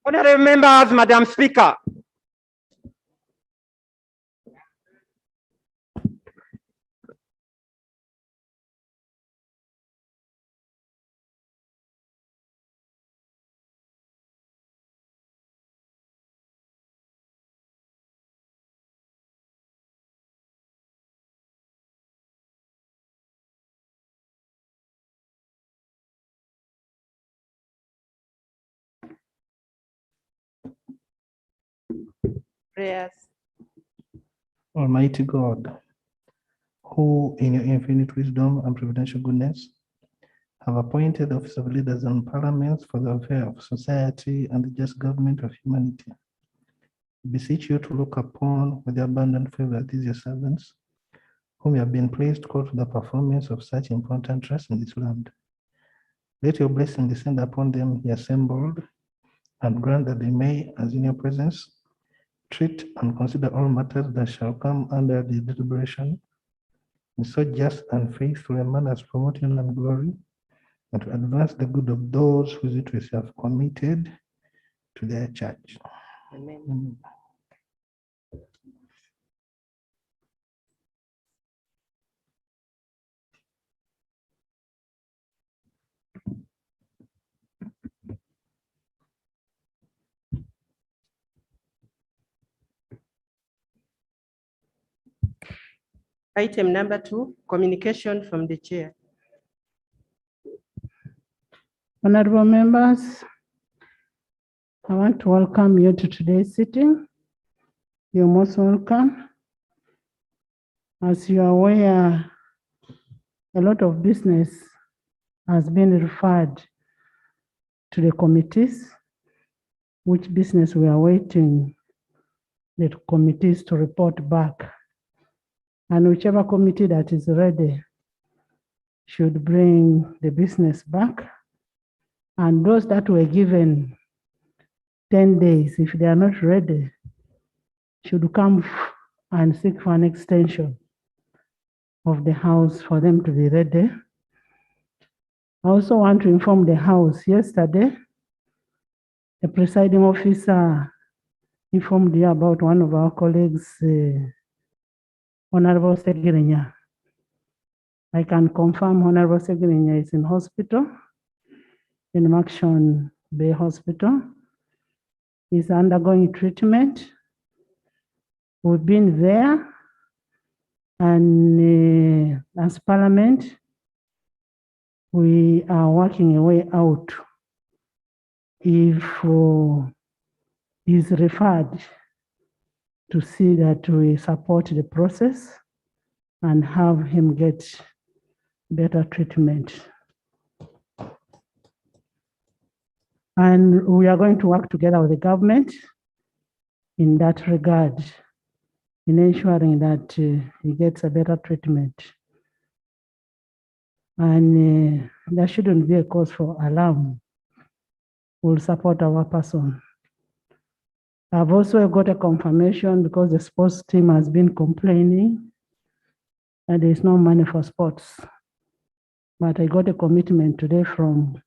Honorable members, Madam Speaker. Prayers. Almighty God, who in your infinite wisdom and providential goodness have appointed the office of leaders and parliaments for the welfare of society and the just government of humanity, beseech you to look upon with the abundant favor these your servants, whom you have been pleased to call to the performance of such important trust in this land. Let your blessing descend upon them here assembled, and grant that they may, as in your presence, treat and consider all matters that shall come under the deliberation in so just and faithful a manner as promote your and glory, and to advance the good of those whose interests you have committed to their church. Amen. Amen. Item number 2, communication from the chair. Honorable members, I want to welcome you to today's sitting. You're most welcome. As you are aware, a lot of business has been referred to the committees, which business we are waiting the committees to report back. And whichever committee that is ready should bring the business back. And those that were given 10 days, if they are not ready, should come and seek for an extension of the House for them to be ready. I also want to inform the House, yesterday, the presiding officer informed you about one of our colleagues, Honorable Segirinya. I can confirm Honorable Segirinya is in hospital, in Maction Bay Hospital. He's undergoing treatment. We've been there, and as Parliament, we are working a way out. If he's referred, to see that we support the process and have him get better treatment. And we are going to work together with the government in that regard, in ensuring that he gets a better treatment. And there shouldn't be a cause for alarm. We'll support our person. I've also got a confirmation because the sports team has been complaining that there is no money for sports. But I got a commitment today from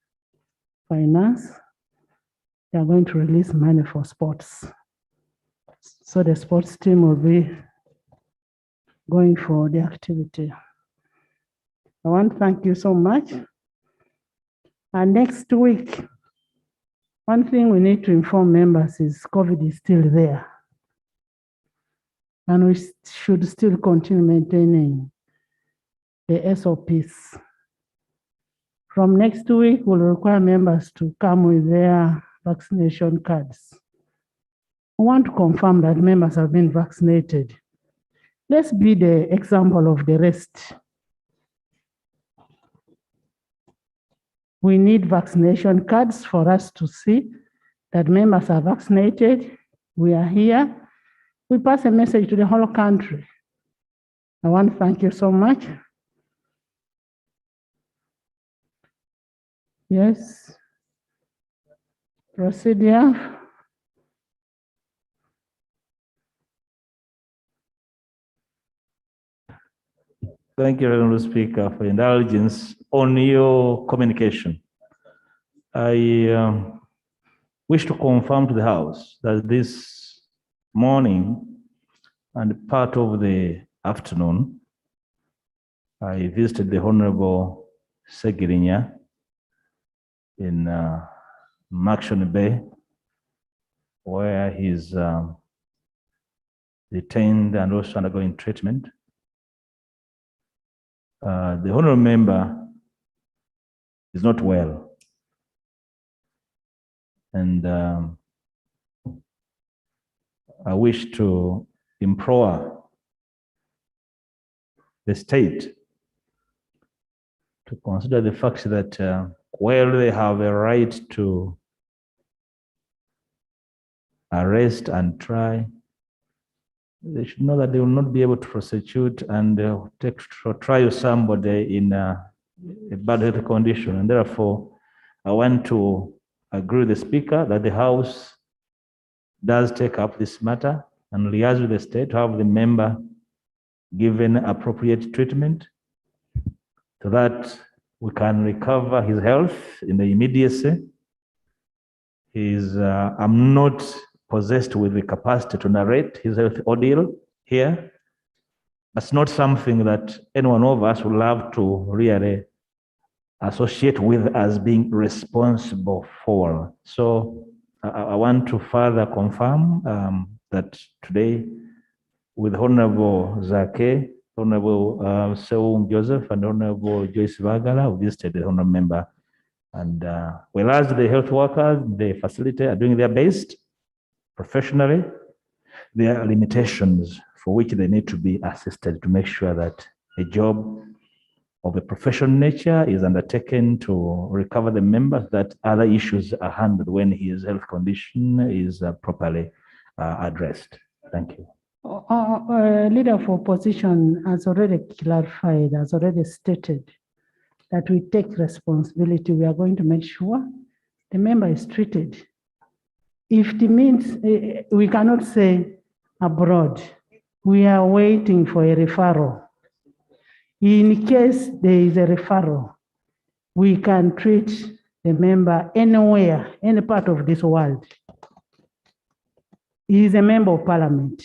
finance. They are going to release money for sports. So the sports team will be going for the activity. I want to thank you so much. And next week, one thing we need to inform members is COVID is still there. And we should still continue maintaining the SOPs. From next week, we'll require members to come with their vaccination cards. We want to confirm that members have been vaccinated. Let's be the example of the rest. We need vaccination cards for us to see that members are vaccinated. We are here. We pass a message to the whole country. I want to thank you so much. Yes. Procedure. Thank you, Honorable Speaker, for indulgence on your communication. I wish to confirm to the House that this morning and part of the afternoon, I visited the Honorable Segirinya in Maction Bay, where he's detained and also undergoing treatment. The honorable member is not well. And I wish to implore the state to consider the fact that while they have a right to arrest and try, they should know that they will not be able to prosecute and take to trial somebody in a bad health condition. And therefore, I want to agree with the Speaker that the House does take up this matter and liaise with the state to have the member given appropriate treatment so that we can recover his health in the immediacy. I'm not possessed with the capacity to narrate his health ordeal here. That's not something that any one of us would love to really associate with as being responsible for. So I want to further confirm that today with Honorable Zake, Honorable Seung Joseph, and Honorable Joyce Vagala, we visited the honorable member. And whereas the health workers, the facility are doing their best professionally, there are limitations for which they need to be assisted to make sure that a job of a professional nature is undertaken to recover the members, that other issues are handled when his health condition is properly addressed. Thank you. Leader of opposition has already clarified, has already stated that we take responsibility. We are going to make sure the member is treated. If it means we cannot say abroad, we are waiting for a referral. In case there is a referral, we can treat the member anywhere, any part of this world. He is a member of parliament.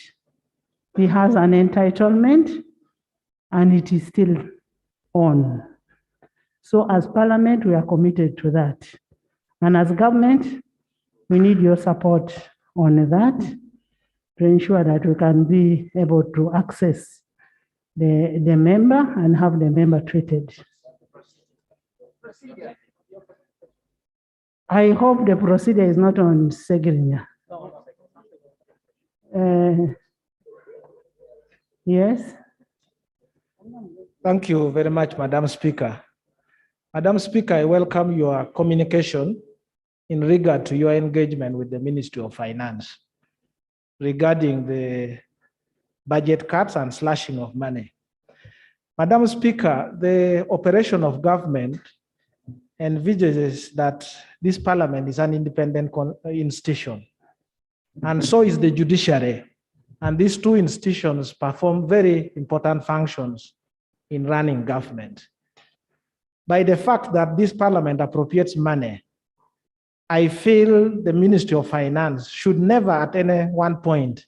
He has an entitlement and it is still on. So as parliament, we are committed to that. And as government, we need your support on that to ensure that we can be able to access the member and have the member treated. I hope the procedure is not on Segirinya. Yes. Thank you very much, Madam Speaker. Madam Speaker, I welcome your communication in regard to your engagement with the Ministry of Finance regarding the budget cuts and slashing of money. Madam Speaker, the operation of government envisages that this parliament is an independent institution, and so is the judiciary. And these two institutions perform very important functions in running government. By the fact that this parliament appropriates money, I feel the Ministry of Finance should never at any one point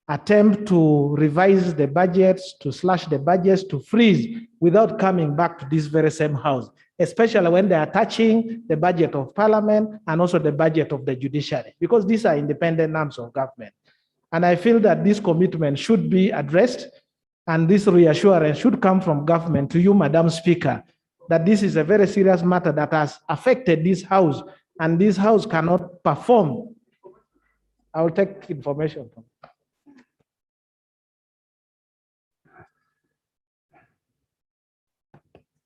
attempt to revise the budgets, to slash the budgets, to freeze without coming back to this very same house, especially when they are touching the budget of parliament and also the budget of the judiciary, because these are independent arms of government. And I feel that this commitment should be addressed, and this reassurance should come from government to you, Madam Speaker, that this is a very serious matter that has affected this house, and this house cannot perform. I will take information from.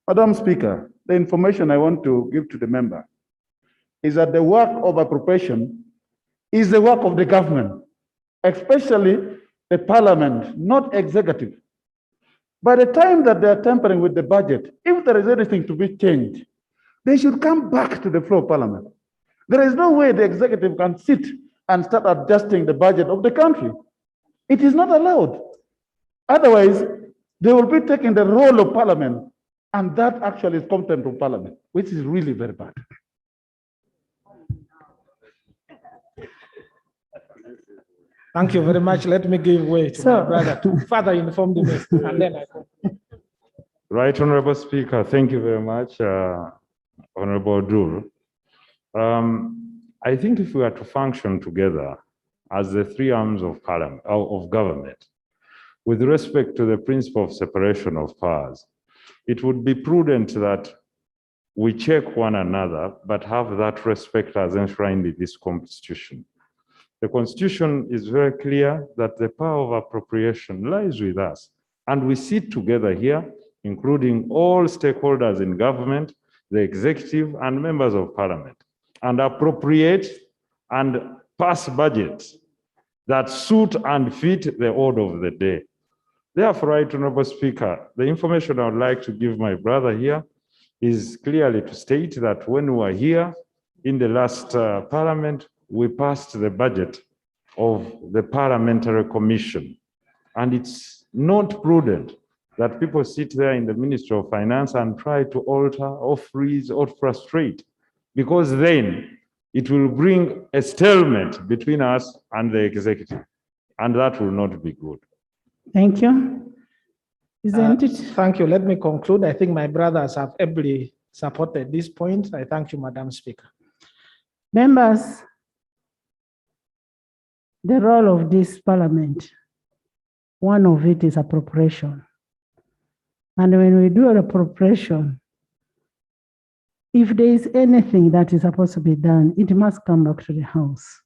Madam Speaker, the information I want to give to the member is that the work of appropriation is the work of the government, especially the parliament, not executive. By the time that they are tampering with the budget, if there is anything to be changed, they should come back to the floor of parliament. There is no way the executive can sit and start adjusting the budget of the country. It is not allowed. Otherwise, they will be taking the role of parliament, and that actually is contempt of parliament, which is really very bad. Thank you very much. Let me give way to my So- brother to further inform the minister, and then I go. Right, Honorable Speaker, thank you very much, Honorable Dul. I think if we are to function together as the three arms of parliament, of government, with respect to the principle of separation of powers, it would be prudent that we check one another, but have that respect as enshrined in this Constitution. The Constitution is very clear that the power of appropriation lies with us, and we sit together here, including all stakeholders in government, the executive, and members of parliament, and appropriate and pass budgets that suit and fit the order of the day. Therefore, Right Honorable Speaker, the information I would like to give my brother here is clearly to state that when we were here in the last parliament, we passed the budget of the parliamentary commission. And it's not prudent that people sit there in the Ministry of Finance and try to alter or freeze or frustrate, because then it will bring a stalemate between us and the executive, and that will not be good. Thank you. Isn't it? Thank you. Let me conclude. I think my brothers have ably supported this point. I thank you, Madam Speaker. Members, the role of this parliament, one of it is appropriation. And when we do an appropriation, if there is anything that is supposed to be done, it must come back to the House.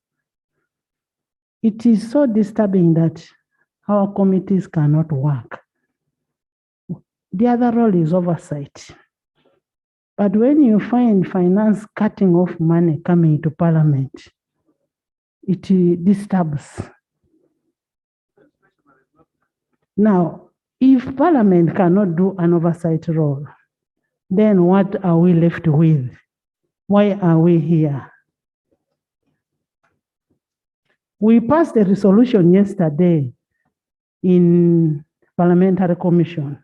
It is so disturbing that our committees cannot work. The other role is oversight. But when you find finance cutting off money coming to parliament, it disturbs. Now, if parliament cannot do an oversight role, then what are we left with? Why are we here? We passed a resolution yesterday in parliamentary commission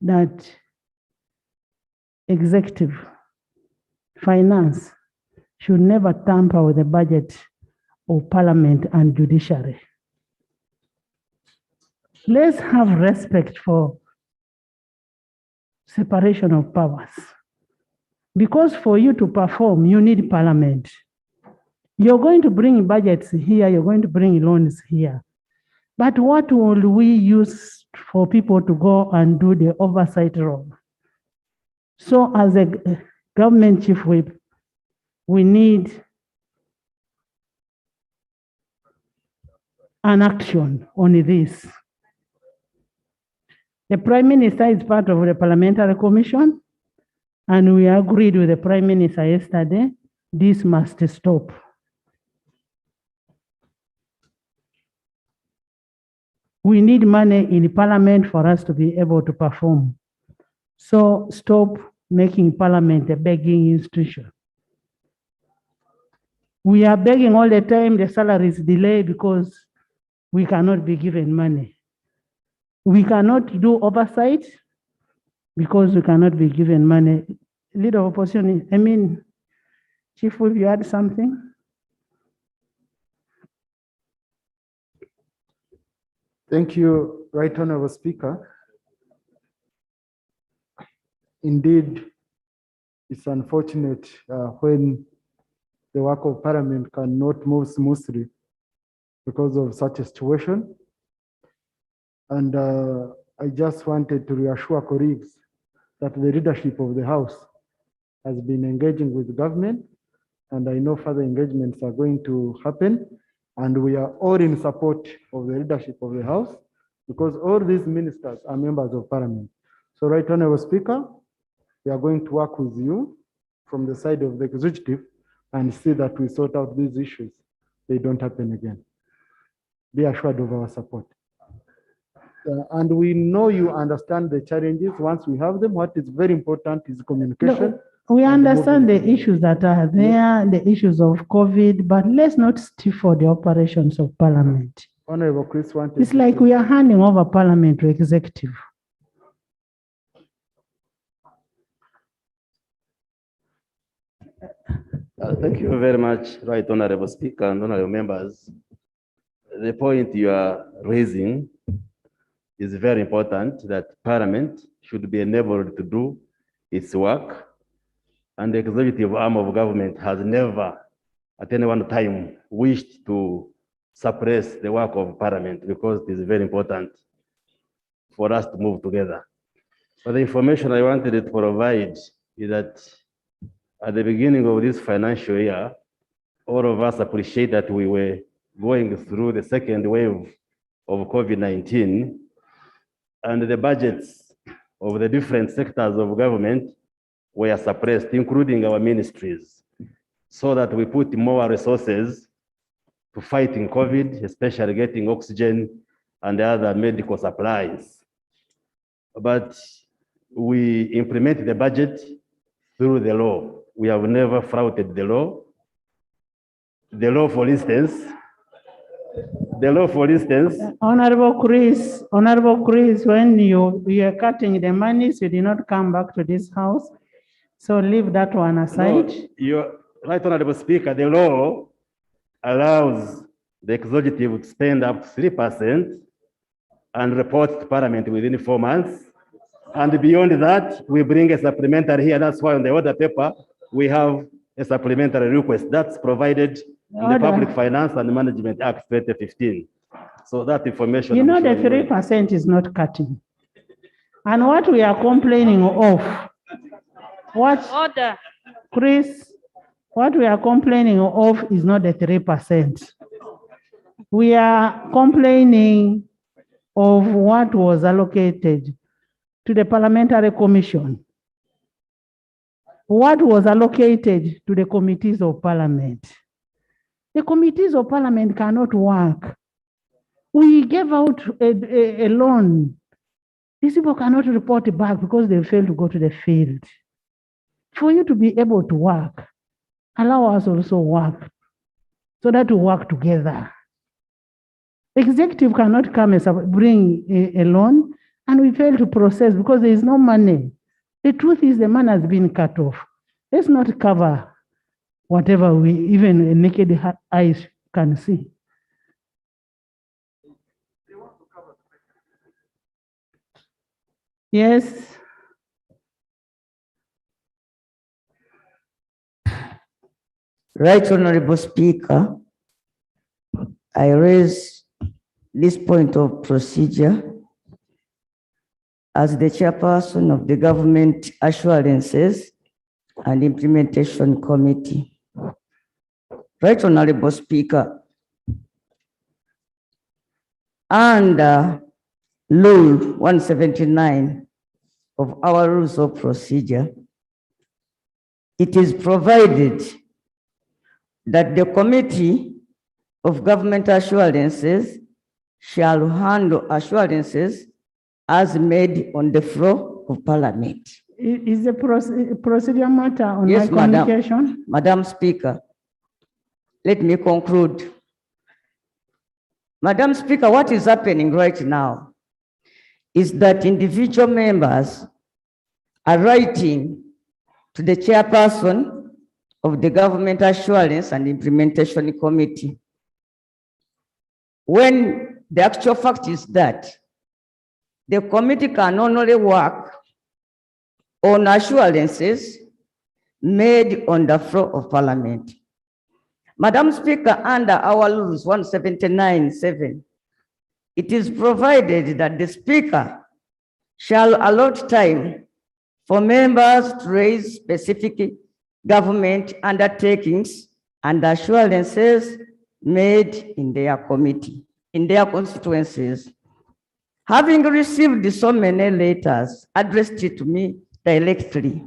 that executive finance should never tamper with the budget of parliament and judiciary. Let's have respect for separation of powers. Because for you to perform, you need parliament. You're going to bring budgets here, you're going to bring loans here. But what will we use for people to go and do the oversight role? So as a government chief whip, we need an action on this. The Prime Minister is part of the Parliamentary Commission, and we agreed with the Prime Minister yesterday, this must stop. We need money in Parliament for us to be able to perform. So stop making Parliament a begging institution. We are begging all the time, the salaries delay because we cannot be given money. We cannot do oversight because we cannot be given money. Leader of opposition, Chief Whip, you had something? Thank you, Right Honorable Speaker. Indeed, it's unfortunate when the work of Parliament cannot move smoothly because of such a situation. And I just wanted to reassure colleagues that the leadership of the House has been engaging with the government, and I know further engagements are going to happen, and we are all in support of the leadership of the House because all these ministers are members of Parliament. So, Right Honorable Speaker, we are going to work with you from the side of the executive and see that we sort out these issues. They don't happen again. Be assured of our support. And we know you understand the challenges. Once we have them, what is very important is communication. No, we understand the issues that are there, the issues of COVID, but let's not stifle the operations of Parliament. Honorable Chris wanted. It's like we are handing over Parliament to executive. Thank you very much, Right Honorable Speaker and honorable members. The point you are raising is very important, that Parliament should be enabled to do its work, and the executive arm of government has never at any one time wished to suppress the work of Parliament, because it is very important for us to move together. But the information I wanted to provide is that at the beginning of this financial year, all of us appreciate that we were going through the second wave of COVID-19, and the budgets of the different sectors of government were suppressed, including our ministries, so that we put more resources to fighting COVID, especially getting oxygen and other medical supplies. But we implement the budget through the law. We have never flouted the law. The law, for instance, Honorable Chris, when you are cutting the monies, you did not come back to this house. So leave that one aside. No, you're right, Honorable Speaker, the law allows the executive to spend up to 3% and report to Parliament within 4 months. And beyond that, we bring a supplementary here. That's why on the order paper, we have a supplementary request that's provided in the Public Finance and Management Act 2015. So that information. You know, the 3% is not cutting. And what we are complaining of, Chris, what we are complaining of is not the 3%. We are complaining of what was allocated to the Parliamentary Commission. What was allocated to the committees of Parliament. The committees of Parliament cannot work. We gave out a loan. These people cannot report it back because they failed to go to the field. For you to be able to work, allow us also work so that we work together. Executive cannot come and bring a loan and we fail to process because there is no money. The truth is the man has been cut off. Let's not cover whatever we even naked eyes can see. Yes. Right, Honorable Speaker, I raise this point of procedure as the chairperson of the Government Assurances and Implementation Committee. Right, Honorable Speaker, under Rule 179 of our Rules of Procedure, it is provided that the Committee of Government Assurances shall handle assurances as made on the floor of Parliament. Is the procedure matter on Yes, my communication? Madam Speaker, let me conclude. Madam Speaker, what is happening right now is that individual members are writing to the chairperson of the Government Assurance and Implementation Committee, when the actual fact is that the committee can only work on assurances made on the floor of Parliament. Madam Speaker, under our rules 179(7), it is provided that the Speaker shall allot time for members to raise specific government undertakings and assurances made in their committee, in their constituencies. Having received so many letters addressed to me directly,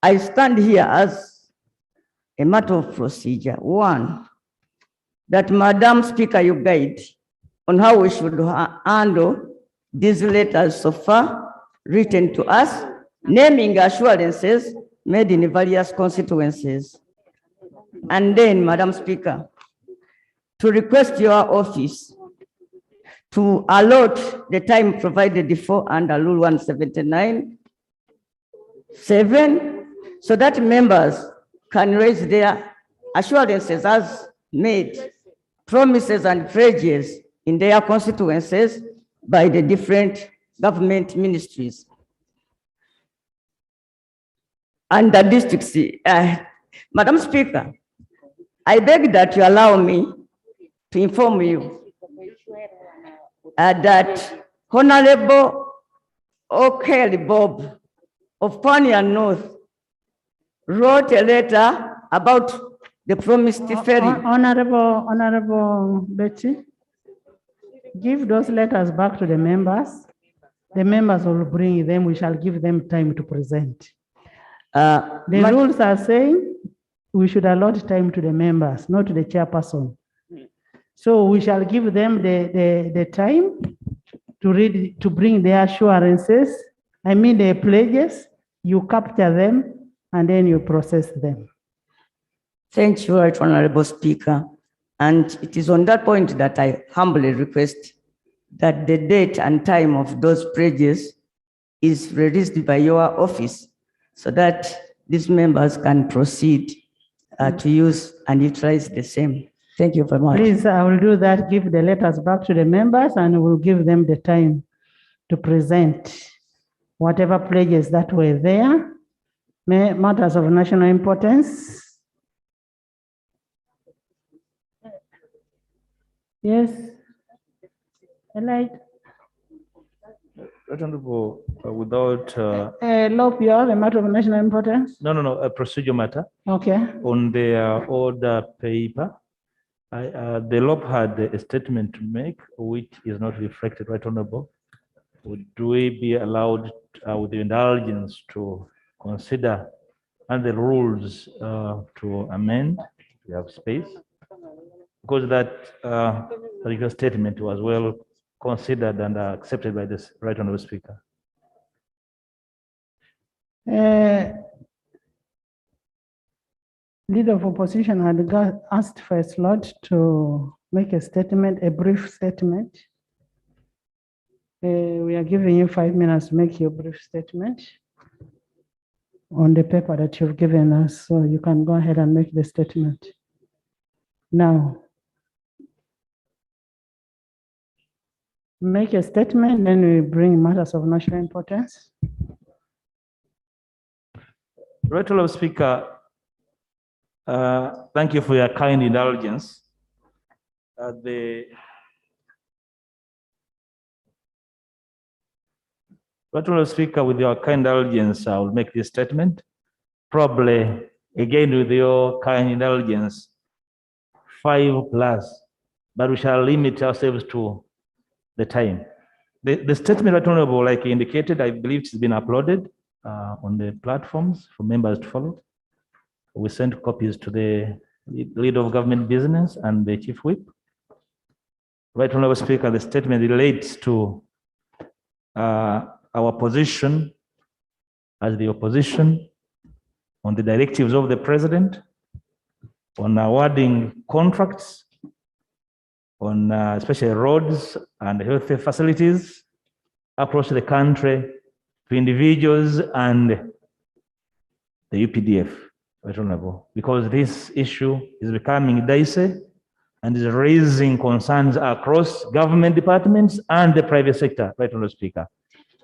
I stand here as a matter of procedure. One, that Madam Speaker, you guide on how we should handle these letters so far written to us, naming assurances made in various constituencies. And then, Madam Speaker, to request your office to allot the time provided for under Rule 179(7), so that members can raise their assurances as made, promises and pledges in their constituencies by the different government ministries. And the districts, Madam Speaker, I beg that you allow me to inform you that Honorable O'Kelly Bob of Pioneer North wrote a letter about the promised ferry. Honorable Betty, give those letters back to the members. The members will bring them. We shall give them time to present. The rules are saying we should allot time to the members, not to the chairperson. So we shall give them the time to read, to bring their assurances. I mean the pledges, you capture them and then you process them. Thank you, Right Honorable Speaker. And it is on that point that I humbly request that the date and time of those pledges is released by your office so that these members can proceed to use and utilize the same. Thank you very much. Please, I will do that. Give the letters back to the members and we'll give them the time to present whatever pledges that were there, matters of national importance. Yes. Right. Honorable, without Lope, you have a matter of national importance? no, a procedure matter Okay. on the order paper. The LOP had a statement to make, which is not reflected, Right Honorable. Would we be allowed, with the indulgence, to consider and the rules to amend? We have space, because that particular statement was well considered and accepted by this Right Honorable Speaker. Leader of opposition had asked for a slot to make a statement, a brief statement. We are giving you 5 minutes to make your brief statement on the paper that you've given us, so you can go ahead and make the statement now. Make a statement, then we bring matters of national importance. Right Honorable Speaker, thank you for your kind indulgence. Right Honorable Speaker, with your kind indulgence, I will make this statement. Probably, again, with your kind indulgence, 5+, but we shall limit ourselves to the time. The statement, Right Honorable, like indicated, I believe it's been uploaded on the platforms for members to follow. We sent copies to the leader of government business and the chief whip. Right Honorable Speaker, the statement relates to our position as the opposition on the directives of the president, on awarding contracts, on especially roads and health facilities across the country to individuals and the UPDF, Right Honorable, because this issue is becoming dicey and is raising concerns across government departments and the private sector, Right Honorable Speaker.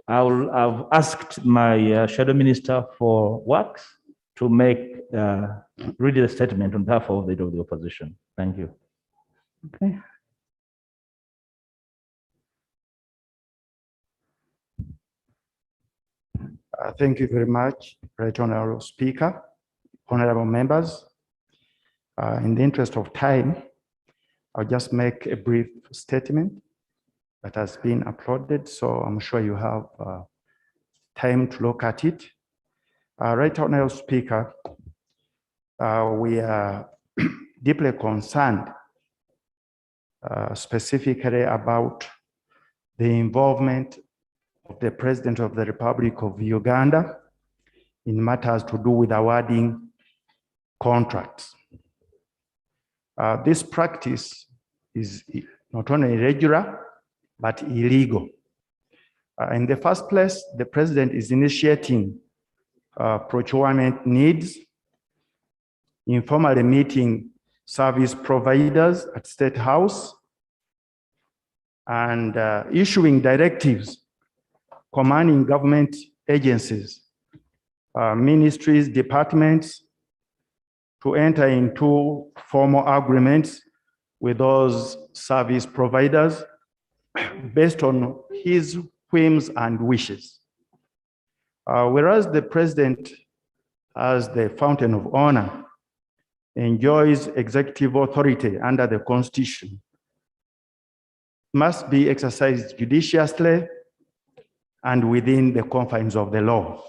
I've asked my shadow minister for works to make read the statement on behalf of the leader of the opposition. Thank you. Okay. Thank you very much, Right Honorable Speaker, honorable members. In the interest of time, I'll just make a brief statement that has been uploaded, so I'm sure you have time to look at it. Right Honorable Speaker, we are deeply concerned specifically about the involvement of the President of the Republic of Uganda in matters to do with awarding contracts. This practice is not only irregular, but illegal. In the first place, the President is initiating procurement needs informally meeting service providers at State House, and issuing directives commanding government agencies, ministries, departments to enter into formal agreements with those service providers based on his whims and wishes. Whereas the president, as the fountain of honor, enjoys executive authority under the Constitution, must be exercised judiciously and within the confines of the law.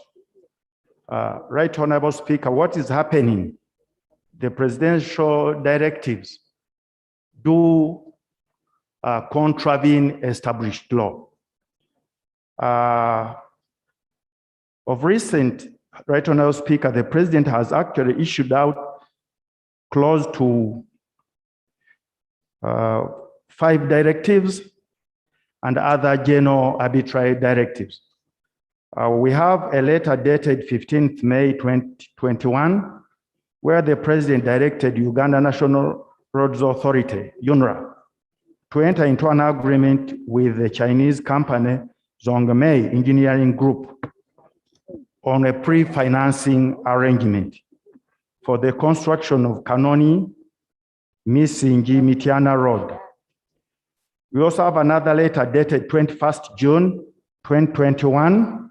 Right Honorable Speaker, what is happening? The presidential directives do contravene established law. Of recent, Right Honorable Speaker, the president has actually issued out close to 5 directives and other general arbitrary directives. We have a letter dated 15th May 2021, where the president directed Uganda National Roads Authority, UNRA, to enter into an agreement with the Chinese company Zhongmei Engineering Group on a pre-financing arrangement for the construction of Kanoni Misinji Mitiana Road. We also have another letter dated 21st June 2021,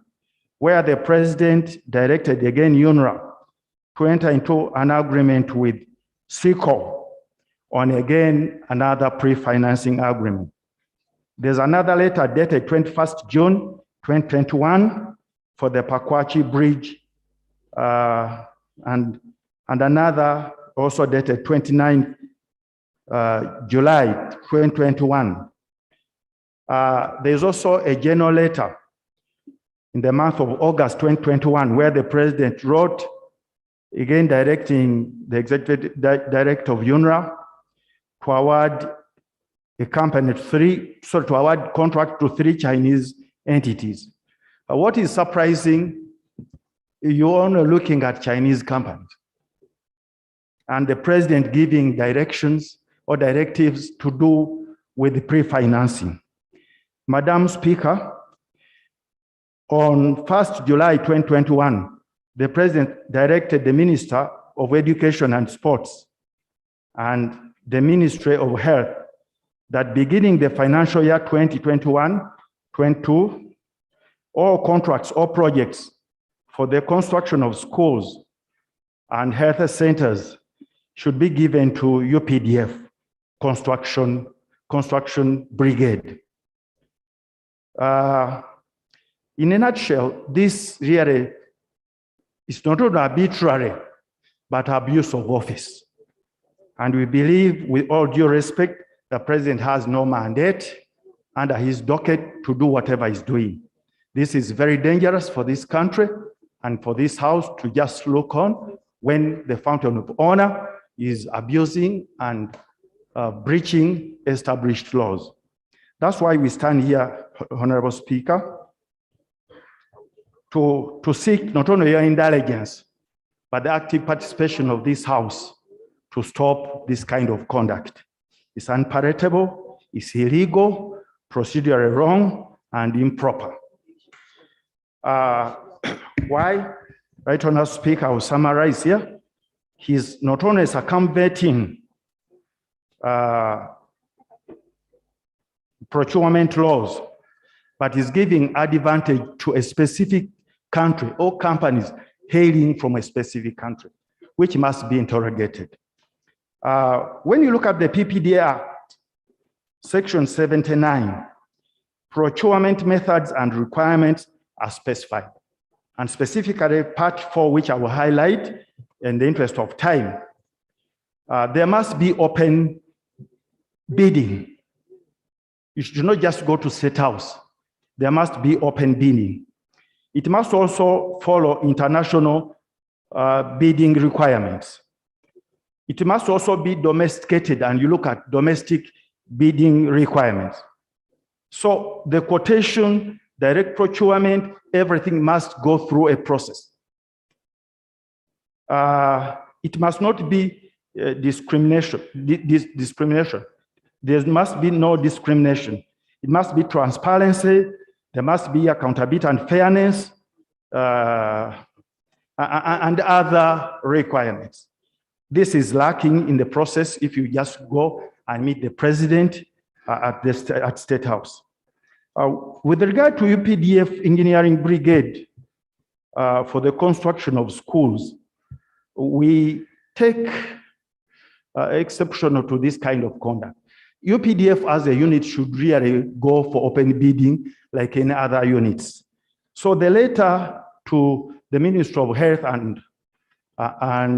where the president directed again UNRA to enter into an agreement with SICO on again another pre-financing agreement. There's another letter dated 21st June 2021 for the Pakwachi Bridge, and another also dated 29th July 2021. There's also a general letter in the month of August 2021 where the president wrote, again directing the executive director of UNRA to award to award contract to 3 Chinese entities. What is surprising, you're only looking at Chinese companies and the president giving directions or directives to do with the pre-financing. Madam Speaker, on 1st July 2021, the president directed the Minister of Education and Sports and the Ministry of Health that beginning the financial year 2021-22, all contracts or projects for the construction of schools and health centers should be given to UPDF construction brigade. In a nutshell, this really is not only arbitrary, but abuse of office. And we believe, with all due respect, the president has no mandate under his docket to do whatever he's doing. This is very dangerous for this country and for this house to just look on when the fountain of honor is abusing and breaching established laws. That's why we stand here, Honorable Speaker, to seek not only your indulgence, but the active participation of this House to stop this kind of conduct. It's unpalatable, it's illegal, procedurally wrong, and improper. Why? Right Honorable Speaker, I will summarize here. He's not only circumventing procurement laws, but is giving advantage to a specific country or companies hailing from a specific country, which must be interrogated. When you look at the PPDA Act, Section 79, procurement methods and requirements are specified. And specifically Part 4, which I will highlight in the interest of time, there must be open bidding. You should not just go to State House. There must be open bidding. It must also follow international bidding requirements. It must also be domesticated, and you look at domestic bidding requirements. So the quotation, direct procurement, everything must go through a process. it must not be discrimination. Discrimination. There must be no discrimination. It must be transparency. There must be accountability and fairness, and other requirements. This is lacking in the process if you just go and meet the president at State House. With regard to UPDF Engineering Brigade for the construction of schools, we take exception to this kind of conduct. UPDF as a unit should really go for open bidding like any other units. So the letter to the Minister of Health and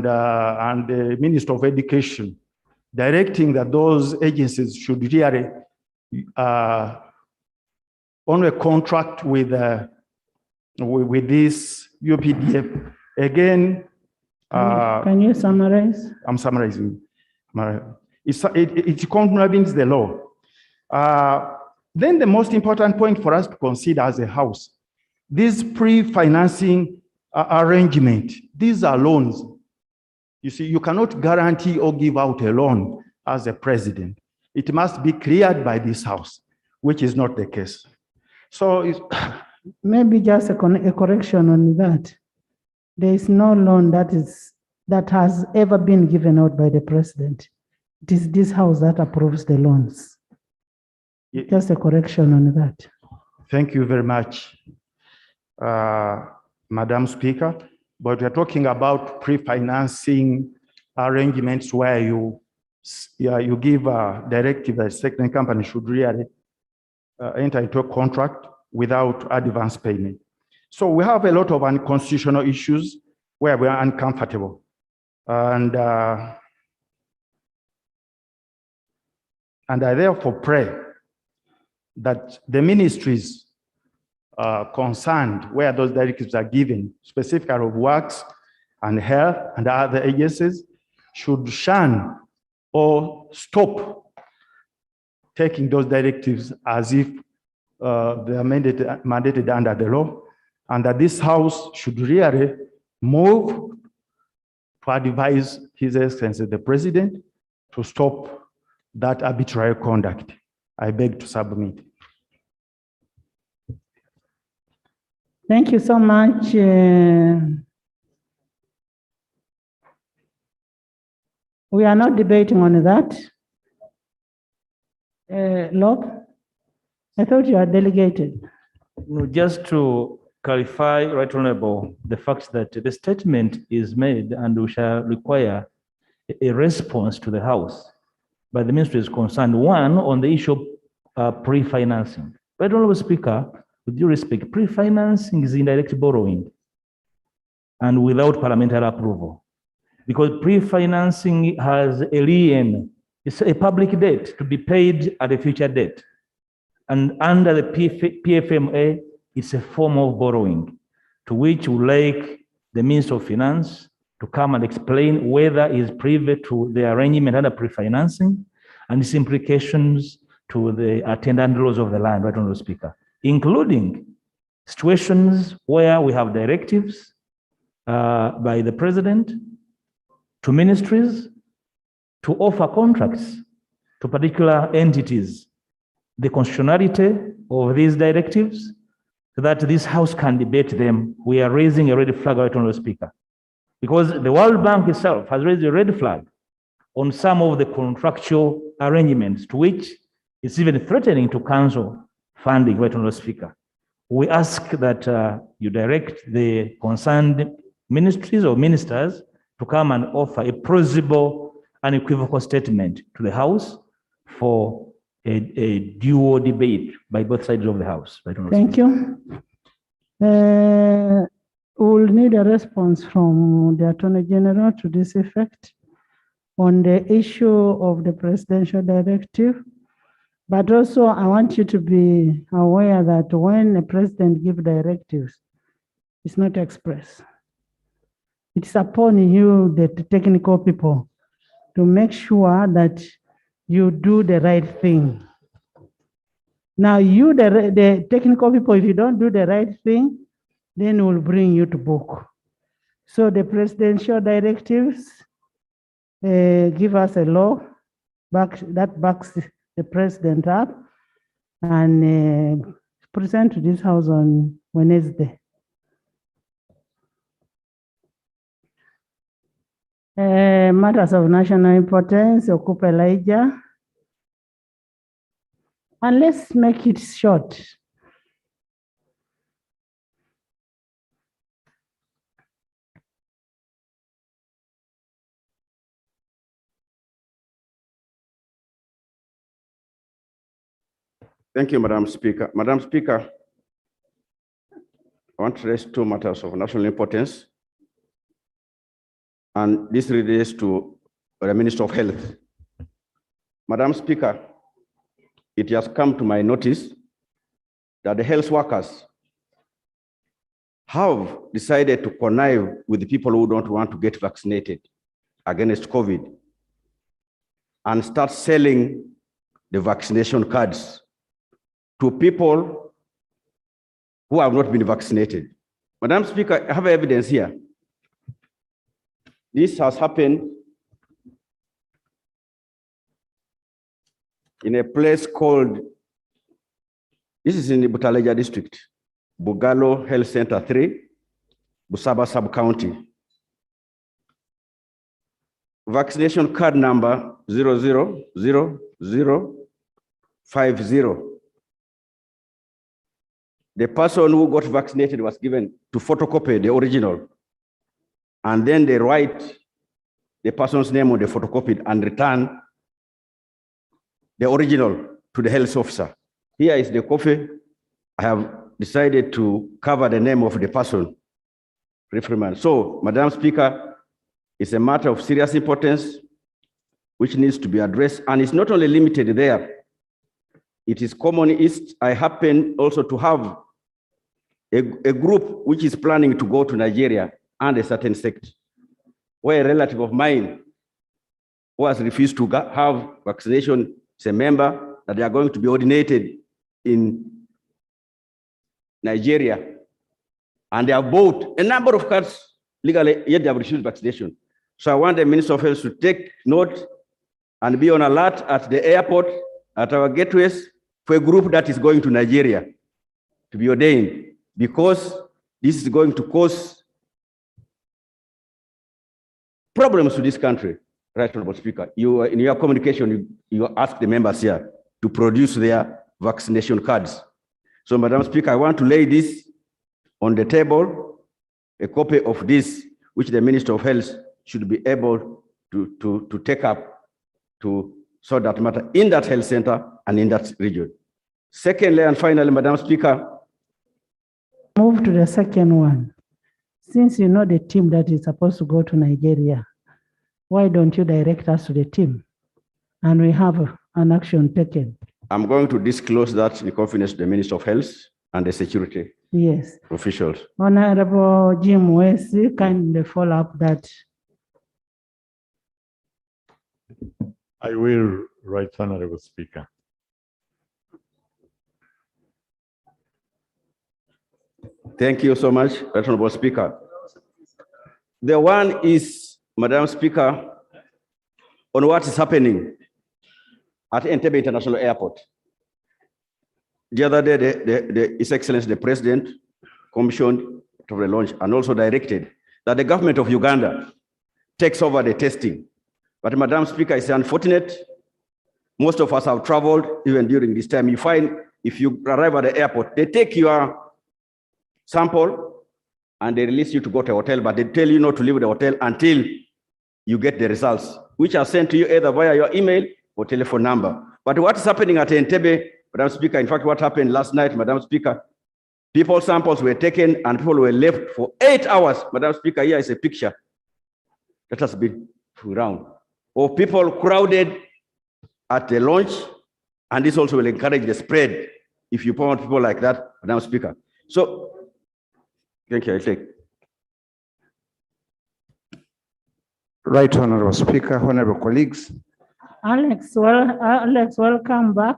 the Minister of Education directing that those agencies should really on a contract with this UPDF. Again, Can you summarize? I'm summarizing. It contravenes the law. Then the most important point for us to consider as a house, this pre-financing arrangement, these are loans. You see, you cannot guarantee or give out a loan as a president. It must be cleared by this house, which is not the case. So Maybe just a correction on that. There is no loan that has ever been given out by the president. It is this house that approves the loans. Just a correction on that. Thank you very much, Madam Speaker. But we're talking about pre-financing arrangements where you give a directive that a certain company should really enter into a contract without advance payment. So we have a lot of unconstitutional issues where we are uncomfortable. And I therefore pray that the ministries concerned where those directives are given, specifically of works and health and other agencies, should shun or stop taking those directives as if they are mandated under the law, and that this house should really move to advise His Excellency the President to stop that arbitrary conduct. I beg to submit. Thank you so much. We are not debating on that. Lob, I thought you are delegated. No, just to clarify, Right Honorable, the fact that the statement is made and we shall require a response to the House by the ministry is concerned. One, on the issue of pre-financing. Right Honorable Speaker, with due respect, pre-financing is indirect borrowing and without parliamentary approval, because pre-financing has a lien. It's a public debt to be paid at a future date. And under the PFMA, it's a form of borrowing, to which we like the Minister of Finance to come and explain whether it is privy to the arrangement under pre-financing and its implications to the attendant laws of the land, Right Honorable Speaker, including situations where we have directives by the President to ministries to offer contracts to particular entities, the constitutionality of these directives, so that this House can debate them. We are raising a red flag, Right Honorable Speaker, because the World Bank itself has raised a red flag on some of the contractual arrangements, to which it's even threatening to cancel funding, Right Honorable Speaker. We ask that you direct the concerned ministries or ministers to come and offer a plausible, unequivocal statement to the House for a dual debate by both sides of the House. Right, thank you. We'll need a response from the Attorney General to this effect on the issue of the presidential directive. But also, I want you to be aware that when the president gives directives, it's not express. It's upon you, the technical people, to make sure that you do the right thing. Now, you, the technical people, if you don't do the right thing, then we'll bring you to book. So the presidential directives give us a law that backs the president up and present to this house on Wednesday. Matters of national importance, Okupa Elijah. And let's make it short. Thank you, Madam Speaker. Madam Speaker, I want to raise two matters of national importance. And this relates to the Minister of Health. Madam Speaker, it has come to my notice that the health workers have decided to connive with the people who don't want to get vaccinated against COVID and start selling the vaccination cards to people who have not been vaccinated. Madam Speaker, I have evidence here. This has happened in a place called, this is in the Butaleja district, Bugalo Health Center 3, Busaba sub-county. Vaccination card number 000050. The person who got vaccinated was given to photocopy the original, and then they write the person's name on the photocopy and return the original to the health officer. Here is the copy. I have decided to cover the name of the person, referment. So, Madam Speaker, it's a matter of serious importance which needs to be addressed, and it's not only limited there. It is common. I happen also to have a group which is planning to go to Nigeria and a certain sect, where a relative of mine who has refused to have vaccination is a member that they are going to be ordinated in Nigeria. And they have bought a number of cards legally, yet they have refused vaccination. So I want the Minister of Health to take note and be on alert at the airport, at our gateways, for a group that is going to Nigeria to be ordained, because this is going to cause problems to this country. Right, Honorable Speaker. In your communication, you ask the members here to produce their vaccination cards. So, Madam Speaker, I want to lay this on the table, a copy of this, which the Minister of Health should be able to take up to sort that matter in that health center and in that region. Secondly, and finally, Madam Speaker. Move to the second one. Since you know the team that is supposed to go to Nigeria, why don't you direct us to the team? And we have an action taken. I'm going to disclose that in confidence to the Minister of Health and the security officials. Honorable Jim West, kindly follow up that. I will, Right Honorable Speaker. Thank you so much, Right Honorable Speaker. The one is, Madam Speaker, on what is happening at Entebbe International Airport. The other day, His Excellency the President commissioned to the launch and also directed that the government of Uganda takes over the testing. But Madam Speaker, it's unfortunate. Most of us have traveled even during this time. You find if you arrive at the airport, they take your sample and they release you to go to a hotel, but they tell you not to leave the hotel until you get the results, which are sent to you either via your email or telephone number. But what is happening at Entebbe, Madam Speaker, in fact, what happened last night, Madam Speaker, people's samples were taken and people were left for 8 hours. Madam Speaker, here is a picture that has been around. Or people crowded at the launch, and this also will encourage the spread if you point people like that, Madam Speaker. So, thank you, I take. Right, Honorable Speaker, honorable colleagues. Alex, welcome back.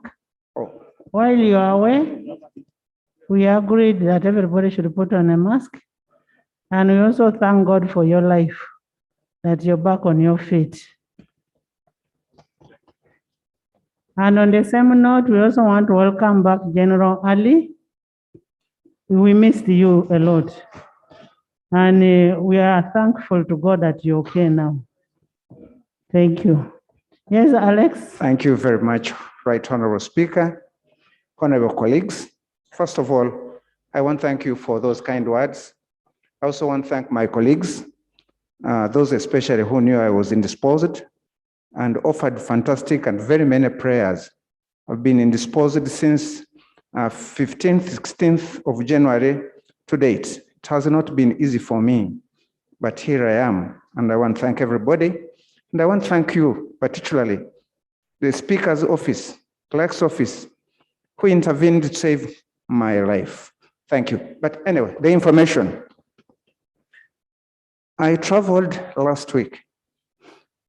While you are away, we agreed that everybody should put on a mask. And we also thank God for your life, that you're back on your feet. And on the same note, we also want to welcome back General Ali. We missed you a lot. And we are thankful to God that you're okay now. Thank you. Yes, Alex? Thank you very much, Right Honorable Speaker, honorable colleagues. First of all, I want to thank you for those kind words. I also want to thank my colleagues, those especially who knew I was indisposed and offered fantastic and very many prayers. I've been indisposed since 15th, 16th of January to date. It has not been easy for me, but here I am, and I want to thank everybody. And I want to thank you, particularly the Speaker's office, Clerk's office, who intervened to save my life. Thank you. But anyway, the information. I traveled last week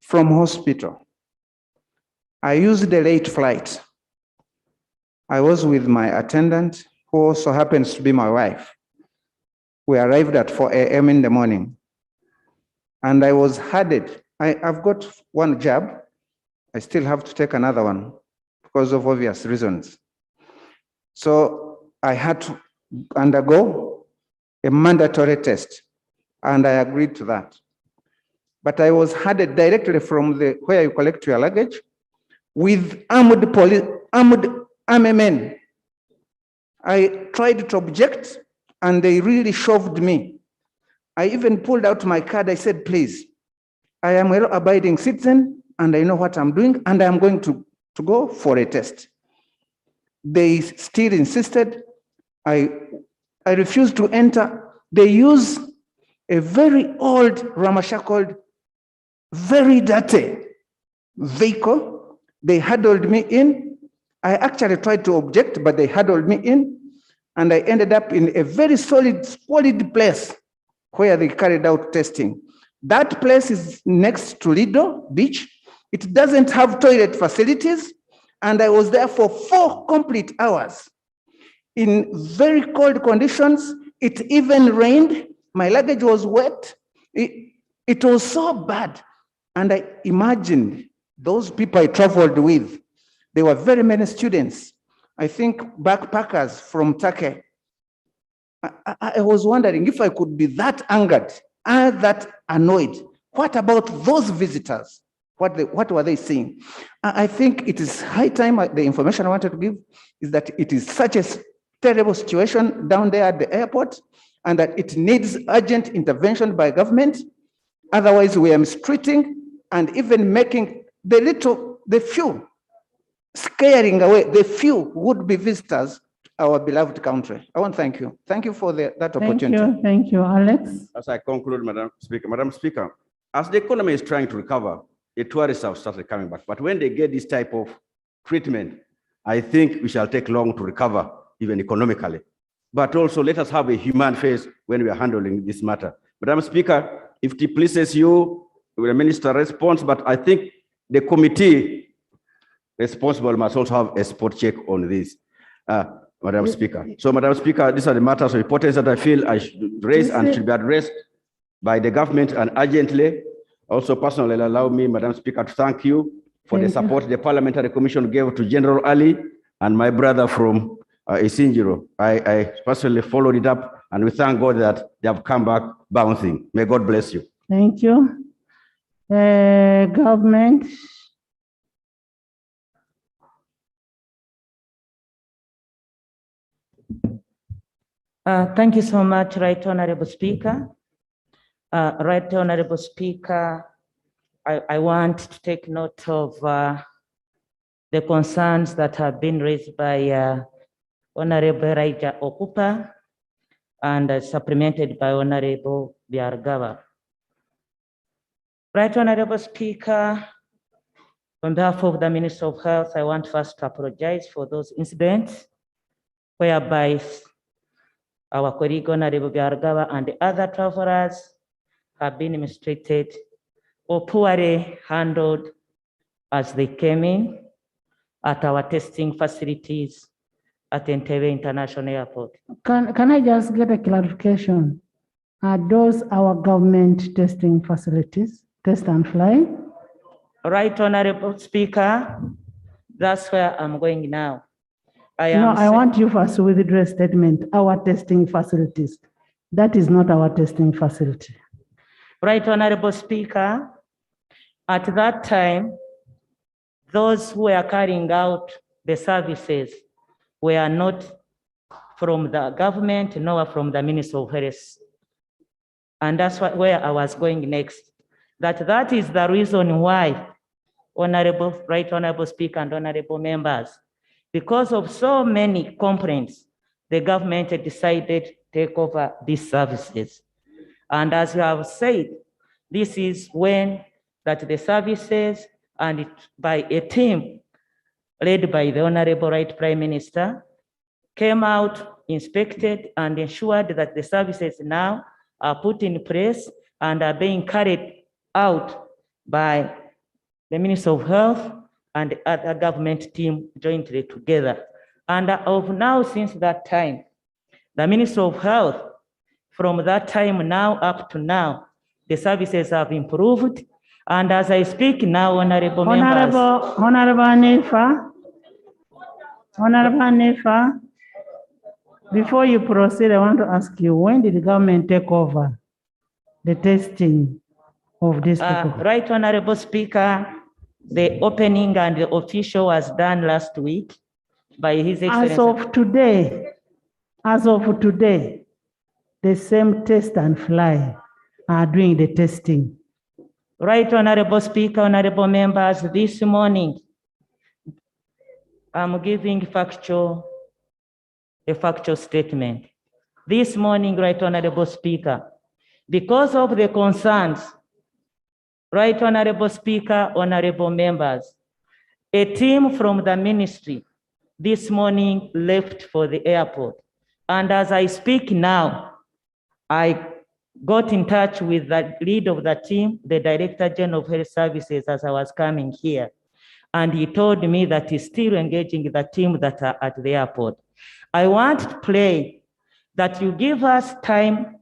from hospital. I used a late flight. I was with my attendant, who also happens to be my wife. We arrived at 4 a.m. in the morning. And I was headed. I've got one jab. I still have to take another one because of obvious reasons. So I had to undergo a mandatory test, and I agreed to that. But I was headed directly from where you collect your luggage with armed men. I tried to object, and they really shoved me. I even pulled out my card. I said, please, I am a law-abiding citizen, and I know what I'm doing, and I'm going to go for a test. They still insisted. I refused to enter. They use a very old, ramashackled, very dirty vehicle. They huddled me in. I actually tried to object, but they huddled me in, and I ended up in a very solid, squalid place where they carried out testing. That place is next to Lido Beach. It doesn't have toilet facilities, and I was there for 4 complete hours in very cold conditions. It even rained. My luggage was wet. It was so bad. And I imagined those people I traveled with. There were very many students, I think backpackers from Turkey. I was wondering if I could be that angered, that annoyed. What about those visitors? What were they saying? I think it is high time. The information I wanted to give is that it is such a terrible situation down there at the airport, and that it needs urgent intervention by government. Otherwise, we are mistreating and even making the few, scaring away the few would-be visitors our beloved country. I want to thank you. Thank you for that opportunity. Thank you, Alex. As I conclude, Madam Speaker, as the economy is trying to recover, the tourists have started coming back. But when they get this type of treatment, I think we shall take long to recover, even economically. But also let us have a human face when we are handling this matter. Madam Speaker, if it pleases you, the minister responds, but I think the committee responsible must also have a spot check on this, Madam Speaker. So, Madam Speaker, these are the matters of importance that I feel I should raise and should be addressed by the government and urgently. Also, personally, allow me, Madam Speaker, to thank you for the support the Parliamentary Commission gave to General Ali and my brother from Isinjiro. I personally followed it up, and we thank God that they have come back bouncing. May God bless you. Thank you. Government. Thank you so much, Right Honorable Speaker. Right Honorable Speaker, I want to take note of the concerns that have been raised by Honorable Raija Okupa and supplemented by Honorable Biargava. Right Honorable Speaker, on behalf of the Minister of Health, I want first to apologize for those incidents whereby our colleague Honorable Biargava and the other travelers have been mistreated or poorly handled as they came in at our testing facilities at Entebbe International Airport. Can I just get a clarification? Are those our government testing facilities, test and fly? Right Honorable Speaker, That's where I'm going now. No, I want you first to withdraw a statement, our testing facilities. That is not our testing facility. Right, Honorable Speaker, at that time, those who were carrying out the services were not from the government, nor from the Ministry of Health. And that's where I was going next. That is the reason why, Right Honorable Speaker and honorable members, because of so many complaints, the government decided to take over these services. And as you have said, this is when that the services and by a team led by the Honorable Right Prime Minister came out, inspected, and ensured that the services now are put in place and are being carried out by the Ministry of Health and the other government team jointly together. And of now, since that time, the Ministry of Health, from that time now up to now, the services have improved. And as I speak now, honorable members. Honorable Hanifa, before you proceed, I want to ask you, when did the government take over the testing of these people? Right, Honorable Speaker, the opening and the official was done last week by His Excellency. As of today, the same test and fly are doing the testing. Right, Honorable Speaker, honorable members, this morning, I'm giving a factual statement. This morning, Right Honorable Speaker, because of the concerns, Right Honorable Speaker, honorable members, a team from the ministry this morning left for the airport. And as I speak now, I got in touch with the lead of the team, the Director General of Health Services, as I was coming here. And he told me that he's still engaging the team that are at the airport. I want to play that you give us time.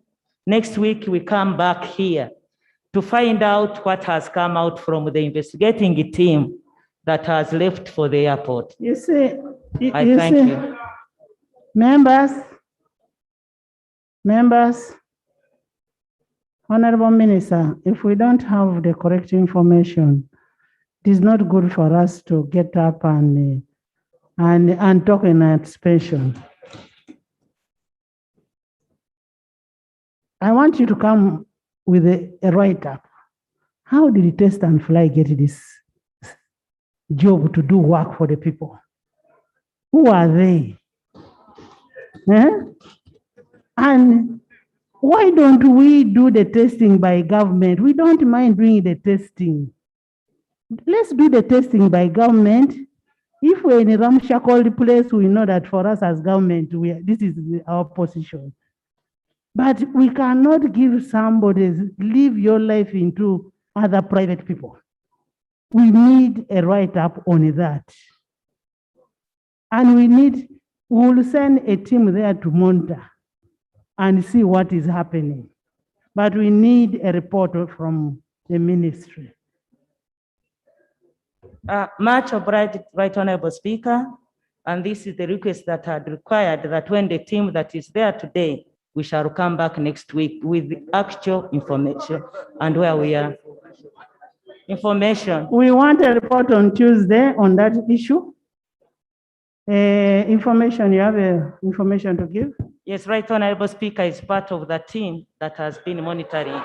Next week, we come back here to find out what has come out from the investigating team that has left for the airport. You see, I thank you. Members, Honorable Minister, if we don't have the correct information, it is not good for us to get up and talk in anticipation. I want you to come with a write-up. How did the test and fly get this job to do work for the people? Who are they? And why don't we do the testing by government? We don't mind doing the testing. Let's do the testing by government. If we're in a ramshackle place, we know that for us as government, this is our position. But we cannot give somebody, live your life into other private people. We need a write-up on that. And we'll send a team there to monitor and see what is happening. But we need a report from the ministry. Much obliged, Right Honorable Speaker, and this is the request that had required that when the team that is there today, we shall come back next week with the actual information and where we are. Information. We want a report on Tuesday on that issue. Information, you have information to give? Yes, Right Honorable Speaker is part of the team that has been monitoring.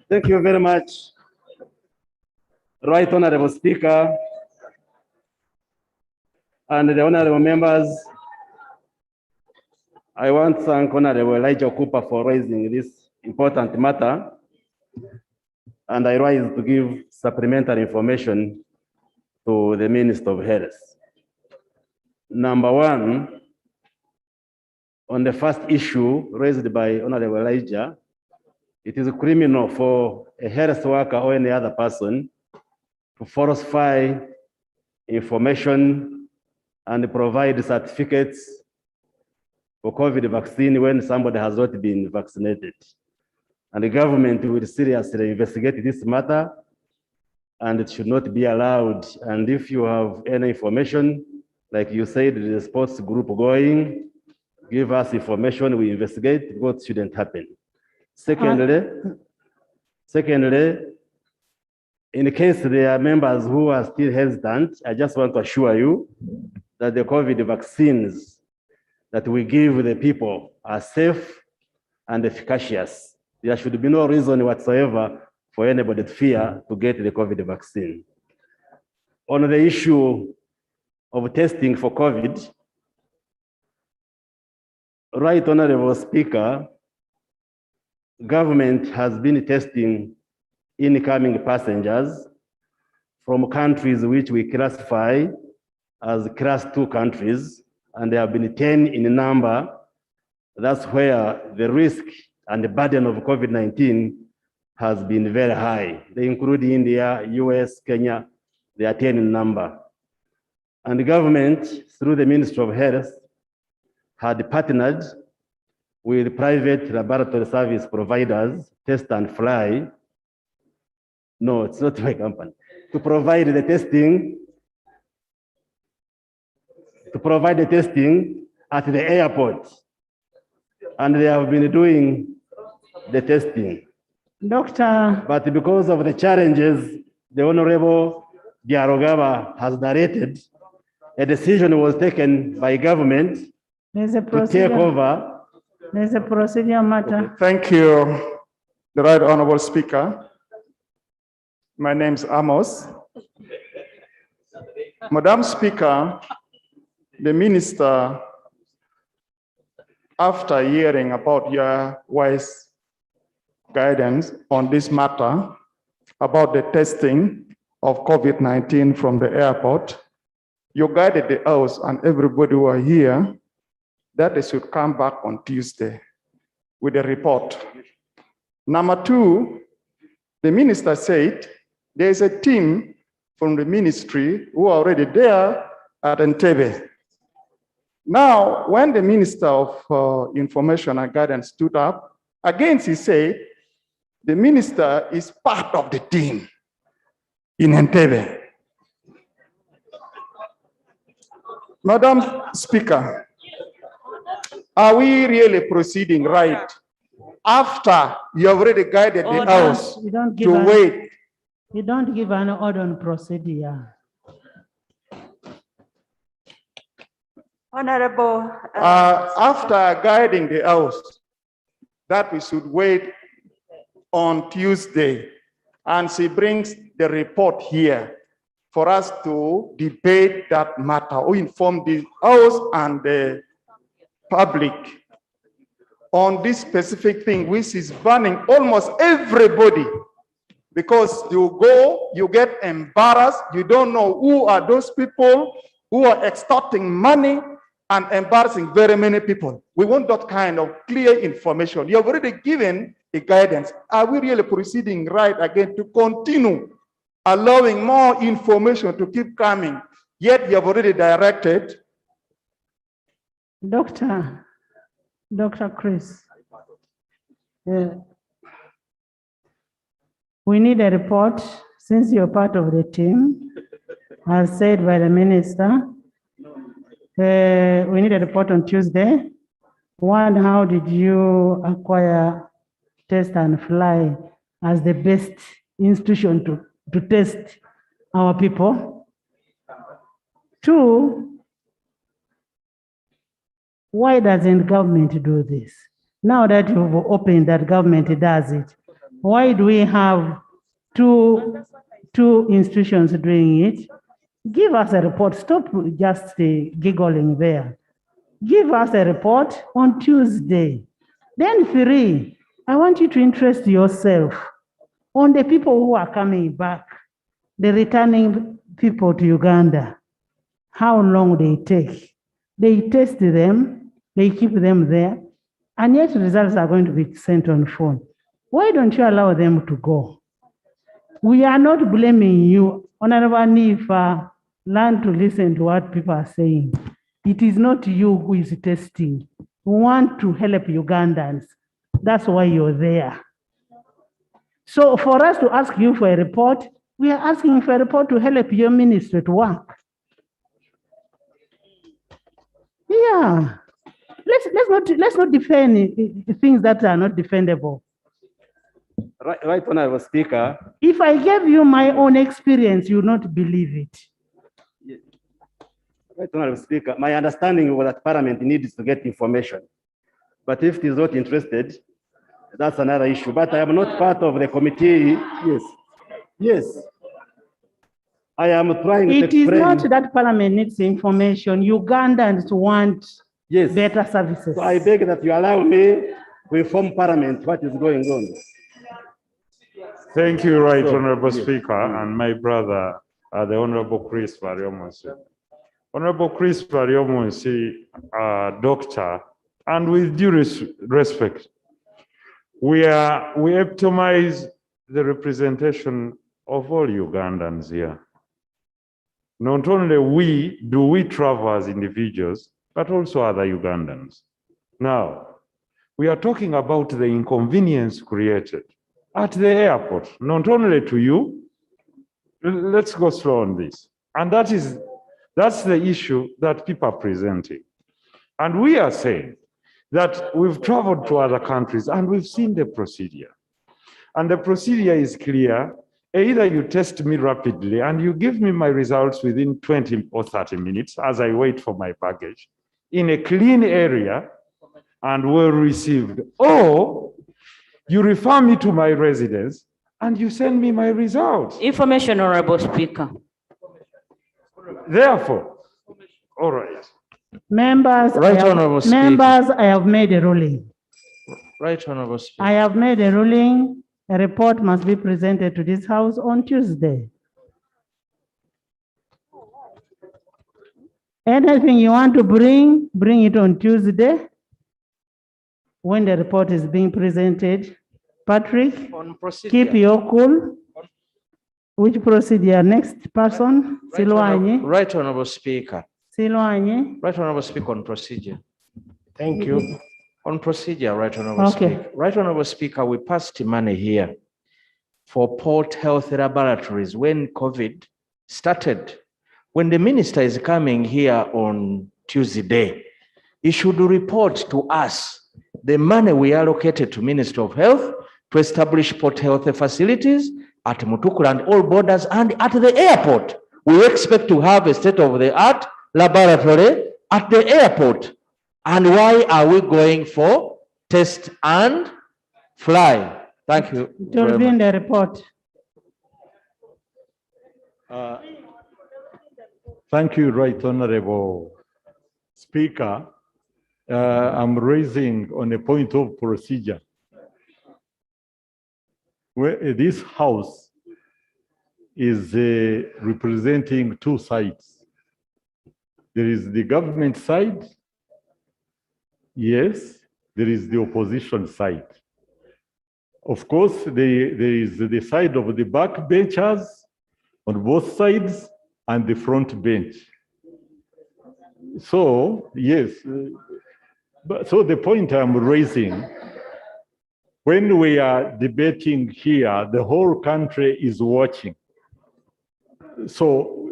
Thank you very much, Right Honorable Speaker, and the honorable members. I want to thank Honorable Elijah Cooper for raising this important matter, and I rise to give supplementary information to the Minister of Health. Number one, on the first issue raised by Honorable Elijah, it is criminal for a health worker or any other person to falsify information and provide certificates for COVID vaccine when somebody has not been vaccinated. and the government will seriously investigate this matter, and it should not be allowed. And if you have any information, like you said, the sports group going, give us information, we investigate what shouldn't happen. Secondly, in case there are members who are still hesitant, I just want to assure you that the COVID vaccines that we give the people are safe and efficacious. There should be no reason whatsoever for anybody to fear to get the COVID vaccine. On the issue of testing for COVID, Right Honorable Speaker, government has been testing incoming passengers from countries which we classify as class 2 countries, and there have been 10 in number. That's where the risk and the burden of COVID-19 has been very high. They include India, US, Kenya, they are 10 in number. And the government, through the Ministry of Health, had partnered with private laboratory service providers, Test and Fly. No, it's not my company. To provide the testing at the airport. And they have been doing the testing. Doctor. But because of the challenges the Honorable Diarogaba has narrated, a decision was taken by government to take over. There's a procedure matter. Okay, thank you, the Right Honorable Speaker. My name is Amos. Madam Speaker, the Minister, after hearing about your wise guidance on this matter about the testing of COVID-19 from the airport, you guided the House and everybody who are here that they should come back on Tuesday with a report. Number two, the Minister said there is a team from the ministry who are already there at Entebbe. Now, when the Minister of Information and Guidance stood up, again he said the Minister is part of the team in Entebbe. Madam Speaker, are we really proceeding right after you have already guided the House to wait? You don't give an order on procedure. Honorable. After guiding the House, that we should wait on Tuesday, and she brings the report here for us to debate that matter, or inform the House and the public on this specific thing, which is burning almost everybody. Because you go, you get embarrassed, you don't know who are those people who are extorting money and embarrassing very many people. We want that kind of clear information. You have already given a guidance. Are we really proceeding right again to continue allowing more information to keep coming? Yet you have already directed. Dr. Chris, we need a report, since you're part of the team, as said by the Minister. We need a report on Tuesday. One, how did you acquire Test and Fly as the best institution to test our people? Two, why doesn't government do this? Now that you've opened that government does it, why do we have two institutions doing it? Give us a report. Stop just giggling there. Give us a report on Tuesday. Then three, I want you to interest yourself on the people who are coming back, the returning people to Uganda, how long they take. They test them, they keep them there, and yet results are going to be sent on phone. Why don't you allow them to go? We are not blaming you. Honorable Nifa, learn to listen to what people are saying. It is not you who is testing. We want to help Ugandans. That's why you're there. So for us to ask you for a report, we are asking for a report to help your ministry to work. Yeah. Let's not defend things that are not defendable. Right, Honorable Speaker. If I gave you my own experience, you will not believe it. Right, Honorable Speaker, my understanding was that Parliament needs to get information. But if it is not interested, that's another issue. But I am not part of the committee. Yes. Yes. I am trying to It is explain. not that Parliament needs information. Ugandans want better services. So I beg that you allow me to inform Parliament what is going on. Thank you, Right So, Honorable yes. Speaker, and my brother, the Honorable Chris Variomonsi. Honorable Chris Variomonsi, doctor, and with due respect, we epitomize the representation of all Ugandans here. Not only we travel as individuals, but also other Ugandans. Now, we are talking about the inconvenience created at the airport, not only to you. Let's go slow on this. And that's the issue that people are presenting. And we are saying that we've traveled to other countries and we've seen the procedure. And the procedure is clear. Either you test me rapidly and you give me my results within 20 or 30 minutes as I wait for my baggage in a clean area and well received, or you refer me to my residence and you send me my results. Information, Honorable Speaker. Therefore, all right. Members, I have made a ruling. Right, Honorable Speaker. I have made a ruling. A report must be presented to this House on Tuesday. Anything you want to bring it on Tuesday when the report is being presented. Patrick, keep your cool. Which procedure? Next person? Silwanye. Right, Honorable Speaker. Silwanye. Right, Honorable Speaker, on procedure. Thank you. On procedure, Right, Honorable Speaker. Right, Honorable Speaker, we passed money here for Port Health Laboratories when COVID started. When the minister is coming here on Tuesday, he should report to us the money we allocated to Ministry of Health to establish port health facilities at Mutukula and all borders and at the airport. We expect to have a state-of-the-art laboratory at the airport. And why are we going for test and fly? Thank you. It will be in the report. Thank you, Right Honorable Speaker. I'm raising on a point of procedure. Where this House is representing two sides. There is the government side. Yes, there is the opposition side. Of course, there is the side of the back benchers on both sides and the front bench. So, yes, so the point I'm raising, when we are debating here, the whole country is watching. So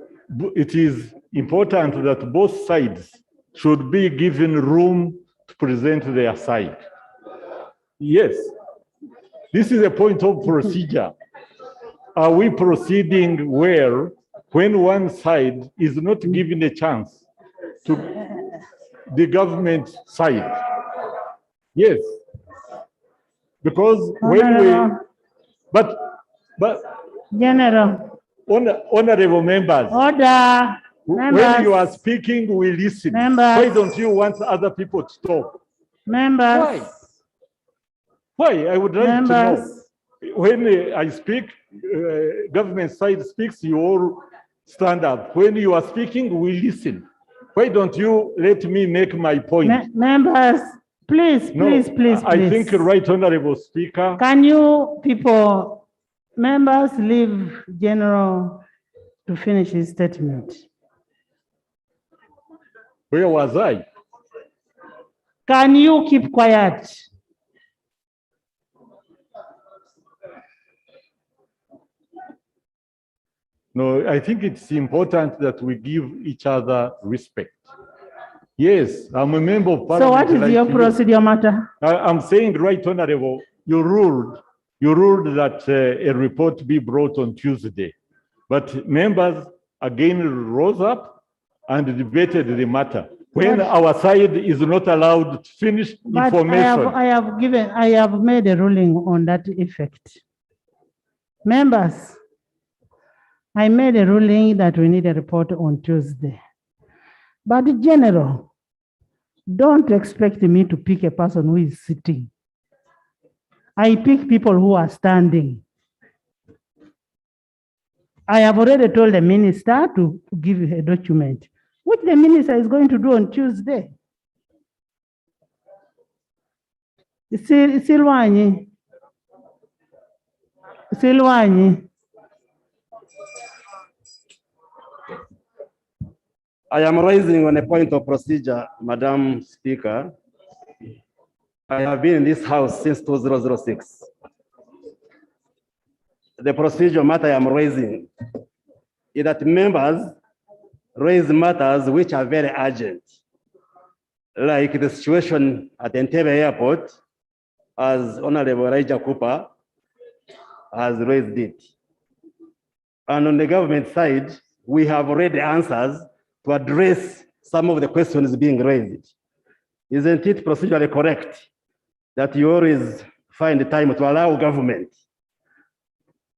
it is important that both sides should be given room to present their side. Yes, this is a point of procedure. Are we proceeding well when one side is not given a chance to the government side? Yes, because when we, but General. Honorable members. Order. When you are speaking, we listen. Why don't you want other people to talk? Members. Why? I would like to know. When I speak, government side speaks, you all stand up. When you are speaking, we listen. Why don't you let me make my point? Members, please. I think, Right Honorable Speaker. Can you people, members, leave General to finish his statement? Where was I? Can you keep quiet? No, I think it's important that we give each other respect. Yes, I'm a member of So parliament. what is like your you. procedure matter? I'm saying, Right Honorable, you ruled that a report be brought on Tuesday. But members again rose up and debated the matter. When But- our side is not allowed to finish But information. I have made a ruling on that effect. Members, I made a ruling that we need a report on Tuesday. But General, don't expect me to pick a person who is sitting. I pick people who are standing. I have already told the minister to give you a document, which the minister is going to do on Tuesday. Silwanyi. I am raising on a point of procedure, Madam Speaker. I have been in this house since 2006. The procedure matter I am raising is that members raise matters which are very urgent, like the situation at Entebbe Airport, as Honorable Raija Cooper has raised it. And on the government side, we have already answers to address some of the questions being raised. Isn't it procedurally correct that you always find the time to allow government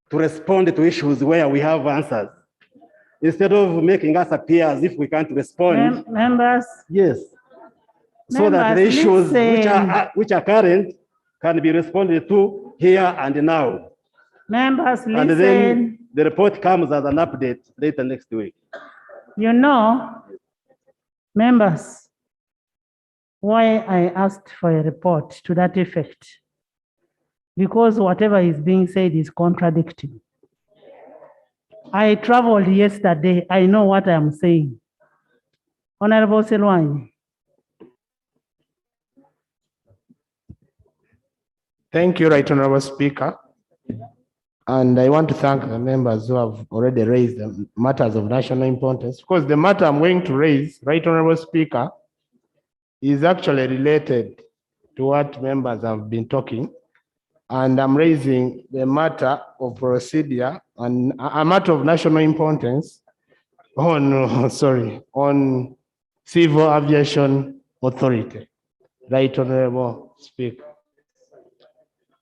to respond to issues where we have answers, instead of making us appear as if we can't respond? Members. Yes. So that the Members, issues listen. which are current can be responded to here and now. Members, And then listen. the report comes as an update later next week. You know, members, why I asked for a report to that effect, because whatever is being said is contradicting. I traveled yesterday. I know what I am saying. Honorable Silwanyi. Thank you, Right Honorable Speaker. And I want to thank the members who have already raised the matters of national importance, because the matter I'm going to raise, Right Honorable Speaker, is actually related to what members have been talking. And I'm raising the matter of procedure and a matter of national importance on Civil Aviation Authority. Right Honorable Speaker.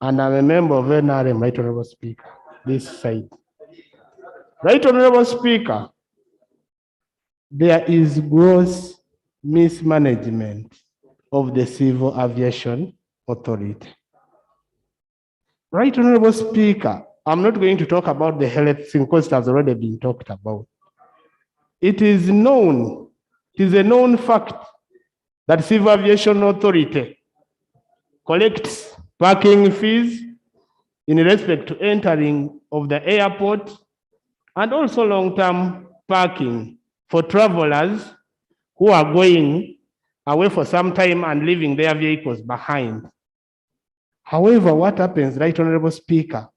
And I'm a member of NRM, Right Honorable Speaker, this side. Right Honorable Speaker, there is gross mismanagement of the Civil Aviation Authority. Right Honorable Speaker, I'm not going to talk about the health thing because it has already been talked about. It is known, it is a known fact that Civil Aviation Authority collects parking fees in respect to entering of the airport and also long-term parking for travelers who are going away for some time and leaving their vehicles behind. However, what happens, Right Honorable Speaker,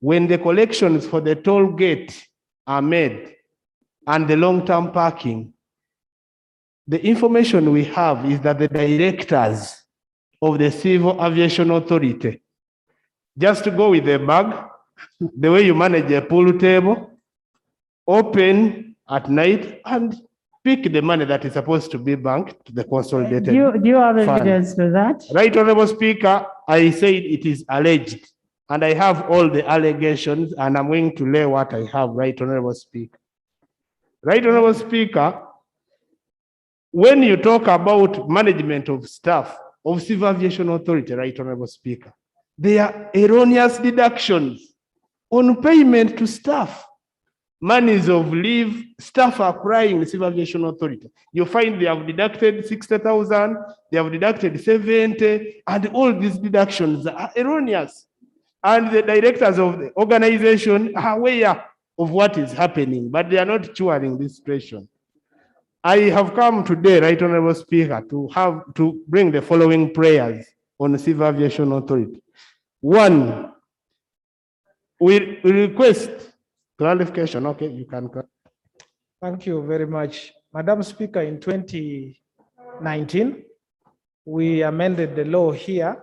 when the collections for the toll gate are made and the long-term parking, the information we have is that the directors of the Civil Aviation Authority just go with a bag, the way you manage a pool table, open at night and pick the money that is supposed to be banked to the consolidated Do you have fund. evidence to that? Right Honorable Speaker, I said it is alleged and I have all the allegations and I'm going to lay what I have, Right Honorable Speaker. Right Honorable Speaker, when you talk about management of staff of Civil Aviation Authority, Right Honorable Speaker, there are erroneous deductions on payment to staff. Monies of leave, staff are crying the Civil Aviation Authority. You find they have deducted 60,000, they have deducted 70, and all these deductions are erroneous. And the directors of the organization are aware of what is happening, but they are not curing this situation. I have come today, Right Honorable Speaker, to bring the following prayers on the Civil Aviation Authority. One, we request Clarification, okay, you can. Thank you very much. Madam Speaker, in 2019, we amended the law here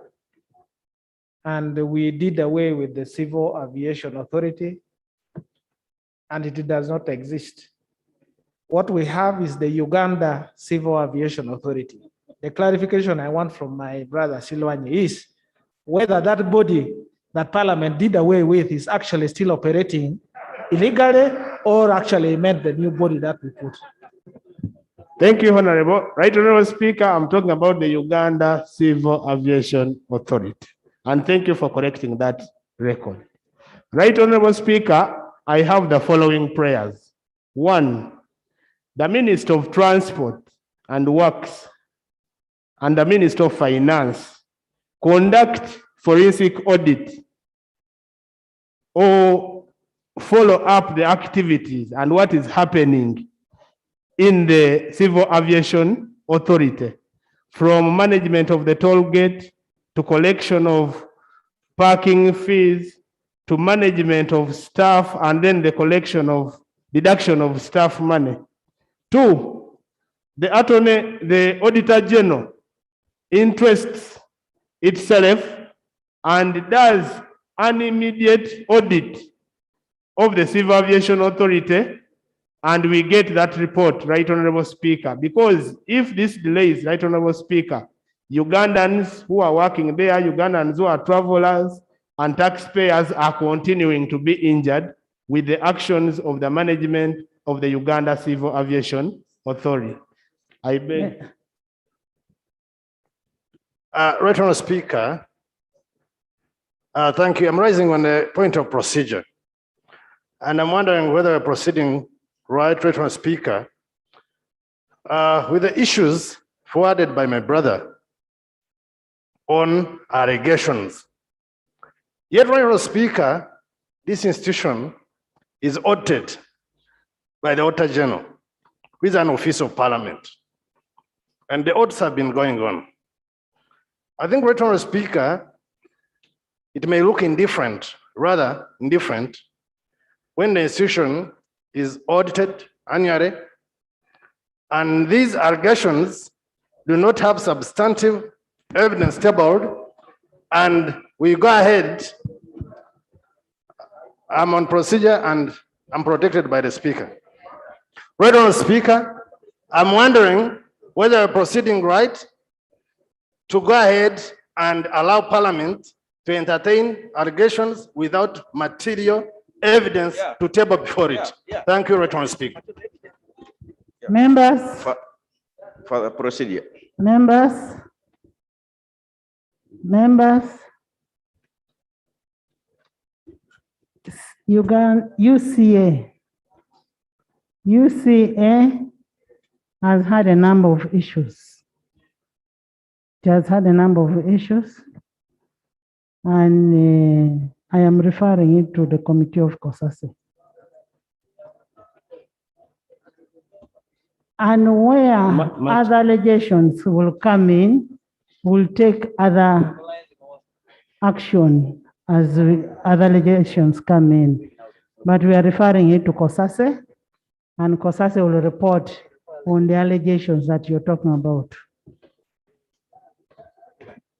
and we did away with the Civil Aviation Authority, and it does not exist. What we have is the Uganda Civil Aviation Authority. The clarification I want from my brother Silwani is whether that body that Parliament did away with is actually still operating illegally or actually meant the new body that we put. Thank you, Honorable. Right Honorable Speaker, I'm talking about the Uganda Civil Aviation Authority. And thank you for correcting that record. Right Honorable Speaker, I have the following prayers. One, the Minister of Transport and Works and the Minister of Finance conduct forensic audit or follow up the activities and what is happening in the Civil Aviation Authority, from management of the toll gate to collection of parking fees to management of staff and then the collection of deduction of staff money. Two, the Auditor General interests itself and does an immediate audit of the Civil Aviation Authority, and we get that report, Right Honorable Speaker, because if this delays, Right Honorable Speaker, Ugandans who are working there, Ugandans who are travelers and taxpayers are continuing to be injured with the actions of the management of the Uganda Civil Aviation Authority. I beg. Right Honorable Speaker, thank you. I'm raising on the point of procedure. And I'm wondering whether we're proceeding right Honorable Speaker, with the issues forwarded by my brother on allegations. Yet, Right Honorable Speaker, this institution is audited by the Auditor General, who is an office of Parliament. And the audits have been going on. I think, Right Honorable Speaker, it may look indifferent, rather indifferent, when the institution is audited annually, and these allegations do not have substantive evidence tabled, and we go ahead. I'm on procedure and I'm protected by the Speaker. Right Honorable Speaker, I'm wondering whether we're proceeding right to go ahead and allow Parliament to entertain allegations without material evidence to table before it. Thank you, Right Honorable Speaker. Members, For the procedure. members, UCA has had a number of issues. It has had a number of issues, and I am referring it to the Committee of COSASE. And where other allegations will come in, we'll take other action as other allegations come in. But we are referring it to COSASE, and COSASE will report on the allegations that you're talking about.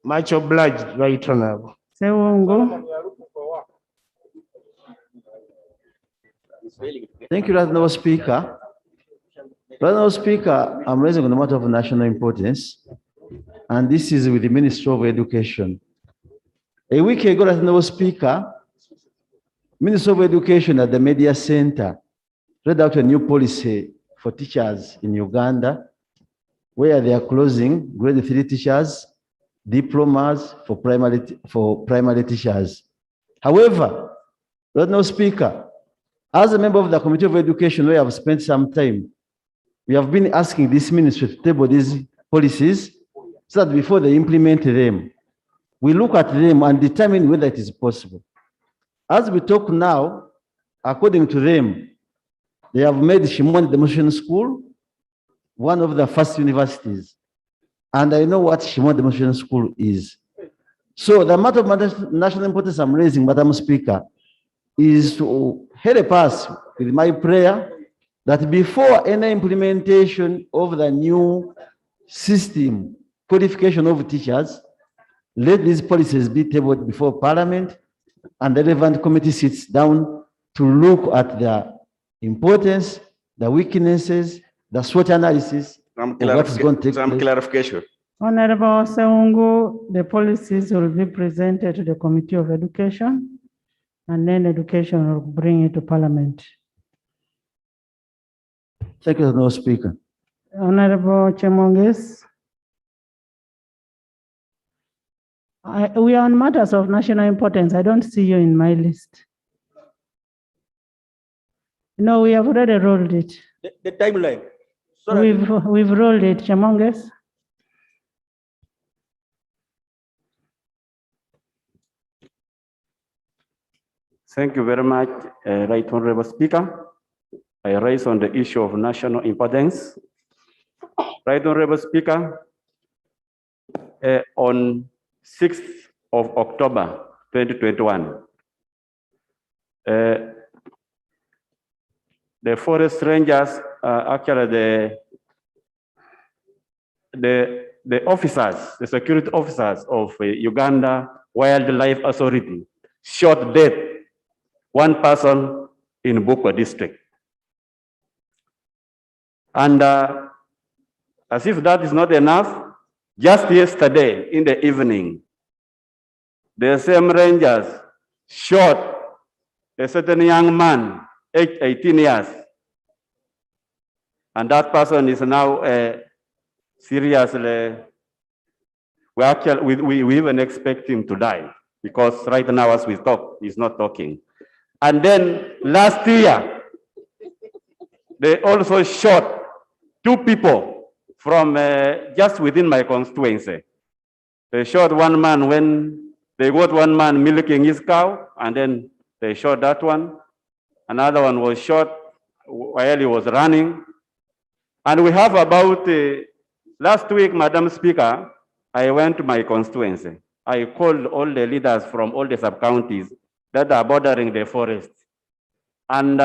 Much obliged, Right Honorable. Sewongo. Thank you, Right Honorable Speaker. Right Honorable Speaker, I'm raising on a matter of national importance, and this is with the Ministry of Education. A week ago, Right Honorable Speaker, Ministry of Education at the Media Center read out a new policy for teachers in Uganda, where they are closing grade 3 teachers, diplomas for primary teachers. However, Right Honorable Speaker, as a member of the Committee of Education, where I have spent some time, we have been asking this ministry to table these policies so that before they implement them, we look at them and determine whether it is possible. As we talk now, according to them, they have made Shimoni Demonstration School one of the first universities. And I know what Shimoni Demonstration School is. So the matter of national importance I'm raising, Madam Speaker, is to help us with my prayer that before any implementation of the new system, qualification of teachers, let these policies be tabled before Parliament and the relevant committee sits down to look at the importance, the weaknesses, the SWOT analysis of what is going to take Some place. clarification. Honorable Seungu, the policies will be presented to the Committee of Education, and then Education will bring it to Parliament. Thank you, no speaker. Honorable Chemonges. We are on matters of national importance. I don't see you in my list. No, we have already rolled it. The timeline. We've rolled it, Chemonges. Thank you very much, Right Honorable Speaker. I rise on the issue of national importance. Right Honorable Speaker, on 6th of October 2021, the forest rangers, actually the officers, the security officers of Uganda Wildlife Authority shot dead one person in Bukwa district. And as if that is not enough, just yesterday in the evening, the same rangers shot a certain young man, aged 18 years. And that person is now seriously, we even expect him to die, because right now as we talk, he's not talking. And then last year, they also shot 2 people from just within my constituency. They shot one man when they got one man milking his cow, and then they shot that one. Another one was shot while he was running. And we have about, last week, Madam Speaker, I went to my constituency. I called all the leaders from all the sub-counties that are bordering the forest. And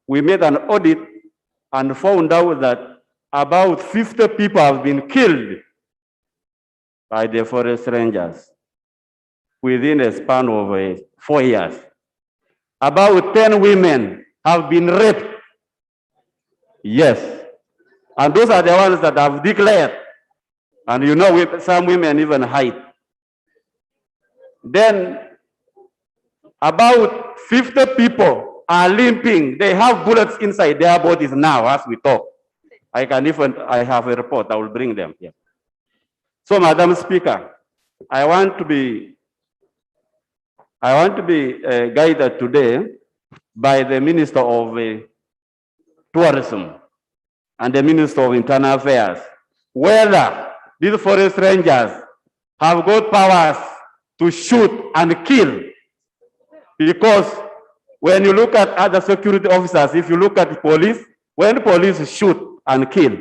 we made an audit and found out that about 50 people have been killed by the forest rangers within a span of 4 years. About 10 women have been raped. Yes. And those are the ones that have declared. And you know, some women even hide. Then about 50 people are limping. They have bullets inside their bodies now as we talk. I have a report, I will bring them here. So, Madam Speaker, I want to be guided today by the Minister of Tourism and the Minister of Internal Affairs, whether these forest rangers have got powers to shoot and kill. Because when you look at other security officers, if you look at the police, when police shoot and kill,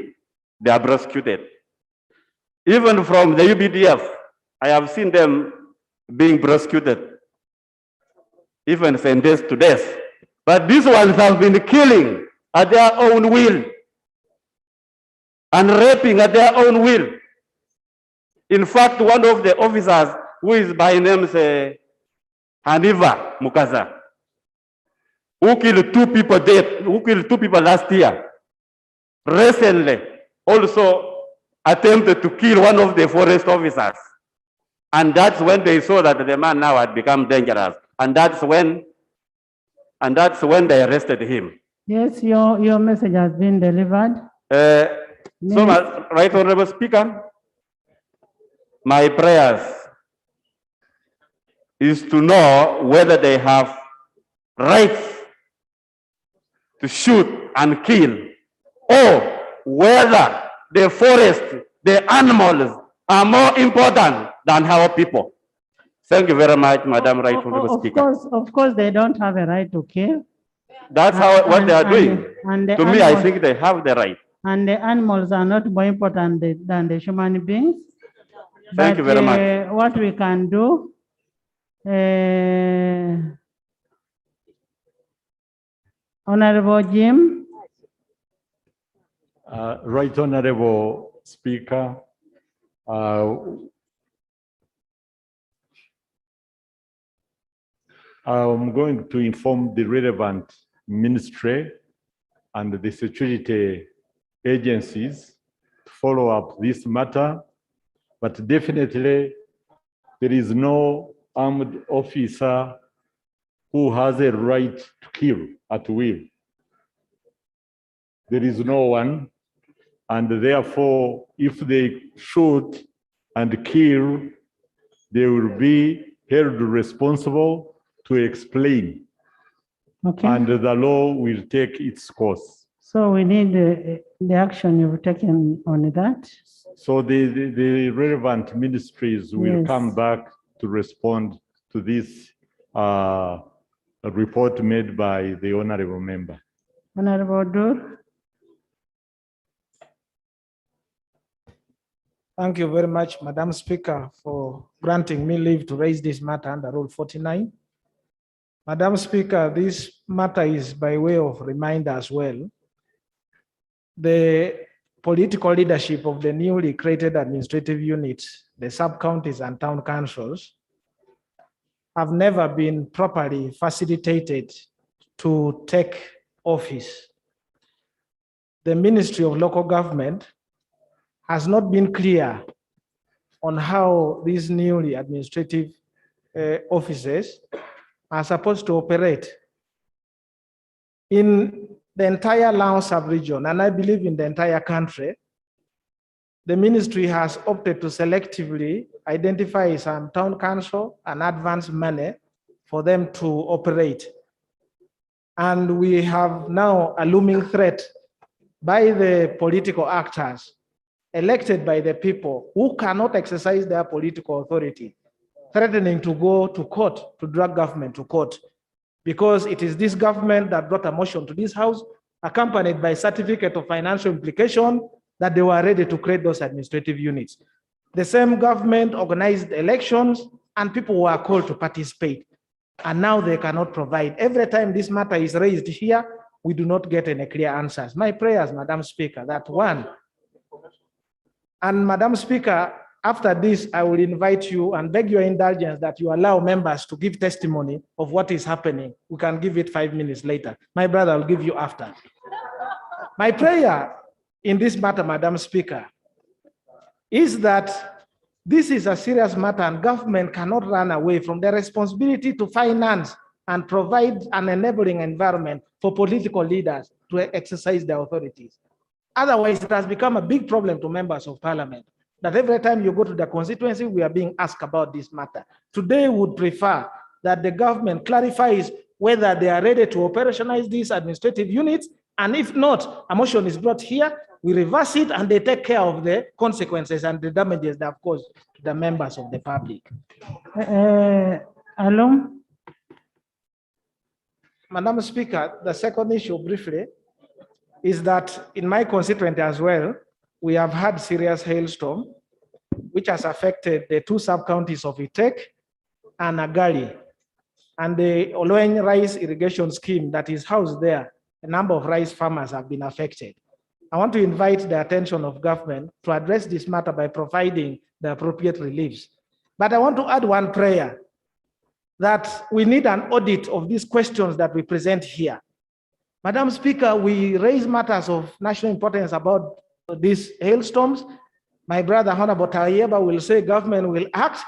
they are prosecuted. Even from the UBDF, I have seen them being prosecuted, even sentenced to death. But these ones have been killing at their own will and raping at their own will. In fact, one of the officers, who is by name Haniva Mukaza, who killed 2 people dead, who killed 2 people last year, recently also attempted to kill one of the forest officers. And that's when they saw that the man now had become dangerous. And that's when they arrested him. Yes, your message has been delivered. So, Right Honorable Speaker, my prayers is to know whether they have rights to shoot and kill, or whether the forest, the animals are more important than our people. Thank you very much, Madam Right Honorable Speaker. Of course, they don't have a right to kill. That's what they are doing. To me, I think they have the right. And the animals are not more important than the human beings. Thank you very much. What we can do, Honorable Jim, Right Honorable Speaker, I'm going to inform the relevant ministry and the security agencies to follow up this matter, but definitely there is no armed officer who has a right to kill at will. There is no one, and therefore, if they shoot and kill, they will be held responsible to explain, okay. and the law will take its course. So we need the action you've taken on that. So the relevant ministries will Yes. come back to respond to this report made by the honorable member. Honorable Dur. Thank you very much, Madam Speaker, for granting me leave to raise this matter under Rule 49. Madam Speaker, this matter is by way of reminder as well. The political leadership of the newly created administrative units, the sub-counties and town councils, have never been properly facilitated to take office. The Ministry of Local Government has not been clear on how these newly administrative offices are supposed to operate. In the entire Lao sub-region, and I believe in the entire country, the ministry has opted to selectively identify some town council and advance money for them to operate. And we have now a looming threat by the political actors elected by the people who cannot exercise their political authority, threatening to go to court, to drag government to court, because it is this government that brought a motion to this house, accompanied by certificate of financial implication, that they were ready to create those administrative units. The same government organized elections and people were called to participate, and now they cannot provide. Every time this matter is raised here, we do not get any clear answers. My prayers, Madam Speaker, that one. And Madam Speaker, after this, I will invite you and beg your indulgence that you allow members to give testimony of what is happening. We can give it 5 minutes later. My brother will give you after. My prayer in this matter, Madam Speaker, is that this is a serious matter and government cannot run away from the responsibility to finance and provide an enabling environment for political leaders to exercise their authorities. Otherwise, it has become a big problem to members of parliament that every time you go to the constituency, we are being asked about this matter. Today, we would prefer that the government clarifies whether they are ready to operationalize these administrative units, and if not, a motion is brought here, we reverse it, and they take care of the consequences and the damages they have caused to the members of the public. Along. Madam Speaker, the second issue briefly is that in my constituency as well, we have had serious hailstorm, which has affected the two sub-counties of Itek and Agali. And the Oloeng rice irrigation scheme that is housed there, a number of rice farmers have been affected. I want to invite the attention of government to address this matter by providing the appropriate reliefs. But I want to add one prayer, that we need an audit of these questions that we present here. Madam Speaker, we raise matters of national importance about these hailstorms. My brother, Honorable Tayeba, will say government will act,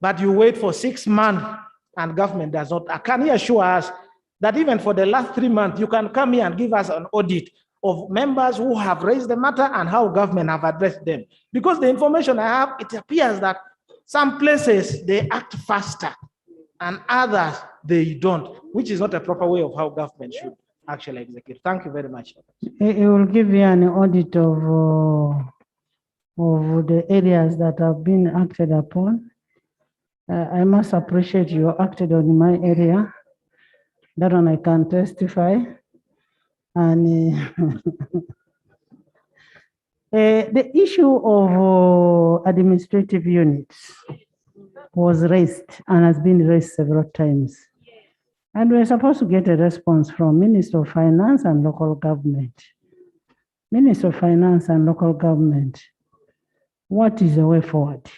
but you wait for 6 months and government does not. Can you assure us that even for the last 3 months, you can come here and give us an audit of members who have raised the matter and how government have addressed them? Because the information I have, it appears that some places they act faster and others they don't, which is not a proper way of how government should actually execute. Thank you very much. It will give you an audit of the areas that have been acted upon. I must appreciate you acted on my area. That one I can testify. And the issue of administrative units was raised and has been raised several times. And we're supposed to get a response from Minister of Finance and Local Government. Minister of Finance and Local Government, what is the way forward?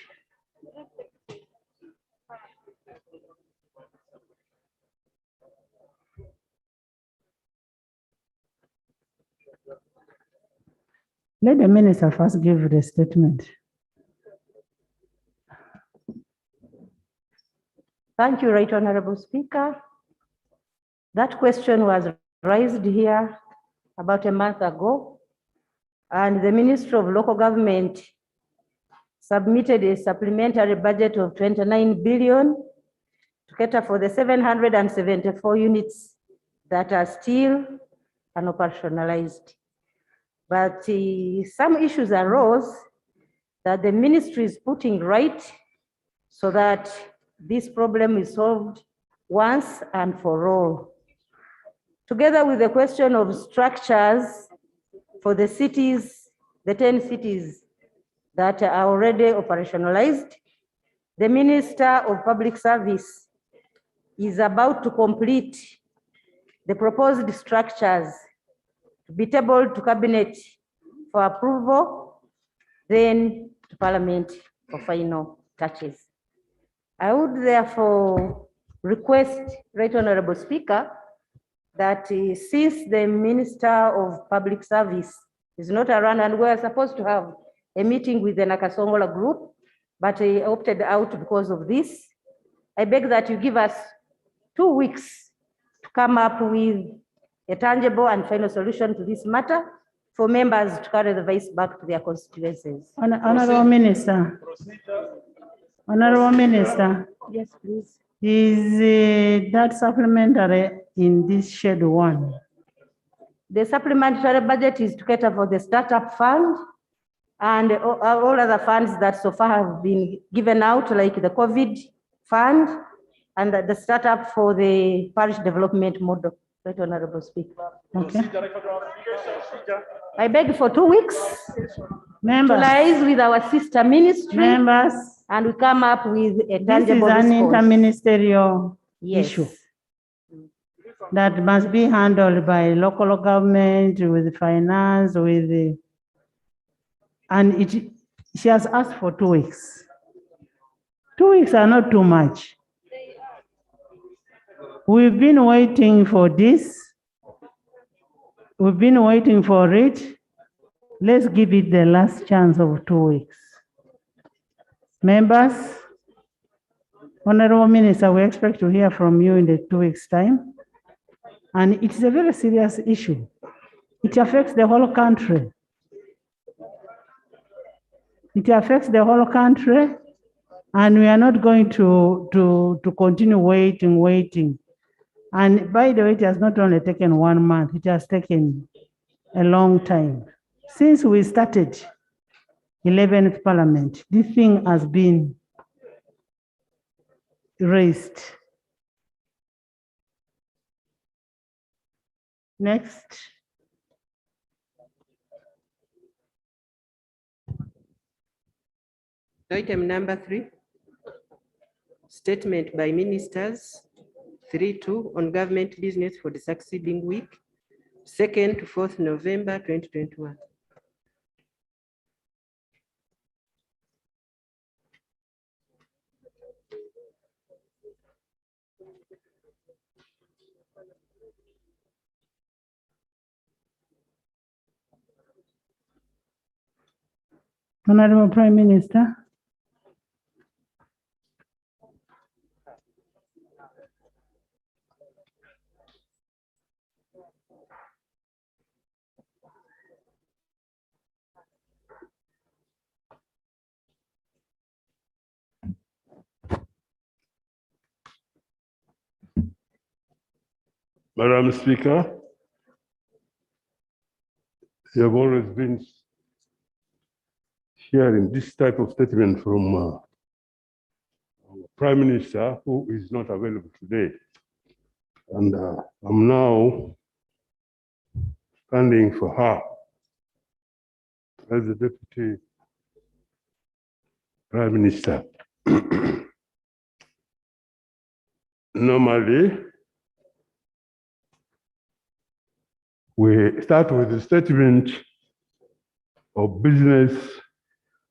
Let the minister first give the statement. Thank you, Right Honorable Speaker. That question was raised here about a month ago, and the Ministry of Local Government submitted a supplementary budget of 29 billion to cater for the 774 units that are still unoperationalized. But some issues arose that the ministry is putting right so that this problem is solved once and for all. Together with the question of structures for the cities, the 10 cities that are already operationalized, the Minister of Public Service is about to complete the proposed structures to be tabled to Cabinet for approval, then to Parliament for final touches. I would therefore request, Right Honorable Speaker, that since the Minister of Public Service is not around and we're supposed to have a meeting with the Nakasongola group, but he opted out because of this, I beg that you give us 2 weeks to come up with a tangible and final solution to this matter for members to carry the vice back to their constituencies. Honorable Minister. Honorable Minister. Yes, please. Is that supplementary in this Schedule 1? The supplementary budget is to cater for the startup fund and all other funds that so far have been given out, like the COVID fund and the startup for the parish development model. Right, Honorable Speaker. Okay. I beg for 2 weeks. Members. To liaise with our sister ministry. Members. And we come up with a tangible This is an interministerial issue that must be handled by local government, with finance, with the, and she has asked for 2 weeks. 2 weeks are not too much. We've been waiting for this. We've been waiting for it. Let's give it the last chance of 2 weeks. Members, Honorable Minister, we expect to hear from you in the 2 weeks' time. And it's a very serious issue. It affects the whole country. It affects the whole country, and we are not going to continue waiting. And by the way, it has not only taken 1 month, it has taken a long time. Since we started 11th Parliament, this thing has been raised. Next. Item number 3, statement by ministers, 3-2 on government business for the succeeding week, 2nd to 4th November 2021. Honorable Prime Minister. Madam Speaker, you have always been hearing this type of statement from our Prime Minister, who is not available today. And I'm now standing for her as the Deputy Prime Minister. Normally, we start with the statement of business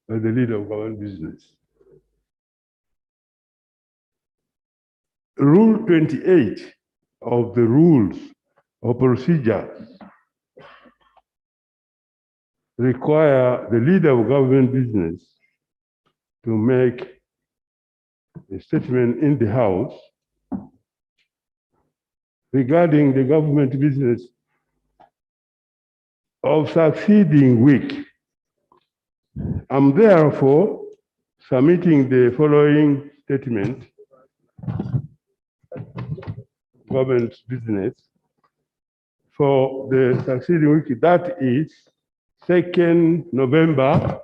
by the leader of our business. Rule 28 of the rules of procedure require the leader of government business to make a statement in the House regarding the government business of succeeding week. I'm therefore submitting the following statement, government business, for the succeeding week, that is 2nd November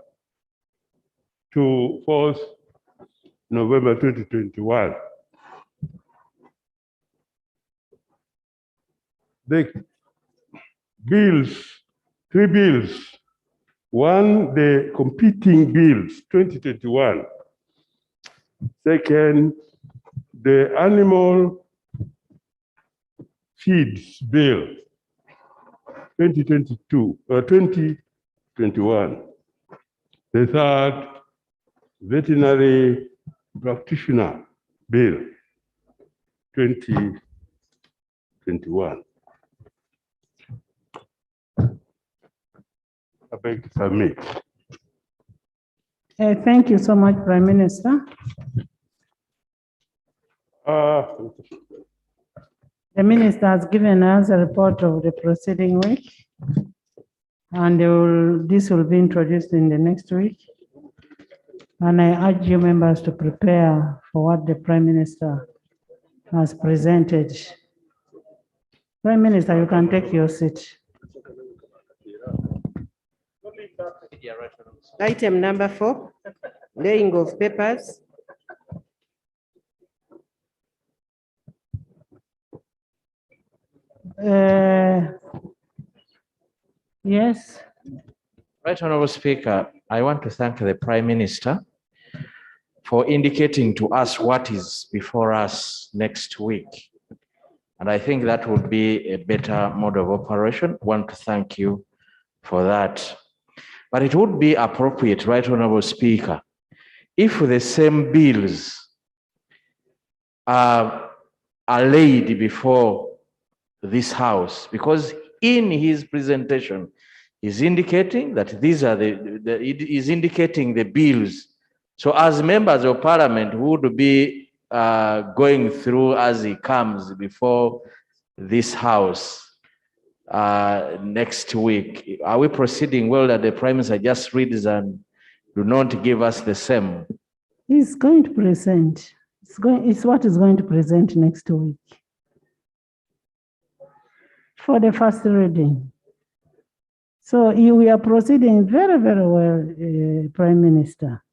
to 4th November 2021. The bills, 3 bills. One, the competing bills, 2021. Second, the animal feeds bill, 2022 or 2021. The third, veterinary practitioner bill, 2021. I beg to submit. Thank you so much, Prime Minister. The Minister has given us a report of the preceding week, and this will be introduced in the next week. And I urge you members to prepare for what the Prime Minister has presented. Prime Minister, you can take your seat. Item number 4, laying of papers. Yes. Right, Honorable Speaker, I want to thank the Prime Minister for indicating to us what is before us next week. And I think that would be a better mode of operation. I want to thank you for that. But it would be appropriate, Right Honorable Speaker, if the same bills are laid before this House, because in his presentation, he's indicating that these are is indicating the bills. So as members of Parliament who would be going through as he comes before this House next week, are we proceeding well that the Prime Minister just reads and do not give us the same? He's going to present. It's what he's going to present next week for the first reading. So we are proceeding very, very well, Prime Minister.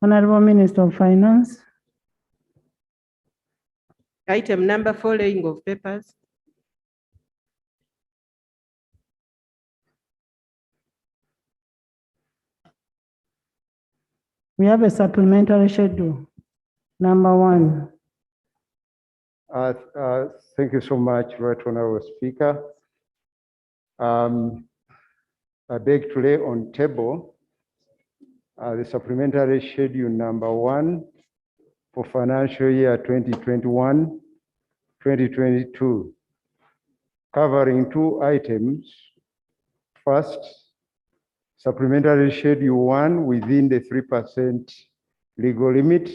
Honorable Minister of Finance. Item number 4, laying of papers. We have a supplementary schedule. Number 1. Thank you so much, Right Honorable Speaker. I beg to lay on table the supplementary schedule number 1 for financial year 2021-2022, covering 2 items. First, supplementary schedule 1 within the 3% legal limit,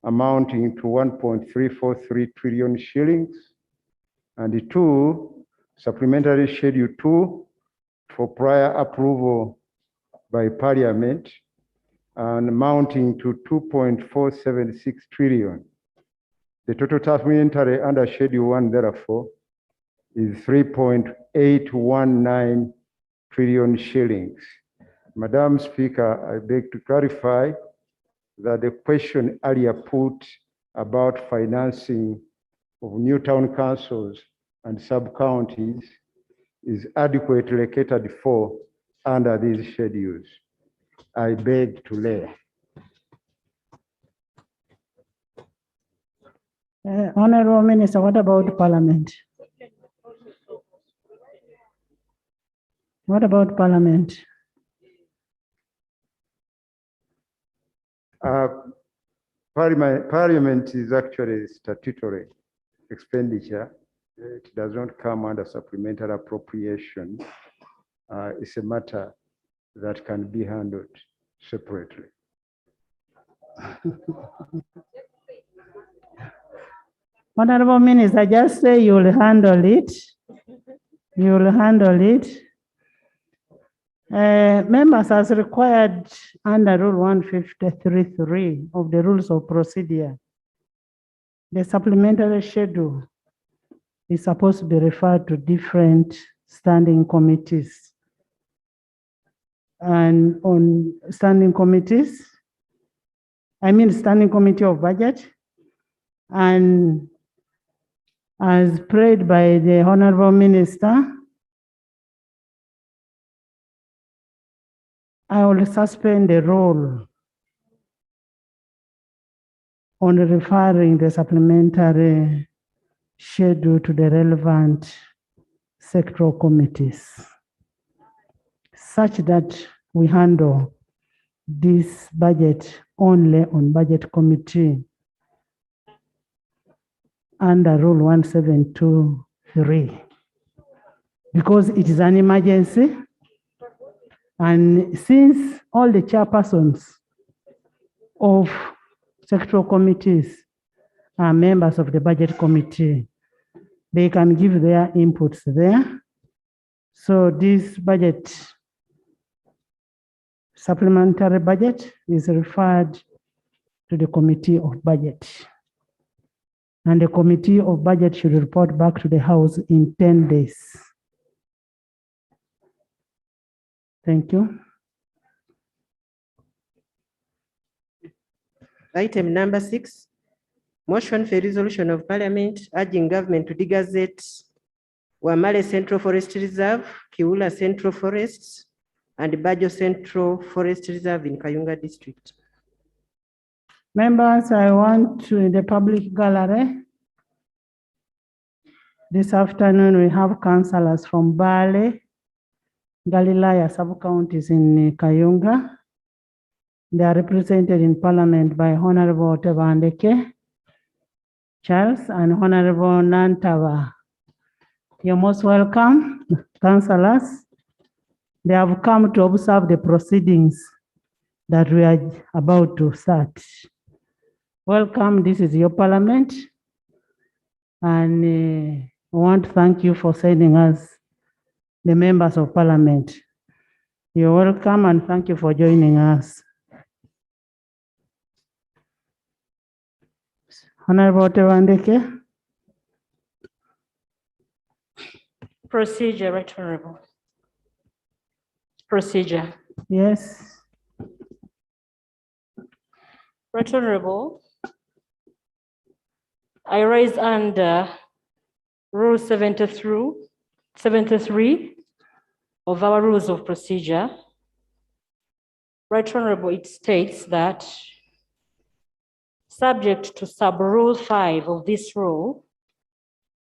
amounting to 1.343 trillion shillings. And 2, supplementary schedule 2 for prior approval by Parliament, and amounting to 2.476 trillion. The total supplementary under schedule 1, therefore, is 3.819 trillion shillings. Madam Speaker, I beg to clarify that the question earlier put about financing of new town councils and sub-counties is adequately catered for under these schedules. I beg to lay. Honorable Minister, what about Parliament? What about Parliament? Parliament is actually statutory expenditure. It does not come under supplementary appropriation. It's a matter that can be handled separately. Honorable Minister, just say you'll handle it. You'll handle it. Members, as required under Rule 153.3 of the Rules of Procedure, the supplementary schedule is supposed to be referred to different standing committees. And on standing committees, Standing Committee of Budget, and as prayed by the Honorable Minister, I will suspend the rule on referring the supplementary schedule to the relevant sectoral committees, such that we handle this budget only on Budget Committee under Rule 172.3, because it is an emergency. And since all the chairpersons of sectoral committees are members of the Budget Committee, they can give their inputs there. So this budget, supplementary budget, is referred to the Committee of Budget. And the Committee of Budget should report back to the House in 10 days. Thank you. Item number 6, motion for resolution of Parliament urging government to degazette Wamale Central Forest Reserve, Kiula Central Forests, and Bajo Central Forest Reserve in Kayunga District. Members, I want to, in the public gallery, this afternoon we have councillors from Bale, Galilaya sub-counties in Kayunga. They are represented in Parliament by Honorable Tebandeke Charles and Honorable Nantava. You're most welcome, councillors. They have come to observe the proceedings that we are about to start. Welcome, this is your Parliament. And I want to thank you for sending us the members of Parliament. You're welcome and thank you for joining us. Honorable Tewandeke. Procedure, Right Honorable. Procedure. Yes. Right Honorable, I raise under Rule 73 of our Rules of Procedure. Right Honorable, it states that subject to sub-rule 5 of this rule,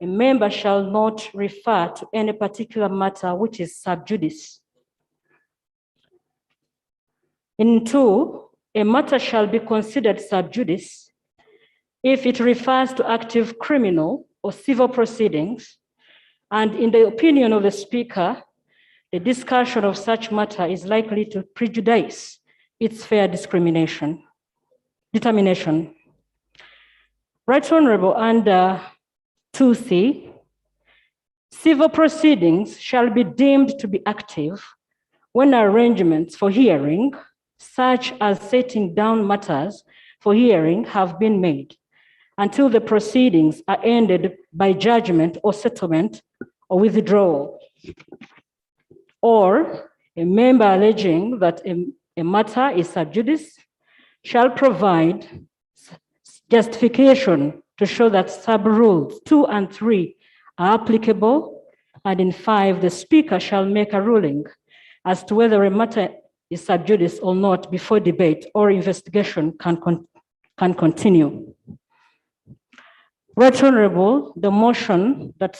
a member shall not refer to any particular matter which is sub judice. In 2, a matter shall be considered sub judice if it refers to active criminal or civil proceedings, and in the opinion of the Speaker, the discussion of such matter is likely to prejudice its fair determination. Right Honorable, under 2C, civil proceedings shall be deemed to be active when arrangements for hearing, such as setting down matters for hearing, have been made until the proceedings are ended by judgment or settlement or withdrawal. Or a member alleging that a matter is sub judice shall provide justification to show that sub-rules 2 and 3 are applicable, and in 5, the Speaker shall make a ruling as to whether a matter is sub judice or not before debate or investigation can continue. Right Honorable, the motion that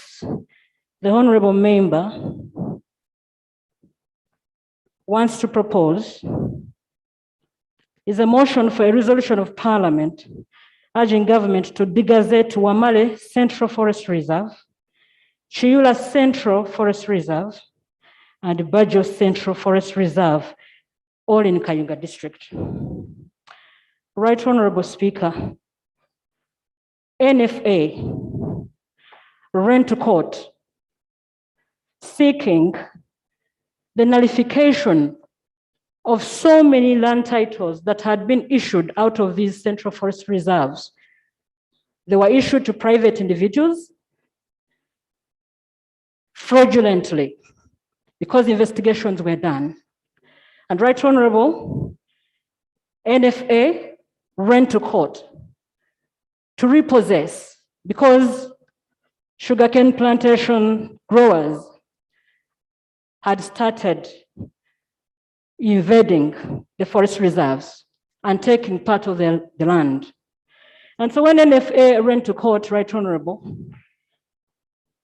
the Honorable member wants to propose is a motion for a resolution of Parliament urging government to degazette Wamale Central Forest Reserve, Chiula Central Forest Reserve, and Bajo Central Forest Reserve, all in Kayunga District. Right Honorable Speaker, NFA ran to court seeking the nullification of so many land titles that had been issued out of these Central Forest Reserves. They were issued to private individuals fraudulently because investigations were done. And Right Honorable, NFA ran to court to repossess because sugarcane plantation growers had started invading the forest reserves and taking part of the land. And so when NFA ran to court, Right Honorable,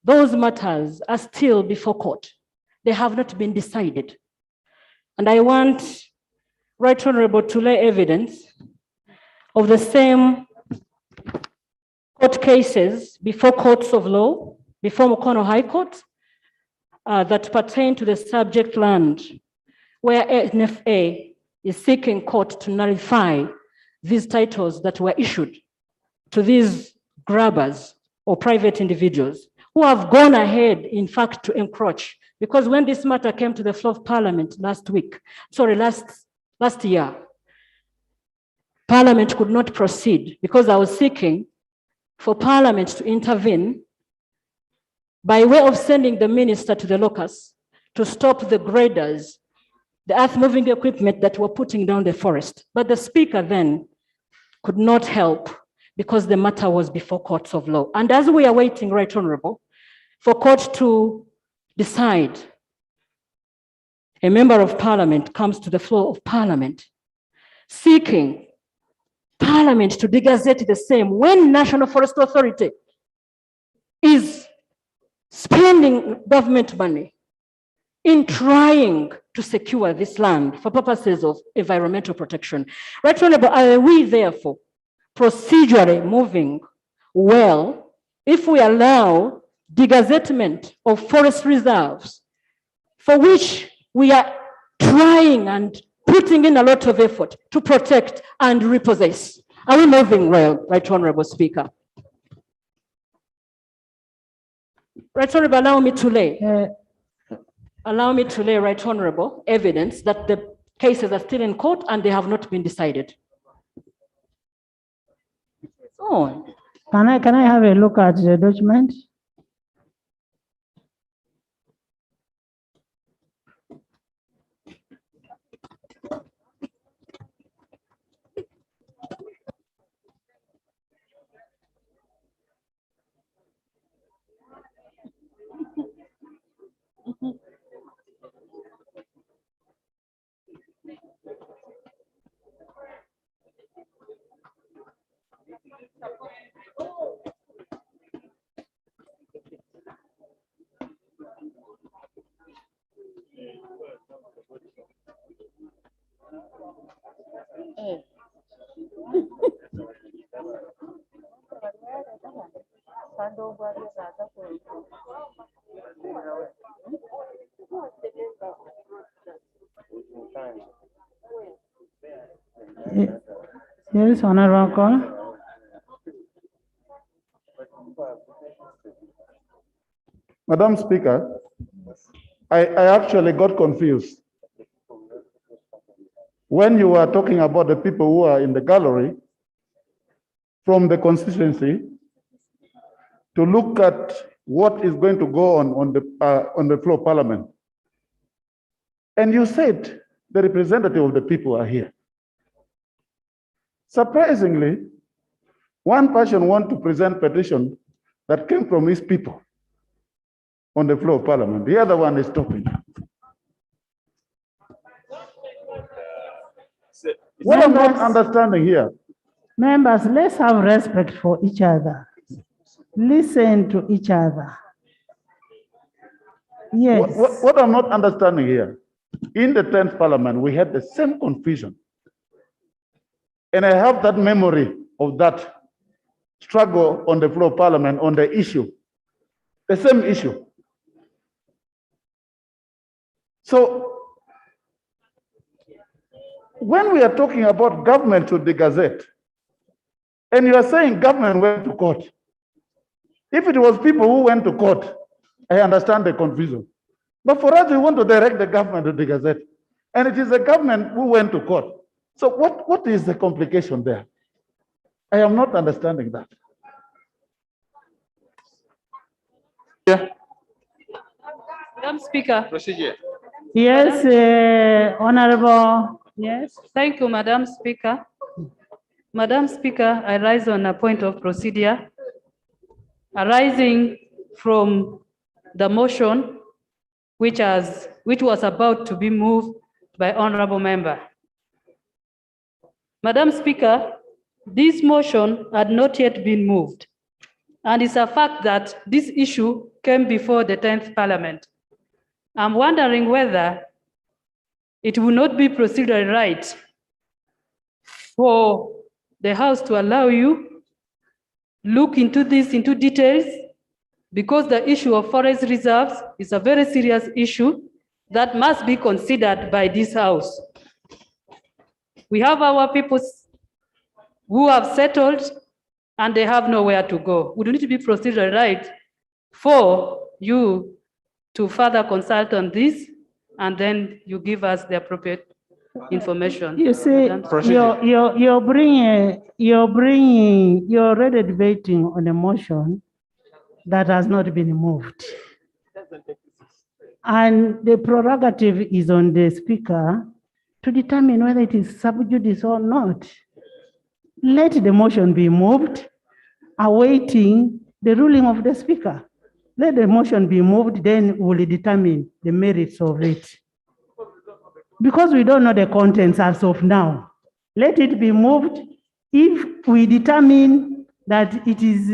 those matters are still before court. They have not been decided. And I want Right Honorable to lay evidence of the same court cases before courts of law, before Mukono High Court, that pertain to the subject land, where NFA is seeking court to nullify these titles that were issued to these grabbers or private individuals who have gone ahead, in fact, to encroach. Because when this matter came to the floor of Parliament last year, Parliament could not proceed because I was seeking for Parliament to intervene by way of sending the minister to the locus to stop the graders, the earth-moving equipment that were putting down the forest. But the speaker then could not help because the matter was before courts of law. And as we are waiting, Right Honorable, for court to decide, a member of Parliament comes to the floor of Parliament seeking Parliament to degazette the same when National Forest Authority is spending government money in trying to secure this land for purposes of environmental protection. Right Honorable, are we therefore procedurally moving well if we allow degazettement of forest reserves for which we are trying and putting in a lot of effort to protect and repossess? Are we moving well, Right Honorable Speaker? Right Honorable, allow me to lay, Right Honorable, evidence that the cases are still in court and they have not been decided. Oh. Can I have a look at the document? Yes, Honorable Call. Madam Speaker, I actually got confused. When you were talking about the people who are in the gallery from the constituency to look at what is going to go on the floor of Parliament. And you said the representative of the people are here. Surprisingly, one person wants to present petition that came from his people on the floor of Parliament. The other one is stopping. What I'm not understanding here. Members, let's have respect for each other. listen to each other. Yes. What I'm not understanding here, in the 10th Parliament, we had the same confusion. And I have that memory of that struggle on the floor of Parliament on the issue, the same issue. So when we are talking about government to the Gazette, and you are saying government went to court, if it was people who went to court, I understand the confusion. But for us, we want to direct the government to the Gazette, and it is the government who went to court. So what is the complication there? I am not understanding that. Yeah. Madam Speaker. Procedure. Yes, Honorable. Yes. Thank you, Madam Speaker. Madam Speaker, I rise on a point of procedure arising from the motion which was about to be moved by Honorable Member. Madam Speaker, this motion had not yet been moved, and it's a fact that this issue came before the 10th Parliament. I'm wondering whether it will not be procedurally right for the House to allow you look into this into details, because the issue of forest reserves is a very serious issue that must be considered by this House. We have our people who have settled and they have nowhere to go. Would need to be procedurally right for you to further consult on this, and then you give us the appropriate information. You see, you're already debating on a motion that has not been moved. And the prerogative is on the speaker to determine whether it is sub judice or not. Let the motion be moved, awaiting the ruling of the speaker. Let the motion be moved, then we'll determine the merits of it. Because we don't know the contents as of now. Let it be moved. If we determine that it is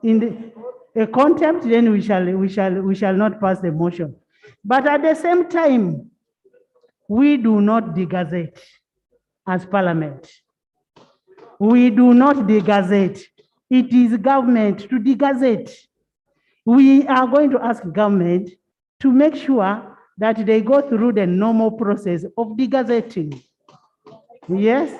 in a contempt, then we shall not pass the motion. But at the same time, we do not degazette as Parliament. We do not degazette. It is government to degazette. We are going to ask government to make sure that they go through the normal process of degazetting. Yes?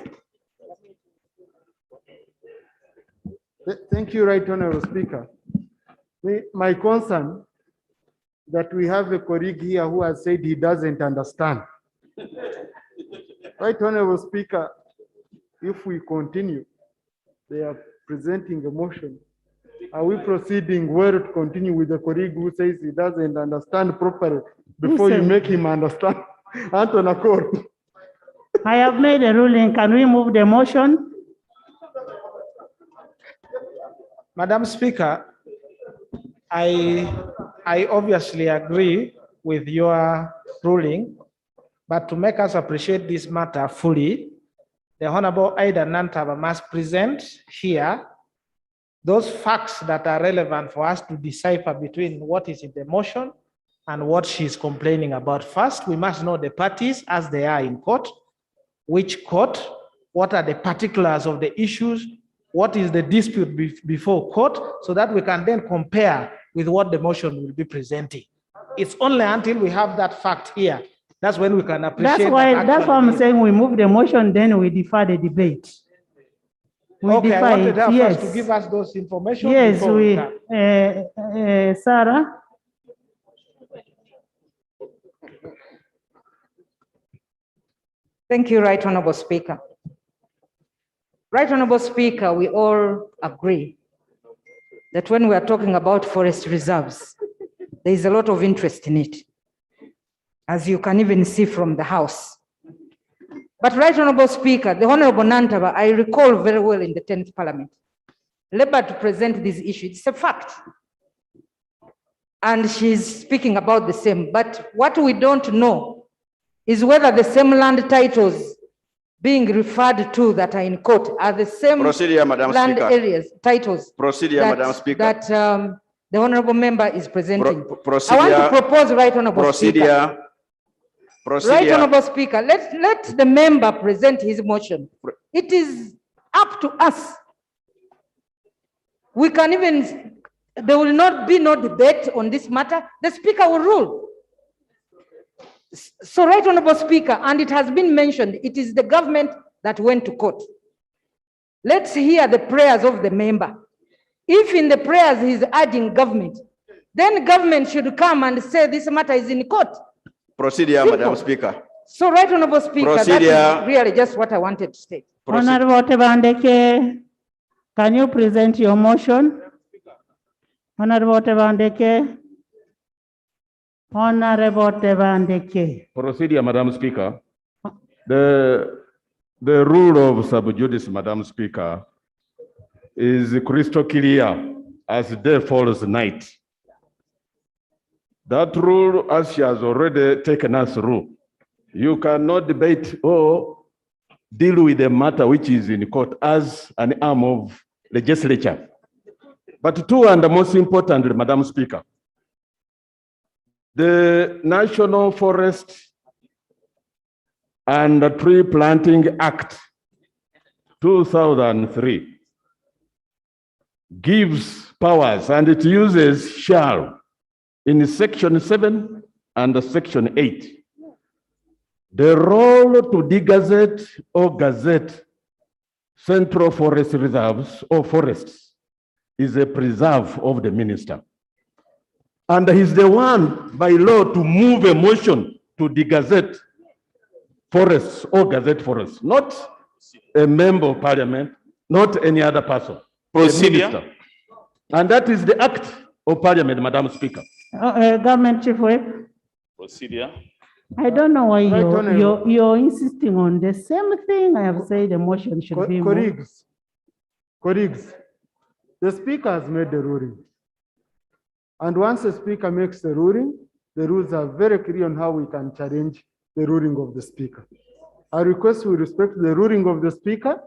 Thank you, Right Honorable Speaker. My concern that we have a colleague here who has said he doesn't understand. Right Honorable Speaker, if we continue, they are presenting a motion. Are we proceeding well to continue with the colleague who says he doesn't understand properly before you make him understand? Anton Accord. I have made a ruling. Can we move the motion? Madam Speaker, I obviously agree with your ruling, but to make us appreciate this matter fully, the Honorable Ida Nantaba must present here those facts that are relevant for us to decipher between what is in the motion and what she's complaining about. First, we must know the parties as they are in court, which court, what are the particulars of the issues, what is the dispute before court, so that we can then compare with what the motion will be presenting. It's only until we have that fact here, that's when we can appreciate. That's why I'm saying we move the motion, then we defer the debate. Okay, I wanted her first to give us those information. Yes, Sarah. Thank you, Right Honorable Speaker. Right Honorable Speaker, we all agree that when we are talking about forest reserves, there is a lot of interest in it, as you can even see from the House. But Right Honorable Speaker, the Honorable Nantaba, I recall very well in the 10th Parliament, Labour to present this issue. It's a fact. And she's speaking about the same. But what we don't know is whether the same land titles being referred to that are in court are the same Procedure, Madam land Speaker. areas, titles. Procedure, that, Madam Speaker. That the honorable member is presenting. Procedure, I want to propose, Right Honorable Speaker. Right Honorable Speaker, let the member present his motion. It is up to us. We can even, there will not be no debate on this matter. The Speaker will rule. So, Right Honorable Speaker, and it has been mentioned, it is the government that went to court. Let's hear the prayers of the member. If in the prayers he's urging government, then government should come and say this matter is in court. Procedure, Simple. Madam Speaker. So, Right Honorable Speaker, Procedure. that is really just what I wanted to state. Honorable Tebandeke, can you present your motion? Honorable Tebandeke. Honorable Tebandeke. Procedure, Madam Speaker. The rule of sub judice, Madam Speaker, is crystal clear as day falls night. That rule, as she has already taken us through, you cannot debate or deal with a matter which is in court as an arm of legislature. But two, and the most importantly, Madam Speaker, the National Forest and Tree Planting Act 2003 gives powers, and it uses shall in section 7 and section 8. The role to degazette or gazette central forest reserves or forests is a preserve of the minister. And he's the one by law to move a motion to degazette forests or gazette forests, not a member of parliament, not any other person. Procedure. And that is the act of parliament, Madam Speaker. Government Chief Whip. Procedure. I don't know why Right, you're insisting on the same thing I have said the motion should be moved. Colleagues, the Speaker has made the ruling. And once the Speaker makes the ruling, the rules are very clear on how we can challenge the ruling of the Speaker. I request we respect the ruling of the Speaker,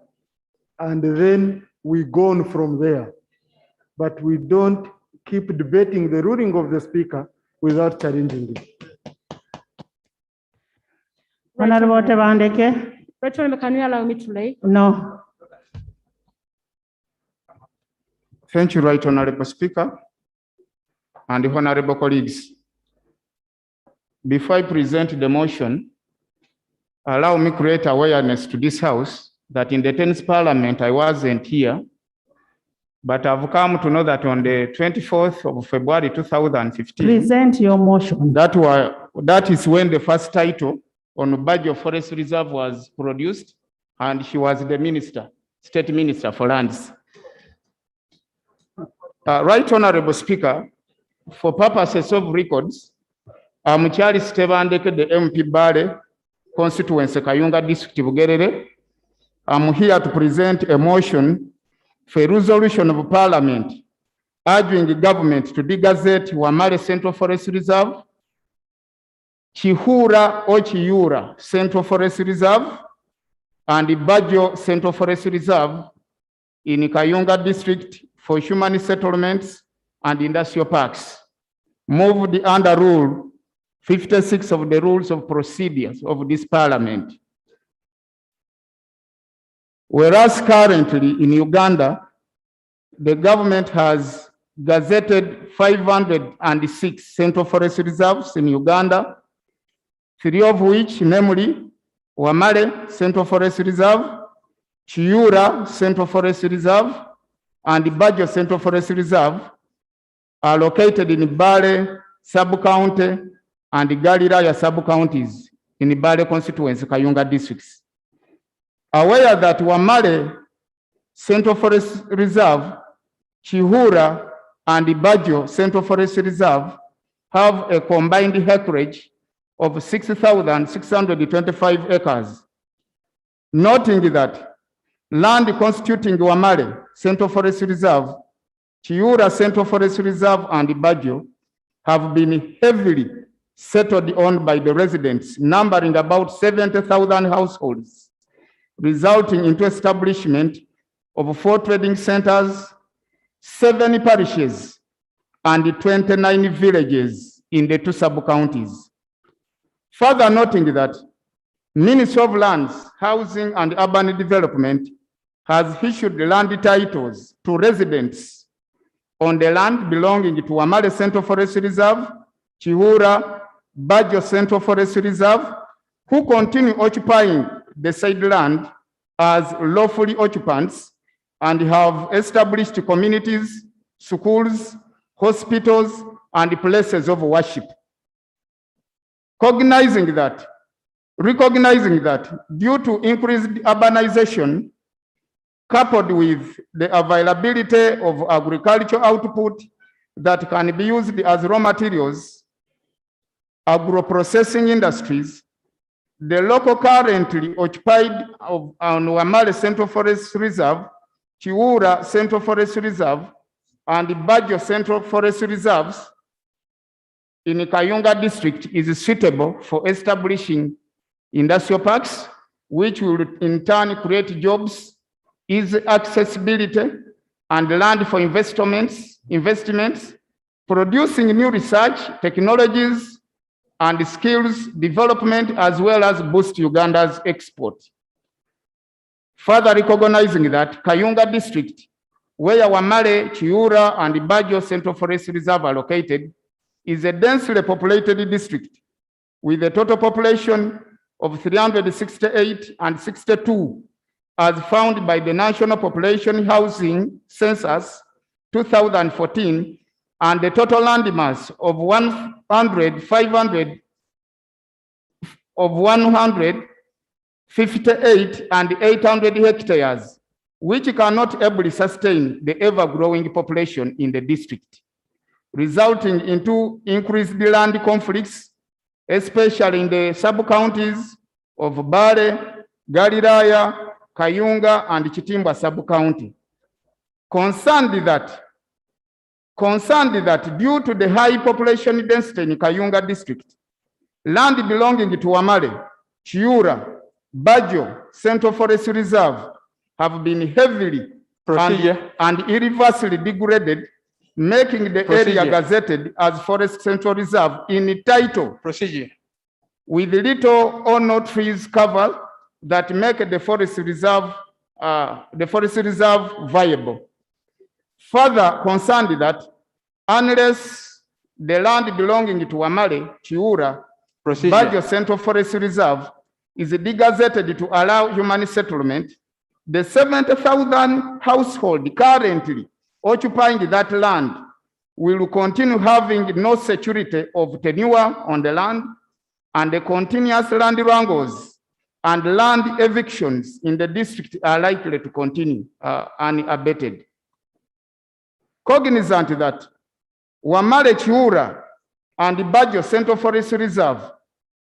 and then we go on from there. But we don't keep debating the ruling of the Speaker without challenging it. Honorable Tebandeke. Right Honorable, can you allow me to lay? No. Thank you, Right Honorable Speaker and honorable colleagues. Before I present the motion, allow me create awareness to this House that in the 10th Parliament I wasn't here, but I've come to know that on the 24th of February 2015, Present your motion. that is when the first title on Bajo Forest Reserve was produced, and she was the minister, State Minister for Lands. Right Honorable Speaker, for purposes of records, I'm Charles Tebandeke, the MP Bale, constituency Kayunga District Bugerere. I'm here to present a motion for a resolution of Parliament urging the government to degazette Wamale Central Forest Reserve, Chihura or Chiyura Central Forest Reserve, and the Bajo Central Forest Reserve in Kayunga District for human settlements and industrial parks, moved under Rule 56 of the Rules of Procedures of this Parliament. Whereas currently in Uganda, the government has gazetted 506 Central Forest Reserves in Uganda, 3 of which, namely Wamale Central Forest Reserve, Chiyura Central Forest Reserve, and the Bajo Central Forest Reserve, are located in Bale sub-county and the Galilaya sub-counties in the Bale constituency, Kayunga districts. Aware that Wamale Central Forest Reserve, Chihura, and the Bajo Central Forest Reserve have a combined acreage of 6,625 acres. Noting that land constituting Wamale Central Forest Reserve, Chiyura Central Forest Reserve, and the Bajo have been heavily settled on by the residents, numbering about 70,000 households. resulting into establishment of 4 trading centers, 7 parishes, and 29 villages in the 2 sub-counties. Further noting that Ministry of Lands, Housing and Urban Development has issued land titles to residents on the land belonging to Wamale Central Forest Reserve, Chihura, Bajo Central Forest Reserve, who continue occupying the side land as lawfully occupants and have established communities, schools, hospitals, and places of worship. Recognizing that due to increased urbanization, coupled with the availability of agricultural output that can be used as raw materials, agro-processing industries, the local currently occupied on Wamale Central Forest Reserve, Chiura Central Forest Reserve, and Bajo Central Forest Reserves in Kayunga district is suitable for establishing industrial parks, which will in turn create jobs, easy accessibility, and land for investments, producing new research, technologies, and skills development, as well as boost Uganda's export. Further recognizing that Kayunga district, where Wamale, Chiura, and Bajo Central Forest Reserve are located, is a densely populated district with a total population of 368 and 62 as found by the National Population Housing Census 2014, and the total land mass of 158 and 800 hectares, which cannot ably sustain the ever-growing population in the district, resulting into increased land conflicts, especially in the sub-counties of Bale, Galilaya, Kayunga, and Chitimbwa sub-county. Concerned that due to the high population density in Kayunga district, land belonging to Wamale, Chiura, Bajo Central Forest Reserve have been heavily and irreversibly degraded, making the area gazetted as Forest Central Reserve in title, with little or no trees cover that make the forest reserve viable. Further concerned that unless the land belonging to Wamale, Chiura, Bajo Central Forest Reserve is degazetted to allow human settlement, the 70,000 households currently occupying that land will continue having no security of tenure on the land, and the continuous land wrangles and land evictions in the district are likely to continue unabated. Cognizant that Wamale, Chiura, and Bajo Central Forest Reserve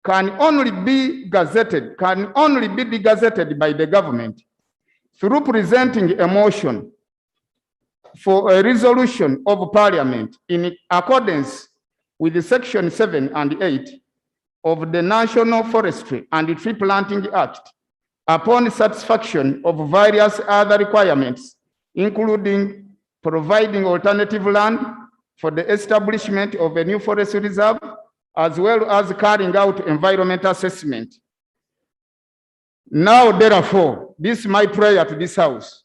can only be degazetted by the government through presenting a motion for a resolution of Parliament in accordance with Section 7 and 8 of the National Forestry and Tree Planting Act, upon satisfaction of various other requirements, including providing alternative land for the establishment of a new forest reserve, as well as carrying out environmental assessment. Now, therefore, this is my prayer to this House.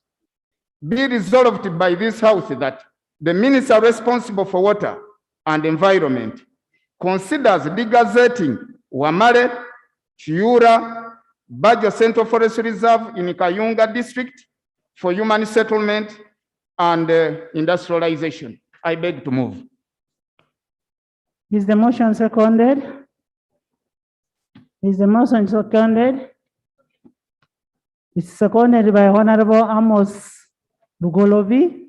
Be resolved by this House that the minister responsible for water and environment considers degazetting Wamale, Chiura, Bajo Central Forest Reserve in Kayunga district for human settlement and industrialization. I beg to move. Is the motion seconded? Is the motion seconded? It's seconded by Honorable Amos Lugolobi,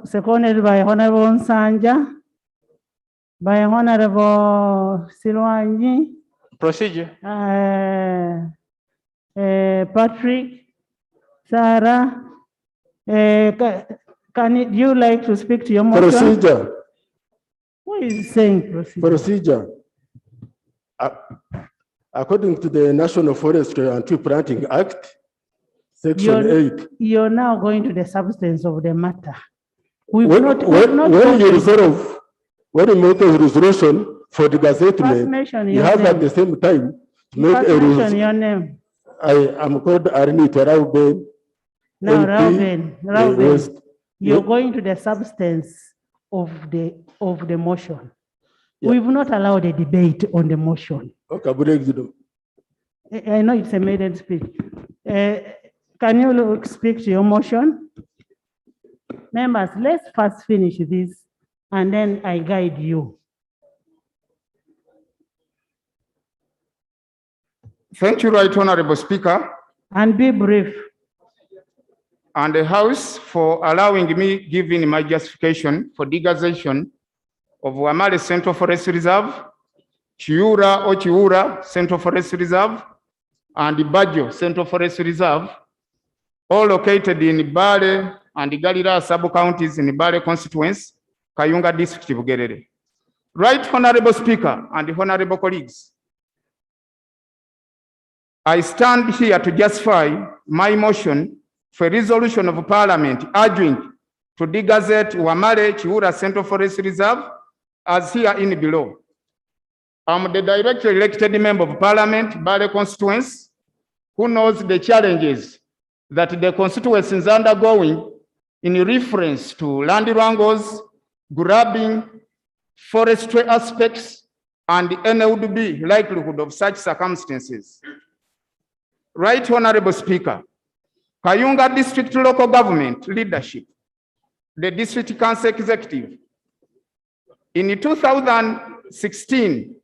seconded by Honorable Nsanja, by Honorable Silwanyi. Procedure. Patrick, Sarah, do you like to speak to your motion? Procedure. Who is saying procedure? Procedure. according to the National Forestry and Tree Planting Act, Section 8. You're now going to the substance of the matter. We've When not you resolve, when you make a resolution for the gazettement, mention you your have at name. the same time to You make first a mention resolution. your name. I am called Arnita Rauben. Now, MP, Rauben, West. you're going to the substance of the motion. Yeah. We've not allowed a debate on the motion. Okay, but I know it's a maiden speech. Can you speak to your motion? Members, let's first finish this and then I guide you. Thank you, Right Honorable Speaker. And be brief. And the House for allowing me giving my justification for degazation of Wamale Central Forest Reserve, Chiura Central Forest Reserve, and Bajo Central Forest Reserve, all located in Bale and Galira sub-counties in Bale constituency, Kayunga District, Bugerere. Right Honorable Speaker and honorable colleagues, I stand here to justify my motion for resolution of Parliament urging to degazette Wamale Chiura Central Forest Reserve as here in below. I'm the directly elected member of Parliament, Bale constituency, who knows the challenges that the constituency is undergoing in reference to land wrangles, grabbing, forestry aspects, and NLDB likelihood of such circumstances. Right Honorable Speaker, Kayunga District Local Government Leadership, the District Council Executive, in 2016,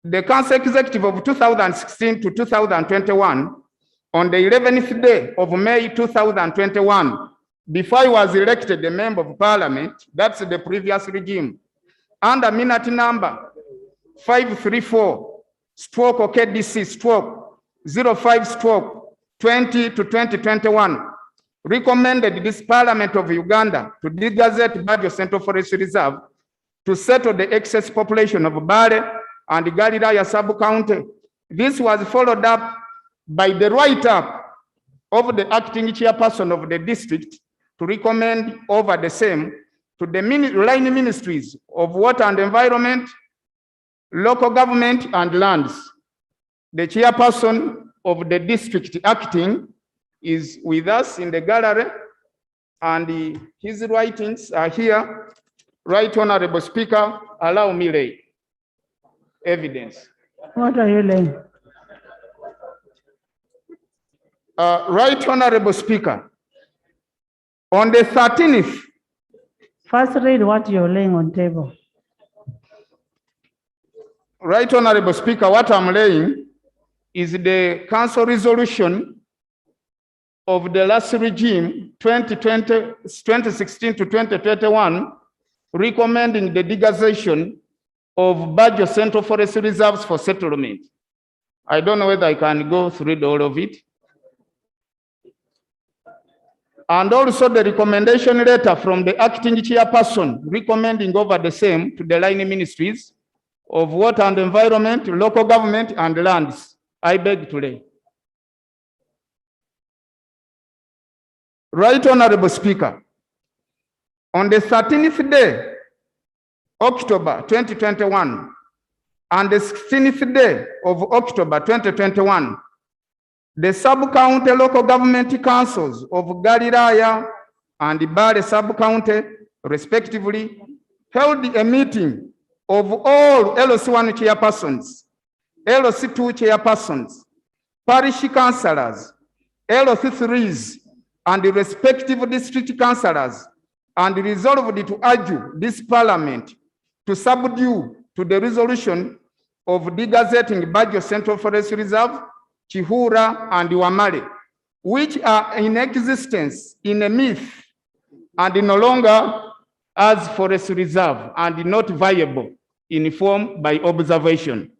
the Council Executive of 2016 to 2021, on the 11th day of May 2021, before I was elected a member of Parliament, that's the previous regime, under minute number 534/KDC/05/20 to 2021, recommended this Parliament of Uganda to degazette Bajo Central Forest Reserve to settle the excess population of Bale and Galilaya sub-county. This was followed up by the write-up of the acting chairperson of the district to recommend over the same to the line ministries of water and environment, local government and lands. The chairperson of the district acting is with us in the gallery, and his writings are here. Right Honorable Speaker, allow me lay evidence. What are you laying? Right Honorable Speaker, on the 13th. First read what you're laying on table. Right Honorable Speaker, what I'm laying is the council resolution of the last regime 2016 to 2021, recommending the degazation of Bajo Central Forest Reserves for settlement. I don't know whether I can go through all of it. And also the recommendation letter from the acting chairperson recommending over the same to the line ministries of water and environment, local government and lands. I beg to lay. Right Honorable Speaker, on the 13th day, October 2021, and the 16th day of October 2021, the sub-county local government councils of Galilaya and Bale sub-county, respectively, held a meeting of all LC1 chairpersons, LC2 chairpersons, parish councillors, LC3s, and the respective district councillors, and resolved to urge this Parliament to subdue to the resolution of degazetting Bajo Central Forest Reserve, Chihura, and Wamale, which are in existence in a myth and no longer as forest reserve and not viable in form by observation.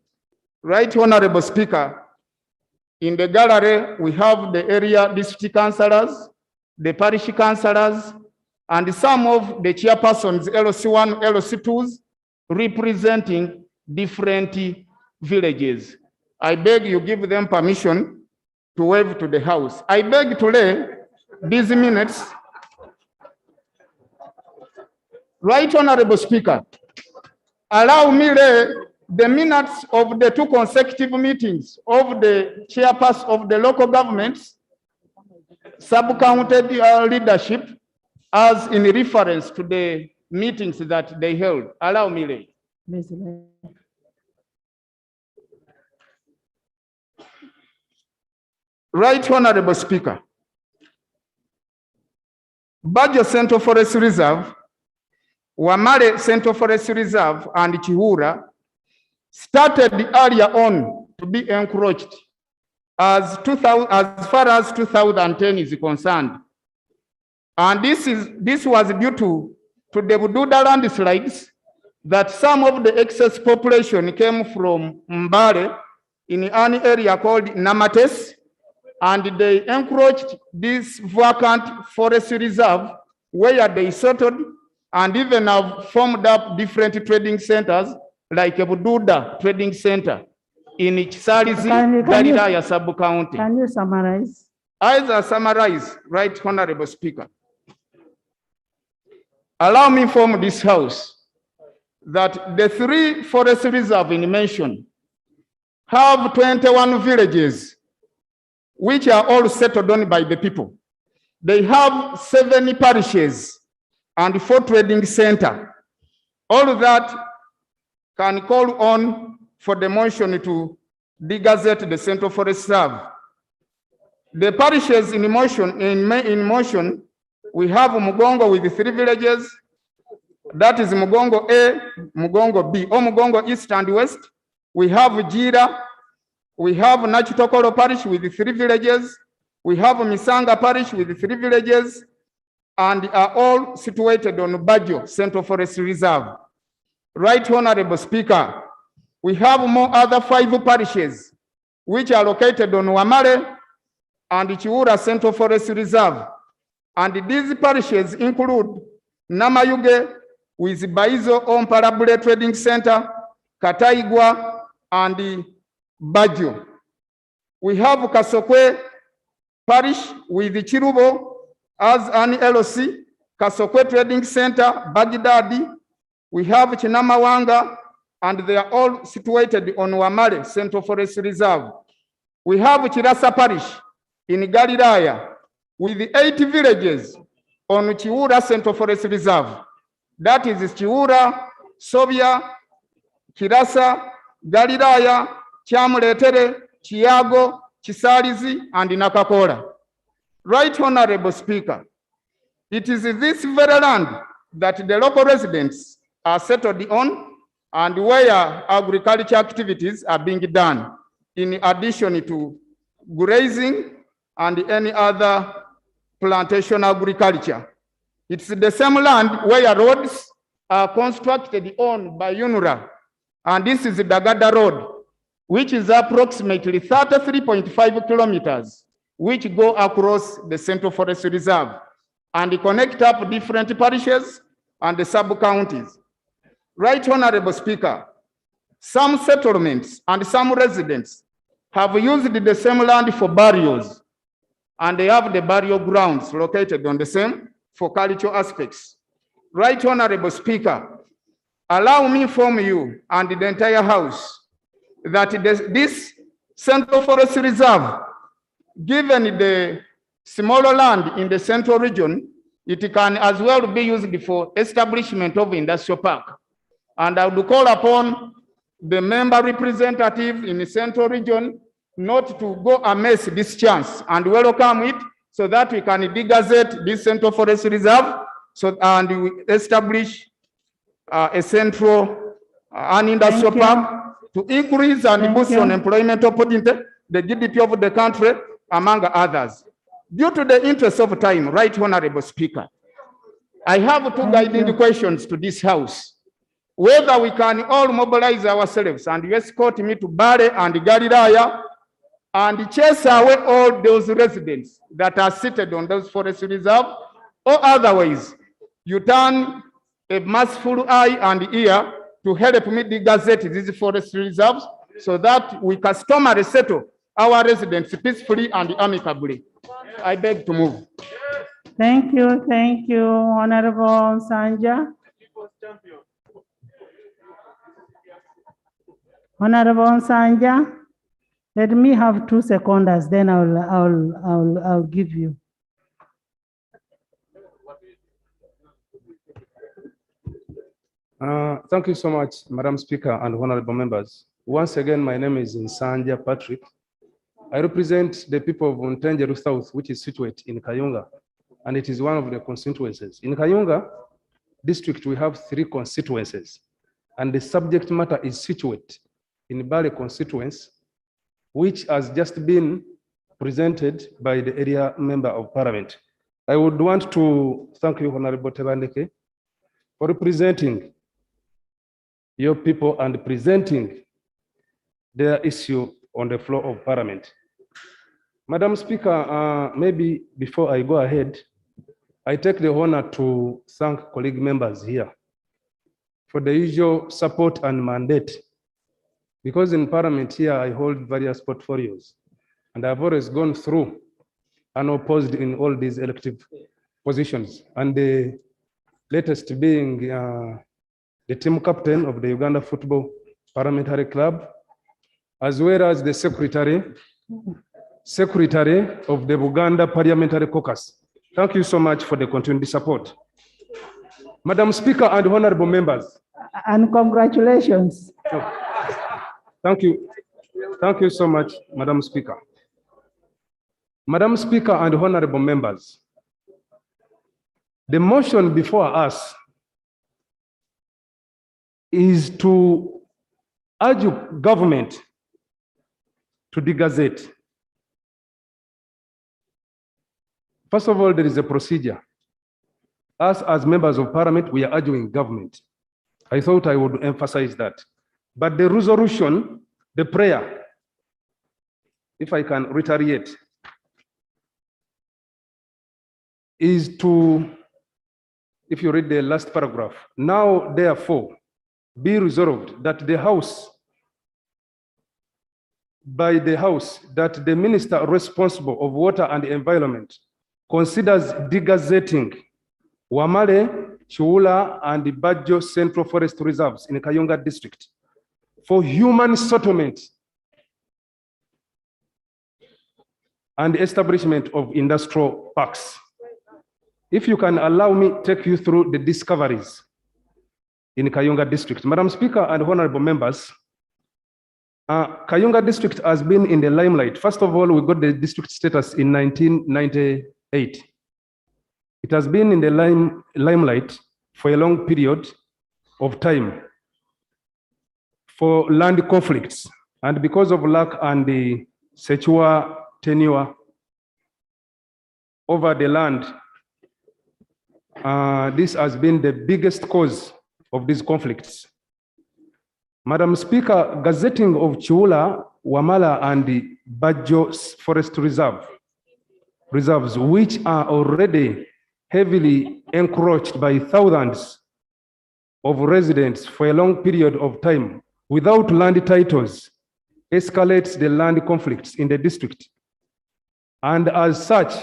Right Honorable Speaker, in the gallery we have the area district councillors, the parish councillors, and some of the chairpersons, LC1, LC2s, representing different villages. I beg you give them permission to wave to the House. I beg to lay these minutes. Right Honorable Speaker, allow me lay the minutes of the 2 consecutive meetings of the chairperson of the local governments, sub-county leadership, as in reference to the meetings that they held. Allow me lay. Right Honorable Speaker, Bajo Central Forest Reserve, Wamale Central Forest Reserve, and Chihura started earlier on to be encroached as far as 2010 is concerned. And this was due to the Bududa landslides that some of the excess population came from Mbale in an area called Namates, and they encroached this vacant forest reserve where they settled and even have formed up different trading centers like a Bududa Trading Center in Chisalizi, Galilaya sub-county. Can you summarize? As I summarize, Right Honorable Speaker, allow me inform this House that the 3 forest reserves in mention have 21 villages which are all settled on by the people. They have 7 parishes and 4 trading centers. All of that can call on for the motion to degazette the Central Forest Reserve. The parishes in motion, we have Mugongo with 3 villages. That is Mugongo A, Mugongo B, or Mugongo East and West. We have Jira. We have Nachitokolo Parish with 3 villages. We have Misanga Parish with 3 villages, and are all situated on Bajo Central Forest Reserve. Right Honorable Speaker, we have more other 5 parishes which are located on Wamale and Chiura Central Forest Reserve. And these parishes include Namayuge with Baizo Omparabule Trading Center, Kataigwa, and Bajo. We have Kasokwe Parish with Chirubo as an LOC, Kasokwe Trading Center, Baghdadi. We have Chinamawanga, and they are all situated on Wamale Central Forest Reserve. We have Chirasa Parish in Galilaya with 8 villages on Chiura Central Forest Reserve. That is Chiura, Sobia, Chirasa, Galilaya, Chamuletere, Chiago, Chisalizi, and Nakakola. Right Honorable Speaker, it is this very land that the local residents are settled on and where agriculture activities are being done, in addition to grazing and any other plantation agriculture. It's the same land where roads are constructed on by UNRA, and this is the Dagada Road, which is approximately 33.5 kilometers, which go across the Central Forest Reserve and connect up different parishes and the sub-counties. Right Honorable Speaker, some settlements and some residents have used the same land for burials, and they have the burial grounds located on the same for cultural aspects. Right Honorable Speaker, allow me to inform you and the entire House that this Central Forest Reserve, given the smaller land in the central region, it can as well be used for establishment of industrial park. And I would call upon the member representative in the central region not to go amiss this chance and welcome it so that we can degazette this Central Forest Reserve and we establish a central and industrial park to increase and boost on employment opportunity, the GDP of the country, among others. Due to the interest of time, Right Honorable Speaker, I have 2 guiding questions to this House. Whether we can all mobilize ourselves and escort me to Bale and Galilaya and chase away all those residents that are seated on those forest reserves, or otherwise, you turn a merciful eye and ear to help me degazette these forest reserves so that we customary settle our residents peacefully and amicably. I beg to move. Thank you, Honorable Sanja. Honorable Sanja, let me have 2 seconds, then I'll give you. Thank you so much, Madam Speaker and honorable members. Once again, my name is Nsanja Patrick. I represent the people of Ntenjeru South, which is situated in Kayunga, and it is one of the constituencies. In Kayunga district, we have 3 constituencies, and the subject matter is situated in Bale constituency, which has just been presented by the area member of parliament. I would want to thank you, Honorable Tebandeke, for representing your people and presenting their issue on the floor of parliament. Madam Speaker, maybe before I go ahead, I take the honor to thank colleague members here for the usual support and mandate. Because in parliament here, I hold various portfolios, and I've always gone through and opposed in all these elective positions. And the latest being the team captain of the Uganda Football Parliamentary Club, as well as the secretary of the Uganda Parliamentary Caucus. Thank you so much for the continued support. Madam Speaker and honorable members. And congratulations. Thank you. Thank you so much, Madam Speaker. Madam Speaker and honorable members, the motion before us is to urge government to degazette. First of all, there is a procedure. Us as members of parliament, we are urging government. I thought I would emphasize that. But the resolution, the prayer, if I can reiterate, is to, if you read the last paragraph, now therefore be resolved that the House, by the House, that the minister responsible of water and environment considers degazetting Wamale, Chiwula, and the Badjo Central Forest Reserves in Kayunga district for human settlement and establishment of industrial parks. If you can allow me take you through the discoveries in Kayunga district. Madam Speaker and honorable members, Kayunga district has been in the limelight. First of all, we got the district status in 1998. It has been in the limelight for a long period of time for land conflicts. And because of lack and the secure tenure over the land, this has been the biggest cause of these conflicts. Madam Speaker, gazetting of Chiwula, Wamala, and the Badjo Forest reserves, which are already heavily encroached by thousands of residents for a long period of time without land titles, escalates the land conflicts in the district. And as such,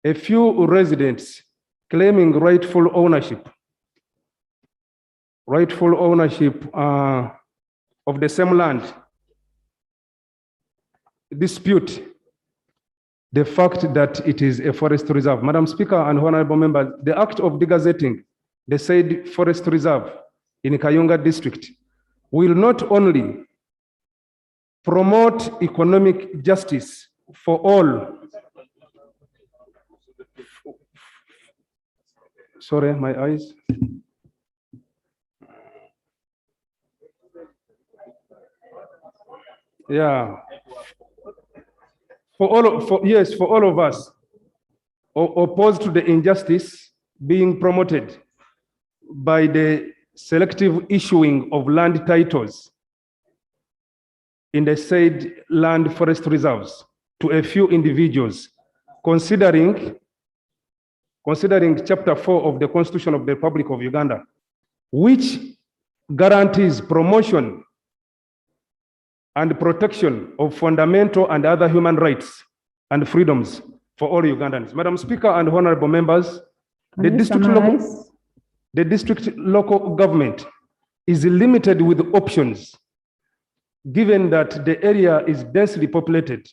a few residents claiming rightful ownership of the same land dispute the fact that it is a forest reserve. Madam Speaker and honorable members, the act of degazetting the said forest reserve in Kayunga district will not only promote economic justice for all. Sorry, my eyes. Yeah. For all of us opposed to the injustice being promoted by the selective issuing of land titles in the said land forest reserves to a few individuals, considering Chapter 4 of the Constitution of the Republic of Uganda, which guarantees promotion and protection of fundamental and other human rights and freedoms for all Ugandans. Madam Speaker and honorable members, the district local government is limited with options, given that the area is densely populated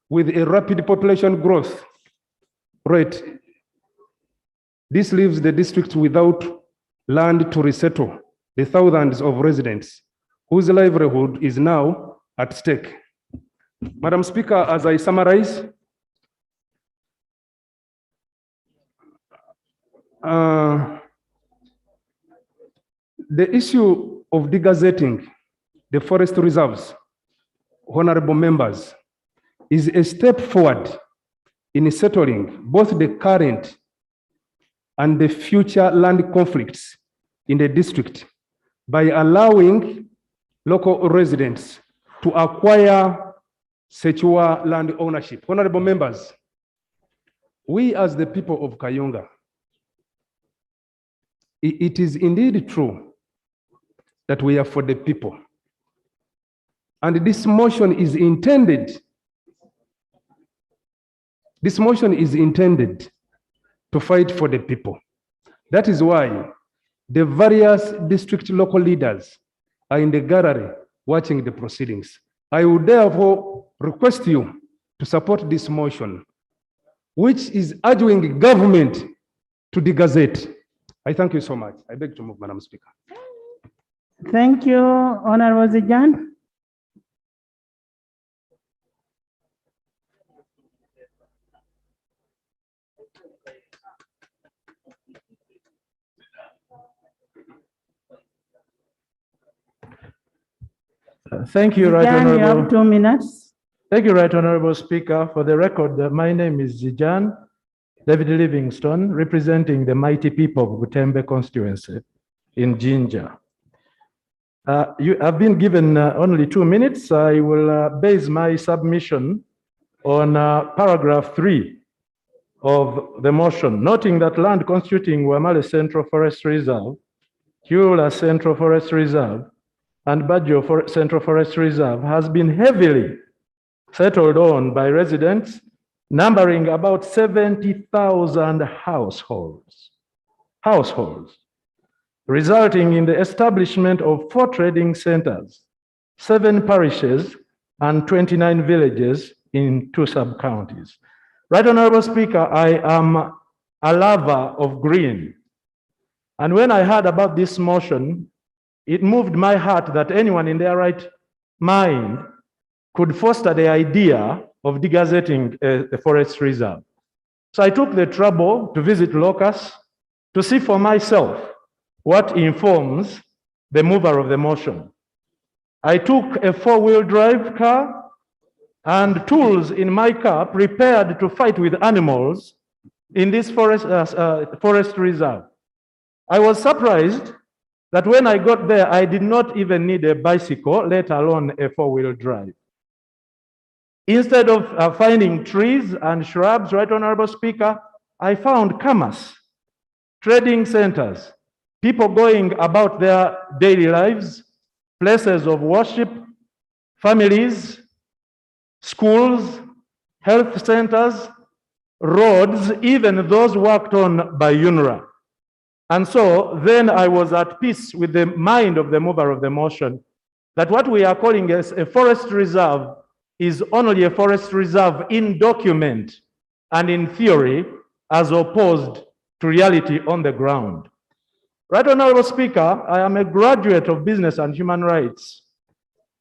with a rapid population growth rate. This leaves the district without land to resettle the thousands of residents whose livelihood is now at stake. Madam Speaker, as I summarize, the issue of degazetting the forest reserves, honorable members, is a step forward in settling both the current and the future land conflicts in the district by allowing local residents to acquire secure land ownership. Honorable members, we as the people of Kayunga, it is indeed true that we are for the people. And this motion is intended to fight for the people. That is why the various district local leaders are in the gallery watching the proceedings. I would therefore request you to support this motion, which is urging the government to degazette. I thank you so much. I beg to move, Madam Speaker. Thank you, Honorable Zijan. Thank you, Right Zijan, you have Honorable. 2 minutes. Thank you, Right Honorable Speaker. For the record, my name is Zijan David Livingstone, representing the mighty people of Butembe constituency in Jinja. You have been given only 2 minutes. I will base my submission on paragraph 3 of the motion, noting that land constituting Wamale Central Forest Reserve, Kiula Central Forest Reserve, and Bajo Central Forest Reserve has been heavily settled on by residents, numbering about 70,000 households, resulting in the establishment of 4 trading centers, 7 parishes, and 29 villages in 2 sub-counties. Right Honorable Speaker, I am a lover of green. And when I heard about this motion, it moved my heart that anyone in their right mind could foster the idea of degazetting a forest reserve. So I took the trouble to visit Locus to see for myself what informs the mover of the motion. I took a 4-wheel drive car and tools in my car prepared to fight with animals in this forest reserve. I was surprised that when I got there, I did not even need a bicycle, let alone a 4-wheel drive. Instead of finding trees and shrubs, Right Honorable Speaker, I found kamas, trading centers, people going about their daily lives, places of worship, families, schools, health centers, roads, even those worked on by UNRWA. And so then I was at peace with the mind of the mover of the motion that what we are calling as a forest reserve is only a forest reserve in document and in theory, as opposed to reality on the ground. Right Honorable Speaker, I am a graduate of business and human rights,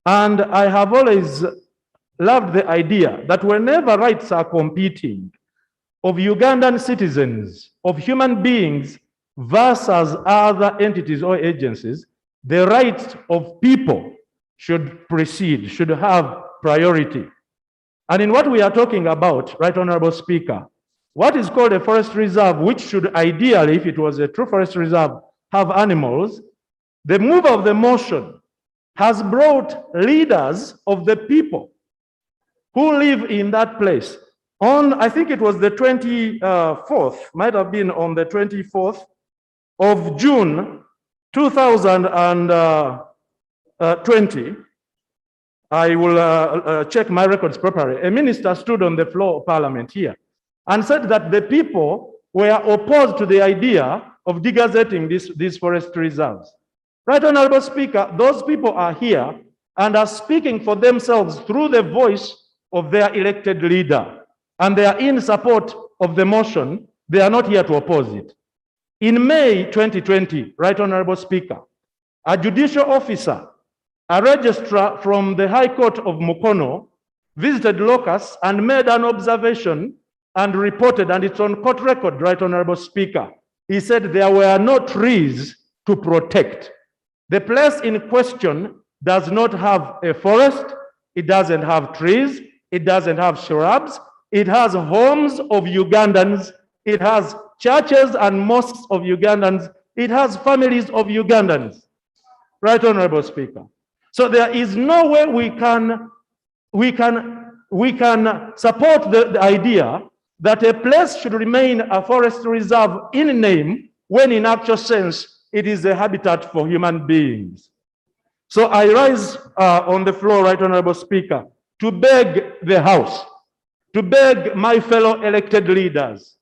and I have always loved the idea that whenever rights are competing of Ugandan citizens, of human beings versus other entities or agencies, the rights of people should precede, should have priority. And in what we are talking about, Right Honorable Speaker, what is called a forest reserve, which should ideally, if it was a true forest reserve, have animals, the mover of the motion has brought leaders of the people who live in that place. On, I think it was the 24th, might have been on the 24th of June 2020, I will check my records properly. A minister stood on the floor of Parliament here and said that the people were opposed to the idea of degazetting these forest reserves. Right, Honorable Speaker, those people are here and are speaking for themselves through the voice of their elected leader, and they are in support of the motion. They are not here to oppose it. In May 2020, Right, Honorable Speaker, a judicial officer, a registrar from the High Court of Mukono, visited Locust and made an observation and reported, and it's on court record, Right, Honorable Speaker. He said there were no trees to protect. The place in question does not have a forest, it doesn't have trees, it doesn't have shrubs, it has homes of Ugandans, it has churches and mosques of Ugandans, it has families of Ugandans. Right, Honorable Speaker. So there is no way we can support the idea that a place should remain a forest reserve in name, when in actual sense it is a habitat for human beings. So I rise on the floor, Right, Honorable Speaker, to beg the House, to beg my fellow elected leaders,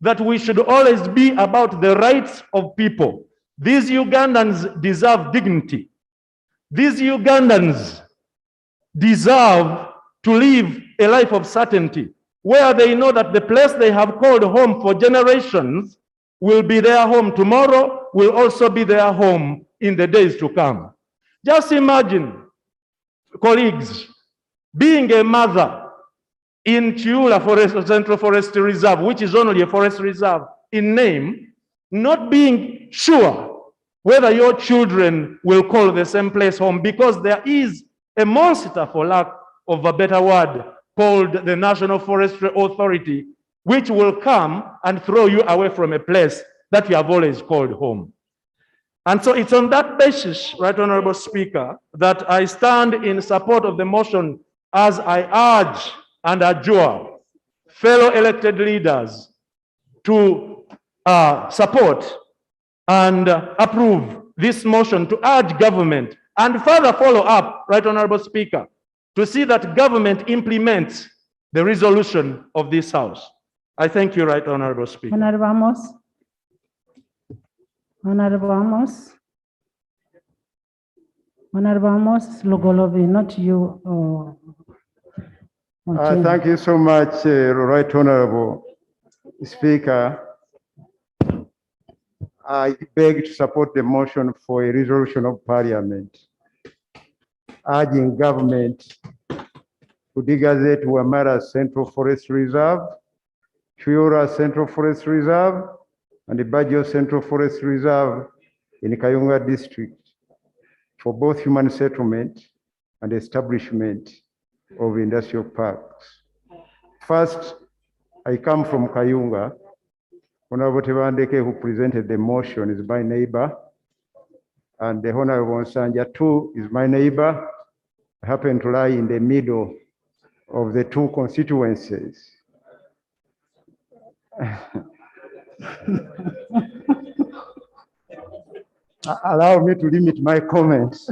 that we should always be about the rights of people. These Ugandans deserve dignity. These Ugandans deserve to live a life of certainty, where they know that the place they have called home for generations will be their home tomorrow, will also be their home in the days to come. Just imagine, colleagues, being a mother in Chiula Central Forest Reserve, which is only a forest reserve in name, not being sure whether your children will call the same place home, because there is a monster, for lack of a better word, called the National Forestry Authority, which will come and throw you away from a place that you have always called home. And so it's on that basis, Right, Honorable Speaker, that I stand in support of the motion, as I urge and adjure fellow elected leaders to support and approve this motion, to urge government and further follow up, Right, Honorable Speaker, to see that government implements the resolution of this House. I thank you, Right, Honorable Speaker. Honorable Amos. Honorable Amos. Honorable Amos Lugolobi, not you. Thank you so much, Right Honorable Speaker. I beg to support the motion for a resolution of Parliament urging government to degazette Wamara Central Forest Reserve, Chiura Central Forest Reserve, and the Bajo Central Forest Reserve in Kayunga District for both human settlement and establishment of industrial parks. First, I come from Kayunga. Honorable Tebandeke, who presented the motion, is my neighbor, and the Honorable Nsanja too is my neighbor. I happen to lie in the middle of the two constituencies. Allow me to limit my comments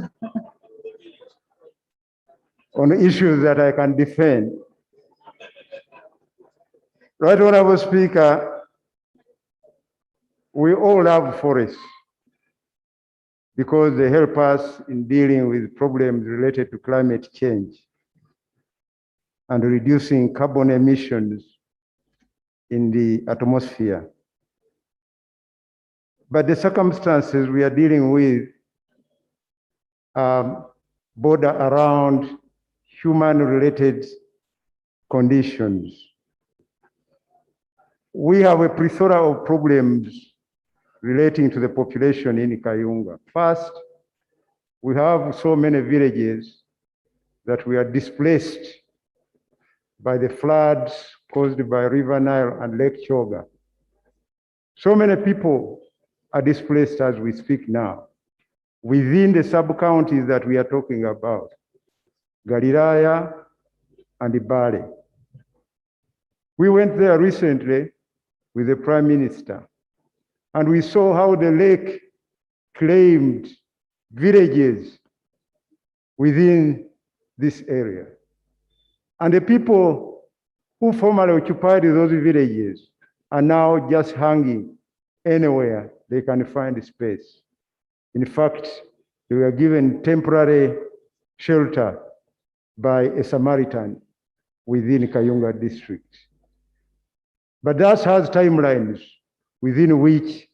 on issues that I can defend. Right, Honorable Speaker, we all love forests because they help us in dealing with problems related to climate change and reducing carbon emissions in the atmosphere. But the circumstances we are dealing with border around human-related conditions. We have a plethora of problems relating to the population in Kayunga. First, we have so many villages that we are displaced by the floods caused by River Nile and Lake Choga. So many people are displaced as we speak now within the sub-counties that we are talking about, Galilaya and Ibale. We went there recently with the Prime Minister, and we saw how the lake claimed villages within this area. And the people who formerly occupied those villages are now just hanging anywhere they can find space. In fact, they were given temporary shelter by a Samaritan within Kayunga district. But that has timelines within which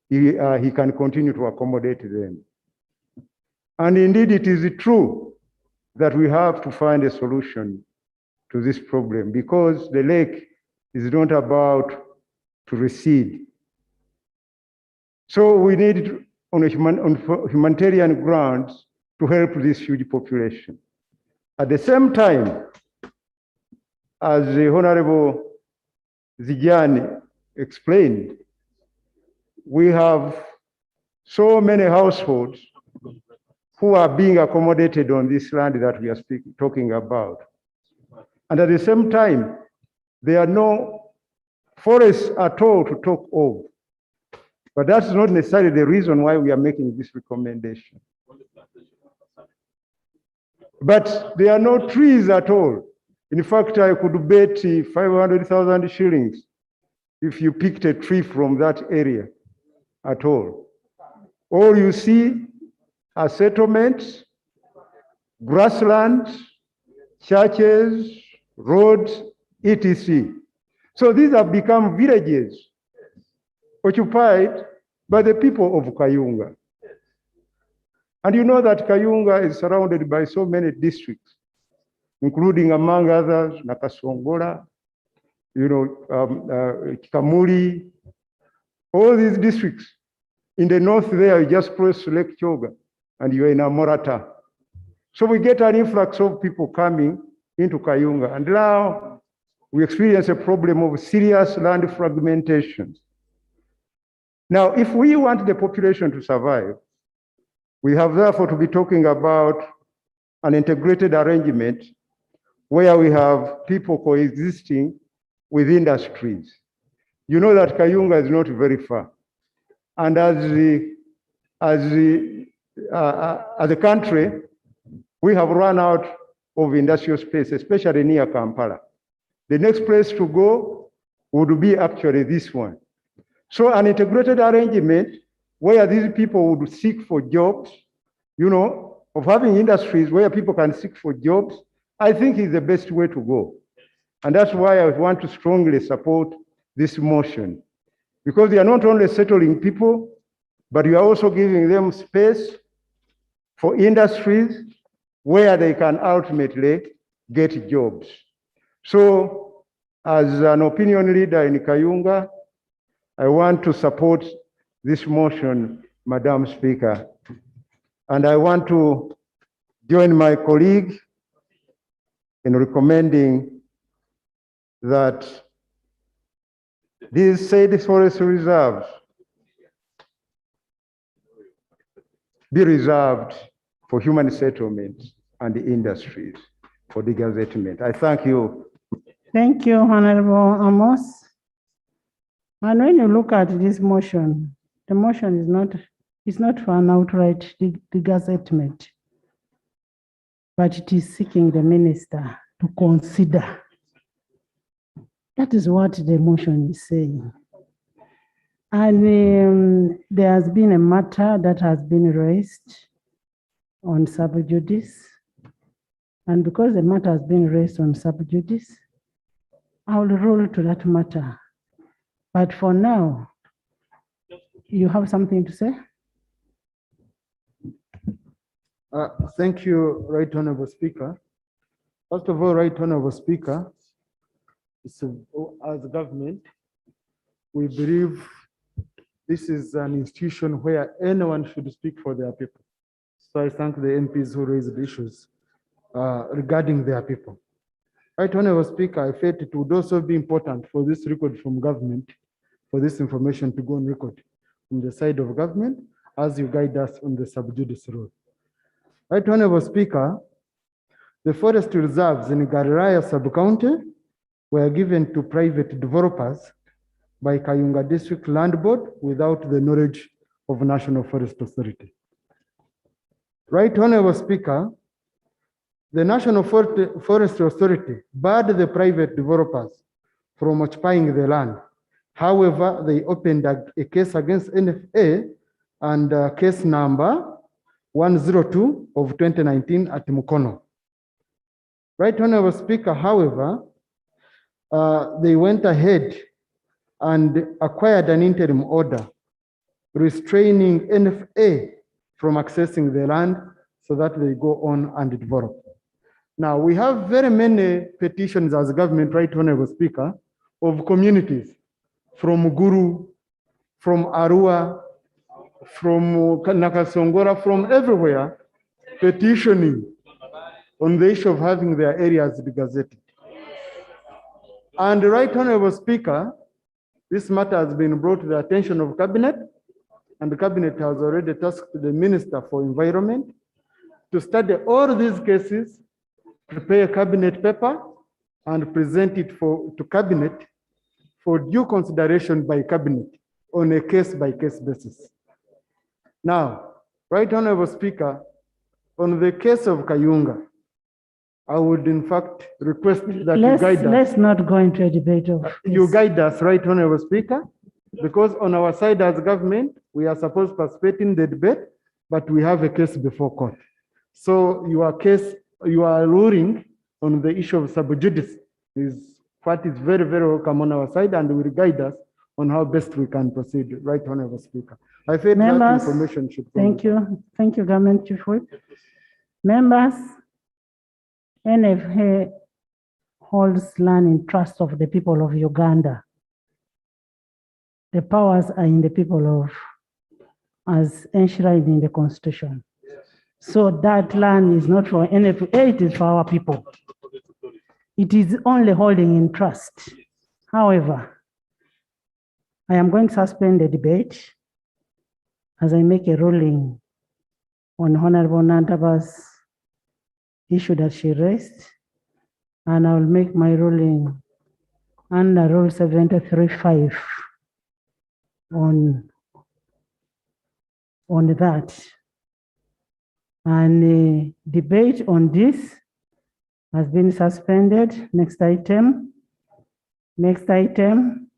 he can continue to accommodate them. And indeed, it is true that we have to find a solution to this problem because the lake is not about to recede. So we need on humanitarian grounds to help this huge population. At the same time, as the Honorable Zijani explained, we have so many households who are being accommodated on this land that we are talking about. And at the same time, there are no forests at all to talk of. But that's not necessarily the reason why we are making this recommendation. But there are no trees at all. In fact, I could bet 500,000 shillings if you picked a tree from that area at all. All you see are settlements, grassland, churches, roads, etc. So these have become villages occupied by the people of Kayunga. And you know that Kayunga is surrounded by so many districts, including, among others, Nakasongola, Kamuli, all these districts. In the north there, you just cross Lake Choga, and you're in Amorata. So we get an influx of people coming into Kayunga. And now we experience a problem of serious land fragmentation. Now, if we want the population to survive, we have therefore to be talking about an integrated arrangement where we have people coexisting with industries. You know that Kayunga is not very far. And as a country, we have run out of industrial space, especially near Kampala. The next place to go would be actually this one. So an integrated arrangement where these people would seek for jobs, of having industries where people can seek for jobs, I think is the best way to go. And that's why I want to strongly support this motion. Because they are not only settling people, but you are also giving them space for industries where they can ultimately get jobs. So as an opinion leader in Kayunga, I want to support this motion, Madam Speaker. And I want to join my colleague in recommending that these said forest reserves be reserved for human settlement and industries for degazettement. I thank you. Thank you, Honorable Amos. And when you look at this motion, the motion is not for an outright degazettement, but it is seeking the minister to consider. That is what the motion is saying. And there has been a matter that has been raised on sub judice. And because the matter has been raised on sub judice, I will rule to that matter. But for now, you have something to say? Thank you, Right Honorable Speaker. First of all, Right Honorable Speaker, as a government, we believe this is an institution where anyone should speak for their people. So I thank the MPs who raised the issues regarding their people. Right Honorable Speaker, I felt it would also be important for this record from government, for this information to go on record from the side of government as you guide us on the sub judice rule. Right Honorable Speaker, the forest reserves in Garaya sub-county were given to private developers by Kayunga District Land Board without the knowledge of National Forest Authority. Right Honorable Speaker, the National Forest Authority barred the private developers from occupying the land. However, they opened a case against NFA and case number 102 of 2019 at Mukono. Right Honorable Speaker, however, they went ahead and acquired an interim order restraining NFA from accessing the land so that they go on and develop. Now, we have very many petitions as government, right Honorable Speaker, of communities from Guru, from Arua, from Nakasongora, from everywhere, petitioning on the issue of having their areas degazetted. And right Honorable Speaker, this matter has been brought to the attention of Cabinet, and the Cabinet has already tasked the Minister for Environment to study all these cases, prepare a Cabinet paper, and present it to Cabinet for due consideration by Cabinet on a case-by-case basis. Now, right Honorable Speaker, on the case of Kayunga, I would in fact request that you guide us. Let's not go into a debate of You guide us, right Honorable Speaker, because on our side as government, we are supposed to participate in the debate, but we have a case before court. So your case, you are ruling on the issue of sub judice is what is very, very welcome on our side, and will guide us on how best we can proceed, right Honorable Speaker. I feel that information should come. Thank you. Thank you, Government Chief Whip. Members, NFA holds land in trust of the people of Uganda. The powers are in the people of, as enshrined in the Constitution. So that land is not for NFA, it is for our people. It is only holding in trust. However, I am going to suspend the debate as I make a ruling on Honorable Nandaba's issue that she raised, and I will make my ruling under Rule 73.5 on that. And the debate on this has been suspended. Next item. Next item.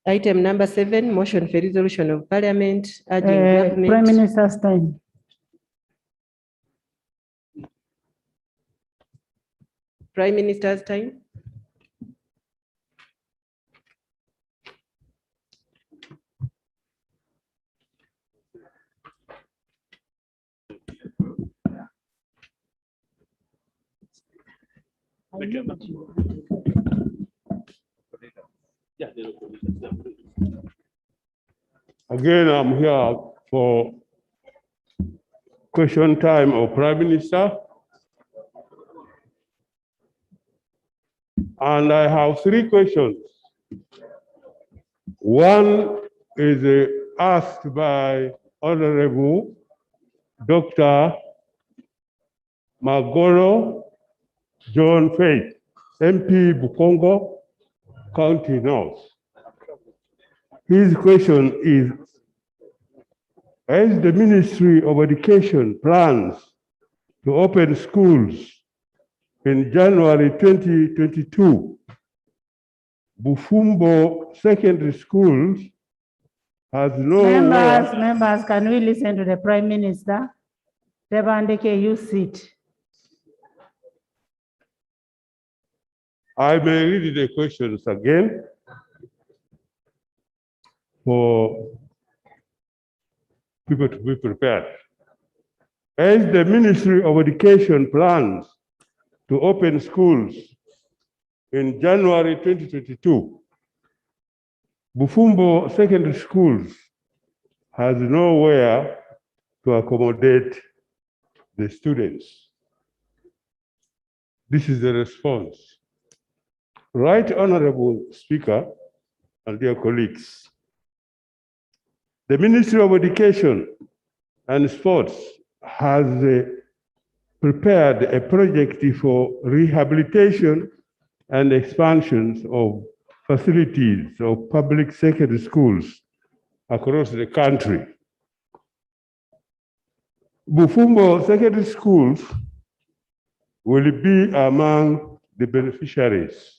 Item number 7, motion for resolution of Parliament urging government. Prime Minister's time. Prime Minister's time. Again, I'm here for question time of Prime Minister. And I have 3 questions. One is asked by Honorable Dr. Magoro John Faith, MP Bukongo County North. His question is, as the Ministry of Education plans to open schools in January 2022, Bufumbo Secondary Schools has no Members, can we listen to the Prime Minister? Tebandeke, you sit. I may read the questions again for people to be prepared. As the Ministry of Education plans to open schools in January 2022, Bufumbo Secondary Schools has nowhere to accommodate the students. This is the response. Right Honorable Speaker and dear colleagues, the Ministry of Education and Sports has prepared a project for rehabilitation and expansions of facilities of public secondary schools across the country. Bufumbo secondary schools will be among the beneficiaries.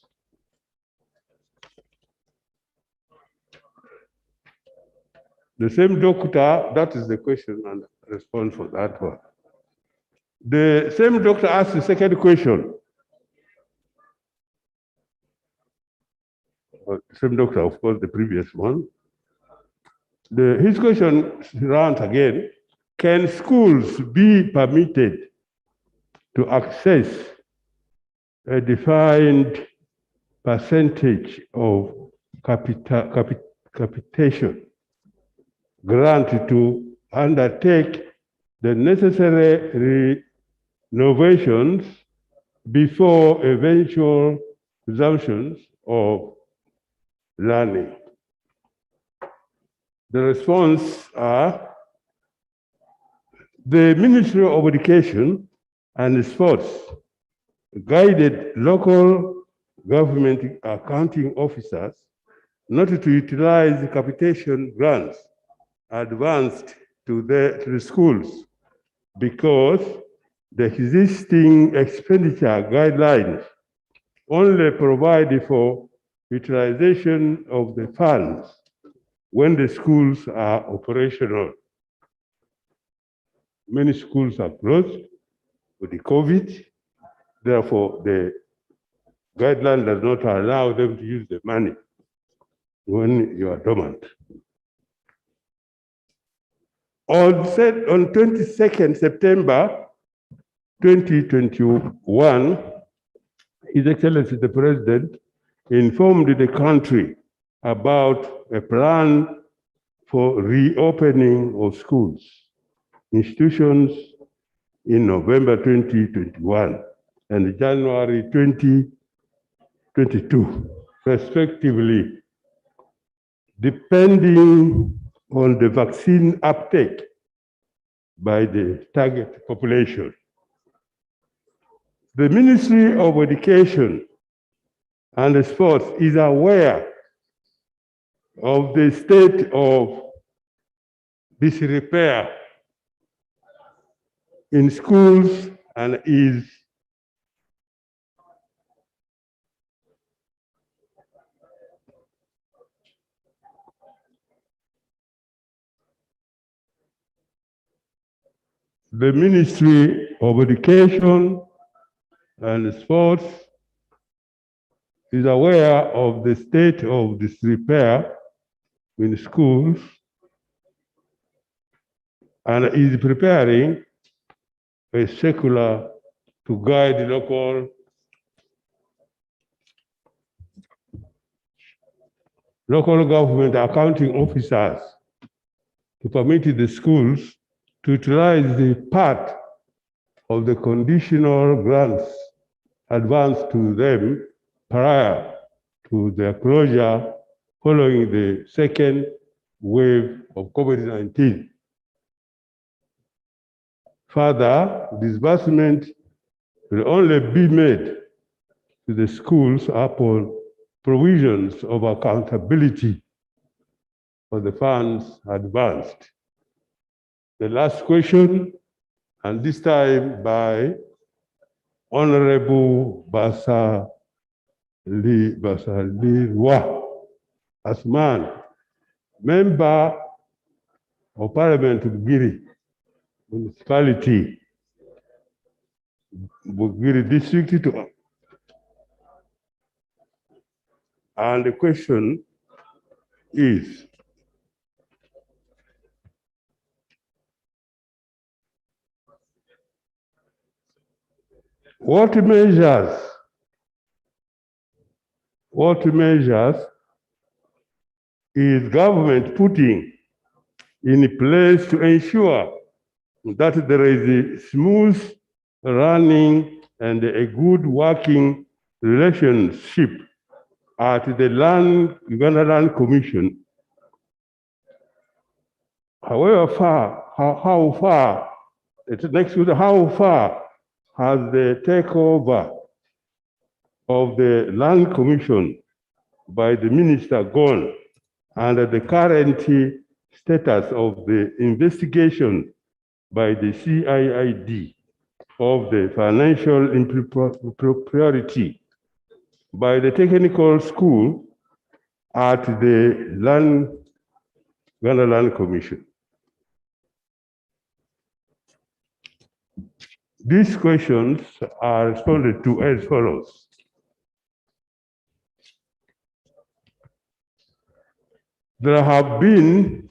The same doctor, that is the question and response for that one. The same doctor asked the second question. The same doctor, of course, the previous one. His question runs again. Can schools be permitted to access a defined percentage of capitation grant to undertake the necessary renovations before eventual resumptions of learning? The response are the Ministry of Education and Sports guided local government accounting officers not to utilize capitation grants advanced to the schools because the existing expenditure guidelines only provide for utilization of the funds when the schools are operational. Many schools are closed with the COVID, therefore the guideline does not allow them to use the money when you are dormant. On 22nd September 2021, His Excellency the President informed the country about a plan for reopening of schools, institutions in November 2021 and January 2022, respectively, depending on the vaccine uptake by the target population. The Ministry of Education and Sports is aware of the state of disrepair in schools and is the Ministry of Education and Sports is aware of the state of disrepair in schools and is preparing a circular to guide local government accounting officers to permit the schools to utilize the part of the conditional grants advanced to them prior to their closure following the second wave of COVID-19. Further, disbursement will only be made to the schools upon provisions of accountability for the funds advanced. The last question, and this time by Honorable Basalirwa Asman, Member of Parliament Bugiri Municipality, Bugiri District. And the question is, what measures is government putting in place to ensure that there is a smooth running and a good working relationship at the Uganda Land Commission? However how far has the takeover of the Land Commission by the minister gone under the current status of the investigation by the CIID of the financial impropriety by the technical school at the Uganda Land Commission. These questions are responded to as follows. There have been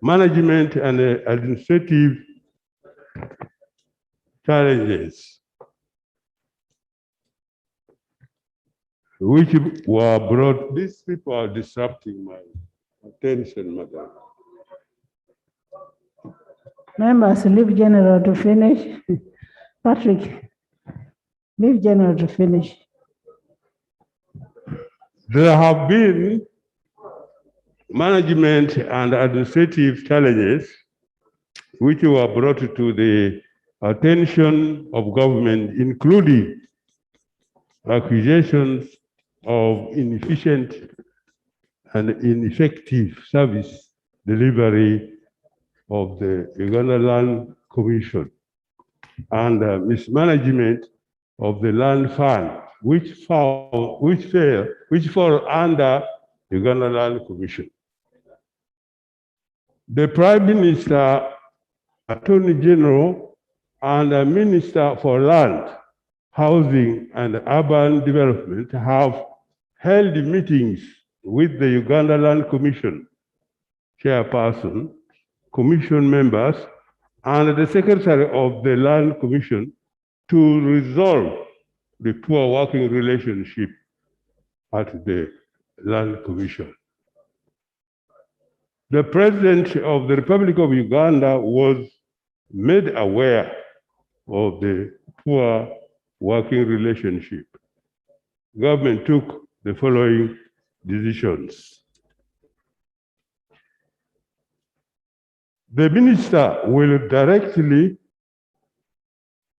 management and administrative challenges which were brought. These people are disrupting my attention, madam. Members, leave General to finish. Patrick, leave General to finish. There have been management and administrative challenges which were brought to the attention of government, including accusations of inefficient and ineffective service delivery of the Uganda Land Commission and mismanagement of the land fund, which fall under Uganda Land Commission. The Prime Minister, Attorney General, and the Minister for Land, Housing and Urban Development have held meetings with the Uganda Land Commission chairperson, commission members, and the secretary of the Land Commission to resolve the poor working relationship at the Land Commission. The President of the Republic of Uganda was made aware of the poor working relationship. Government took the following decisions. The minister will directly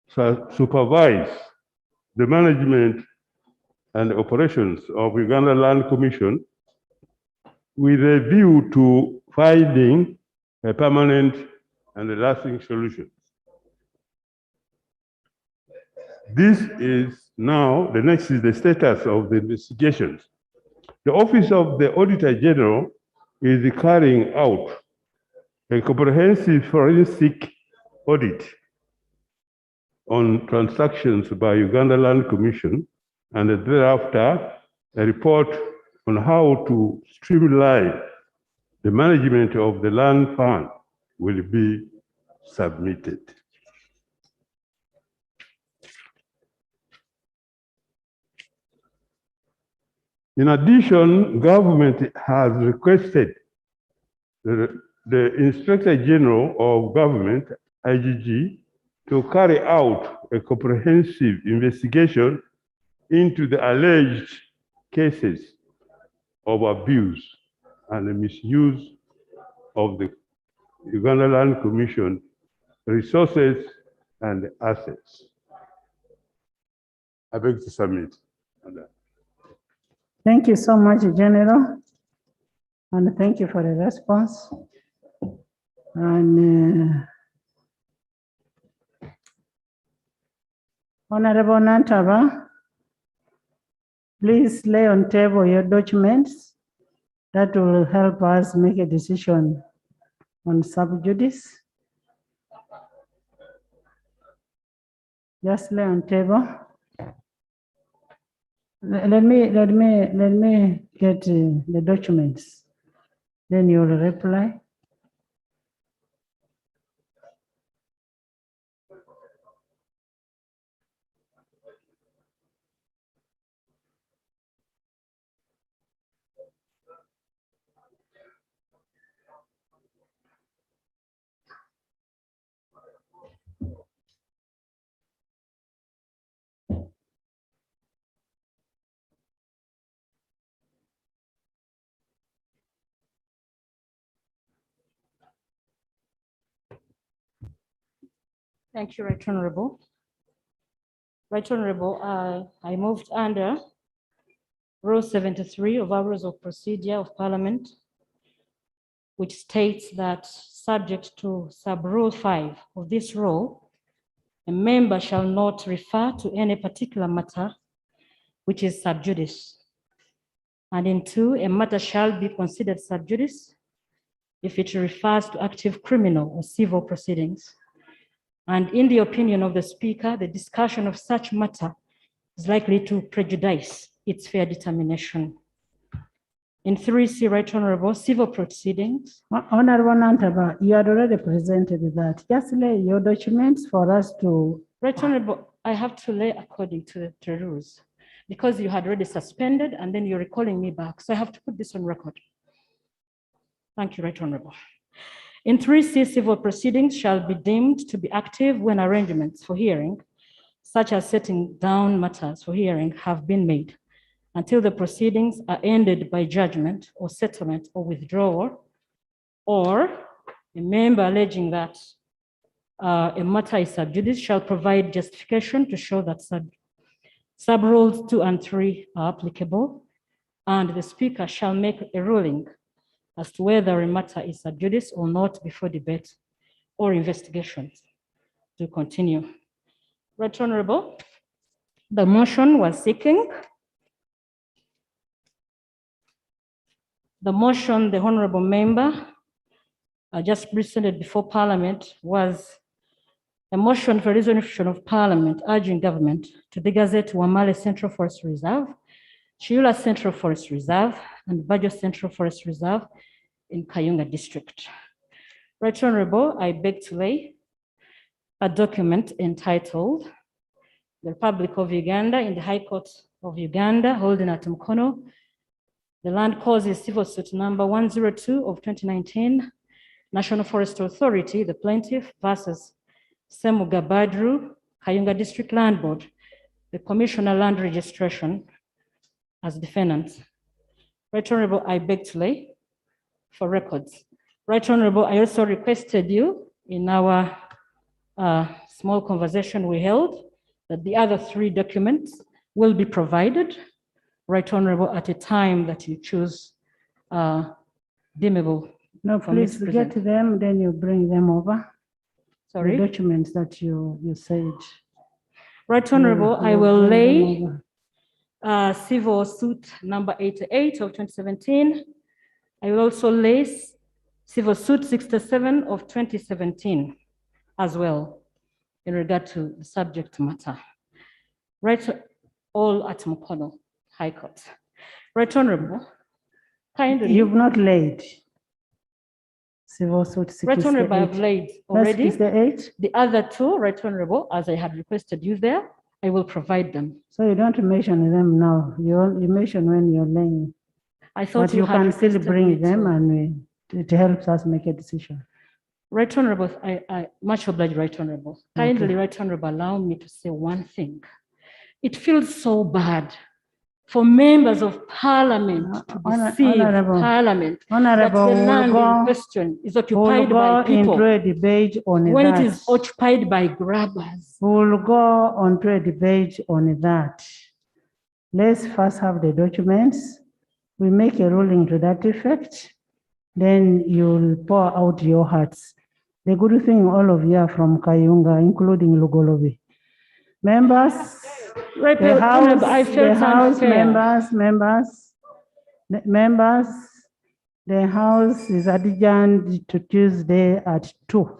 supervise the management and operations of Uganda Land Commission with a view to finding a permanent and a lasting solution. This is now, the next is the status of the investigations. The Office of the Auditor General is carrying out a comprehensive forensic audit on transactions by Uganda Land Commission, and thereafter a report on how to streamline the management of the land fund will be submitted. In addition, government has requested the Inspector General of Government, IGG, to carry out a comprehensive investigation into the alleged cases of abuse and misuse of the Uganda Land Commission resources and assets. I beg to submit. Thank you so much, General. And thank you for the response. And Honorable Nantaba, please lay on table your documents that will help us make a decision on sub judice. Just lay on table. Let me get the documents. Then you'll reply. Thank you, Right Honorable. Right Honorable, I moved under Rule 73 of our Rules of Procedure of Parliament which states that subject to sub-rule 5 of this rule, a member shall not refer to any particular matter which is sub judice. And in 2, a matter shall be considered sub judice if it refers to active criminal or civil proceedings. And in the opinion of the Speaker, the discussion of such matter is likely to prejudice its fair determination. In 3C, Right Honorable, civil proceedings. Honorable Nantaba, you had already presented that. Just lay your documents for us to. Right Honorable, I have to lay according to the rules because you had already suspended and then you're recalling me back. So I have to put this on record. Thank you, Right Honorable. In 3C, civil proceedings shall be deemed to be active when arrangements for hearing, such as setting down matters for hearing, have been made until the proceedings are ended by judgment or settlement or withdrawal, or a member alleging that a matter is sub judice shall provide justification to show that sub-rules 2 and 3 are applicable, and the Speaker shall make a ruling as to whether a matter is sub judice or not before debate or investigations to continue. Right Honorable, the motion was seeking. The motion the Honorable Member just presented before Parliament was a motion for resolution of Parliament urging government to degazette Wamale Central Forest Reserve, Chiula Central Forest Reserve, and Bajo Central Forest Reserve in Kayunga District. Right Honorable, I beg to lay a document entitled The Republic of Uganda in the High Court of Uganda, holding at Mukono. The land cause is civil suit number 102 of 2019, National Forest Authority, the plaintiff, versus Semuga Badru, Kayunga District Land Board, the Commissioner Land Registration as defendants. Right Honorable, I beg to lay for records. Right Honorable, I also requested you in our small conversation we held that the other 3 documents will be provided, Right Honorable, at a time that you choose deemable. No, please get them, then you bring them over. Sorry? The documents that you said. Right Honorable, I will lay civil suit number 88 of 2017. I will also lay civil suit 67 of 2017 as well in regard to the subject matter. Right, all at Mukono High Court. Right Honorable, kindly. You've not laid civil suit 68. Right Honorable, I have laid already. That's 68? The other 2, Right Honorable, as I had requested you there, I will provide them. So you don't mention them now. You mention when you're laying. I thought but you can still bring them and it helps us make a decision. Right Honorable, I much obliged, Right Honorable. Kindly, okay. Right Honorable, allow me to say one thing. It feels so bad for members of Parliament to deceive Parliament that the land in question is occupied by people into a debate on when that. It is occupied by grabbers. We'll go on to a debate on that. Let's first have the documents. We make a ruling to that effect. Then you'll pour out your hearts. The good thing, all of you are from Kayunga, including Lugolobi. Members, the House members, the House is adjourned to Tuesday at 2.